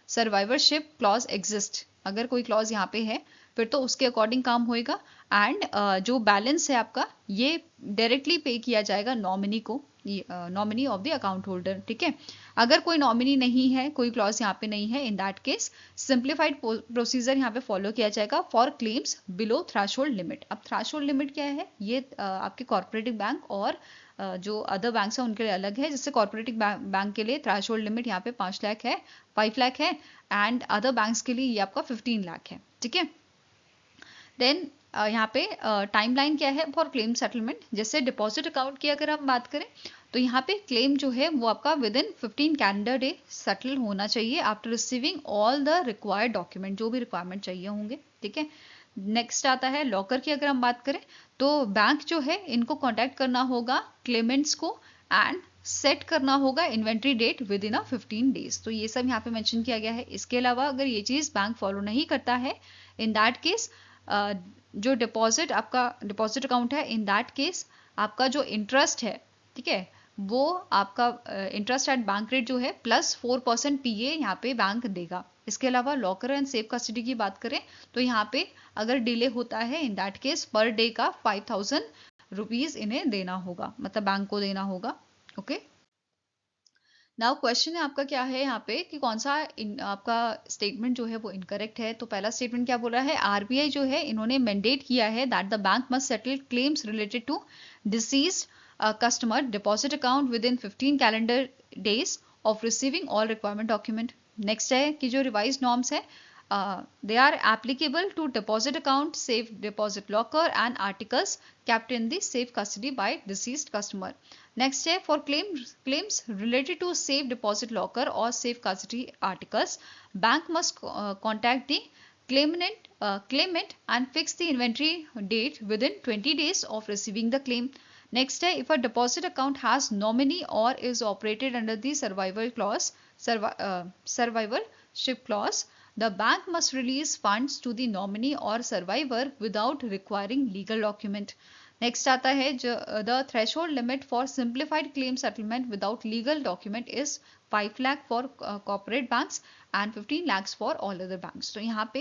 सर्वाइवरशिप क्लॉज एग्जिस्ट, अगर कोई क्लॉज यहाँ पे है फिर तो उसके अकॉर्डिंग काम होएगा। एंड जो बैलेंस है आपका ये डायरेक्टली पे किया जाएगा नॉमिनी को, nominee of the account holder, ठीक है। अगर कोई नॉमिनी नहीं है, कोई क्लॉज यहाँ पे नहीं है, इन दैट केस सिंप्लीफाइड प्रोसीजर यहाँ पे फॉलो किया जाएगा for claims below threshold limit. अब थ्रेशोल्ड लिमिट क्या है, ये आपके कॉर्पोरेटिव बैंक और जो अदर बैंक है उनके लिए अलग है। जैसे कॉर्पोरेटिव बैंक के लिए थ्रेशोल्ड लिमिट यहाँ पे 5 लाख है, 5 लाख है, एंड अदर बैंक्स के लिए ये आपका 15 लाख है, ठीक है। देन यहाँ पे टाइमलाइन क्या है फॉर क्लेम सेटलमेंट, जैसे डिपॉजिट अकाउंट की अगर हम बात करें तो यहाँ पे क्लेम जो है वो आपका with in 15 calendar day settle होना चाहिए after receiving all the required document, जो भी रिक्वायरमेंट चाहिए होंगे, ठीक है। नेक्स्ट आता है लॉकर की अगर हम बात करें तो बैंक जो है इनको कॉन्टैक्ट करना होगा क्लेमेंट्स को एंड सेट करना होगा inventory date within 15 days. तो ये सब यहाँ पे मेंशन किया गया है। इसके अलावा अगर ये चीज बैंक फॉलो नहीं करता है, इन दैट केस जो डिपॉजिट आपका डिपॉजिट अकाउंट है, इन दैट केस आपका जो इंटरेस्ट है, ठीक है, वो आपका इंटरेस्ट एट बैंक रेट जो है +4% PA यहाँ पे बैंक देगा। इसके अलावा लॉकर एंड सेफ कस्टडी की बात करें तो यहाँ पे अगर डिले होता है, इन दैट केस पर डे का 5000 रुपीज इन्हें देना होगा, मतलब बैंक को देना होगा, ओके। नाउ क्वेश्चन है आपका क्या है यहाँ पे कि कौन सा आपका स्टेटमेंट जो है वो इनकरेक्ट है। तो पहला स्टेटमेंट क्या बोल रहा है, RBI जो है इन्होंने मैंडेट किया है that the bank must settle claims related to deceased customer deposit account within 15 calendar days of receiving all requirement document. Next है कि जो revised norms है they are applicable to deposit account, safe deposit locker and articles kept in the safe custody by deceased customer. Next है for claims related to safe deposit locker or safe custody articles, bank must contact the claimant and fix the inventory date within 20 days of receiving the claim. Next है if a deposit account has nominee or is operated under the survivorship clause, the bank must release funds to the nominee or survivor without requiring legal document. Next आता है the threshold limit for simplified claim settlement without legal document is 5 lakh for corporate banks and 15 lakhs for all other banks. तो यहाँ पे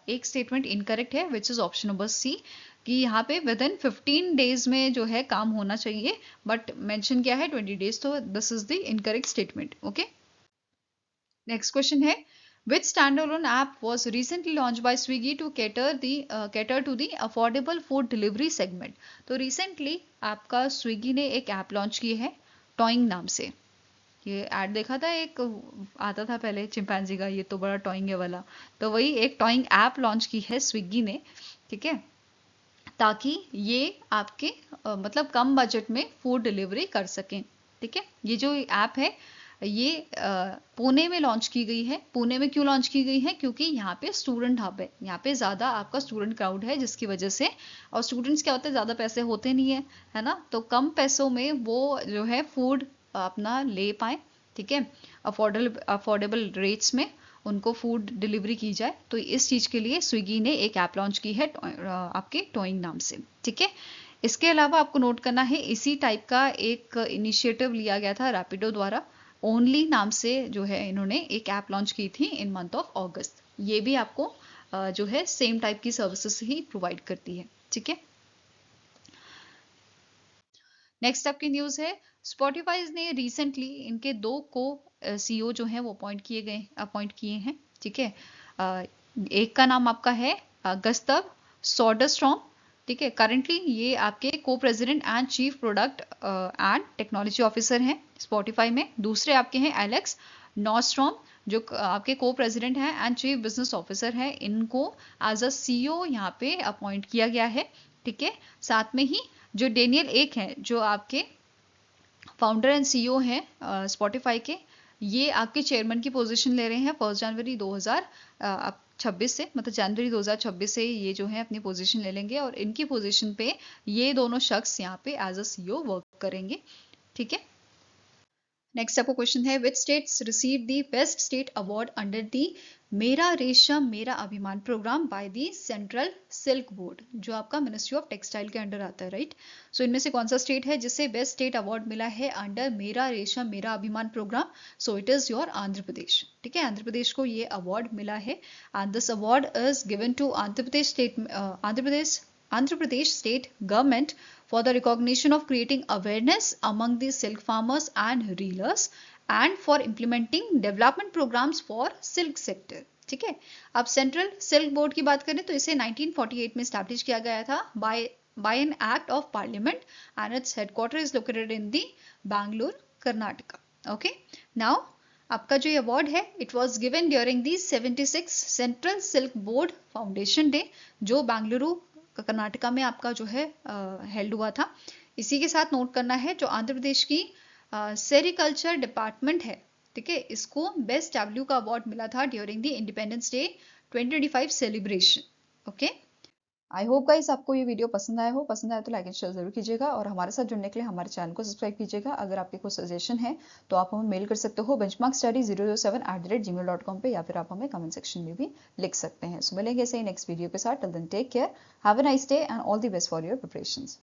एक statement incorrect है which is option number C, कि यहाँ पे विद इन 15 days में जो है काम होना चाहिए, बट मेंशन किया है 20 days, तो this is the incorrect statement. Okay, next question है which standalone app was recently launched by Swiggy to cater to the affordable food delivery segment। तो recently आपका स्विगी ने एक ऐप लॉन्च की है टॉइंग नाम से। ये ऐड देखा था, एक आता था पहले चिंपैंजी का, ये तो बड़ा टॉइंग है वाला, तो वही एक टॉइंग ऐप लॉन्च की है स्विगी ने, ठीक है, ताकि ये आपके मतलब कम बजट में फूड डिलीवरी कर सकें। ठीक है, ये जो ऐप है ये पुणे में लॉन्च की गई है। पुणे में क्यों लॉन्च की गई है? क्योंकि यहाँ पे स्टूडेंट हब है, यहाँ पे ज़्यादा आपका स्टूडेंट क्राउड है, जिसकी वजह से, और स्टूडेंट्स क्या होते हैं, ज़्यादा पैसे होते नहीं है ना, तो कम पैसों में वो जो है फूड अपना ले पाए, ठीक है, अफोर्डेबल रेट्स में उनको फूड डिलीवरी की जाए। तो इस चीज़ के लिए स्विगी ने एक ऐप लॉन्च की है आपके टॉइंग नाम से। ठीक है, इसके अलावा आपको नोट करना है इसी टाइप का एक इनिशिएटिव लिया गया था रैपिडो द्वारा, ओनली नाम से जो है इन्होंने एक ऐप लॉन्च की थी इन मंथ ऑफ अगस्त। ये भी आपको जो है सेम टाइप की सर्विसेज ही प्रोवाइड करती है। ठीक है, नेक्स्ट आपकी न्यूज है स्पॉटिफाई ने रिसेंटली इनके 2 को सीईओ जो हैं वो अपॉइंट किए हैं। ठीक है, एक का नाम आपका है गस्तव सोडरस्ट्रॉम, ठीक है, करंटली ये आपके को president and chief product and technology officer हैं स्पॉटिफाई में। दूसरे आपके हैं एलेक्स नॉस्ट्रॉम, जो आपके को प्रेसिडेंट हैं एंड चीफ बिजनेस ऑफिसर हैं। इनको एज अ सीईओ यहाँ पे अपॉइंट किया गया है। ठीक है, साथ में ही जो डेनियल एक हैं, जो आपके फाउंडर एंड सीईओ हैं स्पॉटिफाई के, ये आपके चेयरमैन की पोजीशन ले रहे हैं 1 जनवरी 2026 से, मतलब जनवरी 2026 से ये जो है अपनी पोजीशन ले लेंगे, और इनकी पोजीशन पे ये दोनों शख्स यहाँ पे एज अ सीईओ वर्क करेंगे। ठीक है, नेक्स्ट आपको क्वेश्चन है which states receive the best state award under the Mera Resham Mera अभिमान program by the central silk board, जो आपका मिनिस्ट्री ऑफ टेक्सटाइल के अंडर आता है, राइट। सो इनमें से कौन सा स्टेट है जिसे बेस्ट स्टेट अवार्ड मिला है अंडर मेरा रेशम मेरा अभिमान programme? So it is your Andhra Pradesh. ठीक है, आंध्र प्रदेश को ये अवार्ड मिला है and this award is given to Andhra Pradesh state government for the recognition of creating awareness among the silk farmers and reelers and for implementing development programs for silk sector। ठीक है, अब central silk board की बात करें तो इसे 1948 में establish किया गया था by an act of parliament and its headquarter is located in the Bangalore, Karnataka. Okay, now आपका जो अवार्ड है it was given during the 76 central silk board foundation day, जो बेंगलुरु कर्नाटका में आपका जो है हेल्ड हुआ था। इसी के साथ नोट करना है जो आंध्र प्रदेश की सेरिकल्चर डिपार्टमेंट है, ठीक है, इसको बेस्ट डब्ल्यू का अवार्ड मिला था during the independence day 2025 celebration. Okay, I hope guys आपको ये वीडियो पसंद आया हो। पसंद आया तो लाइक एंड शेयर जरूर कीजिएगा और हमारे साथ जुड़ने के लिए हमारे चैनल को सब्सक्राइब कीजिएगा। अगर आपके कोई सजेशन है तो आप हमें मेल कर सकते हो benchmarkstudy007@gmail.com पे, या फिर आप हमें कमेंट सेक्शन में भी लिख सकते हैं। सो मिलेंगे ऐसे ही नेक्स्ट वीडियो के साथ। Till then take care, have a nice day and all the best for your preparations.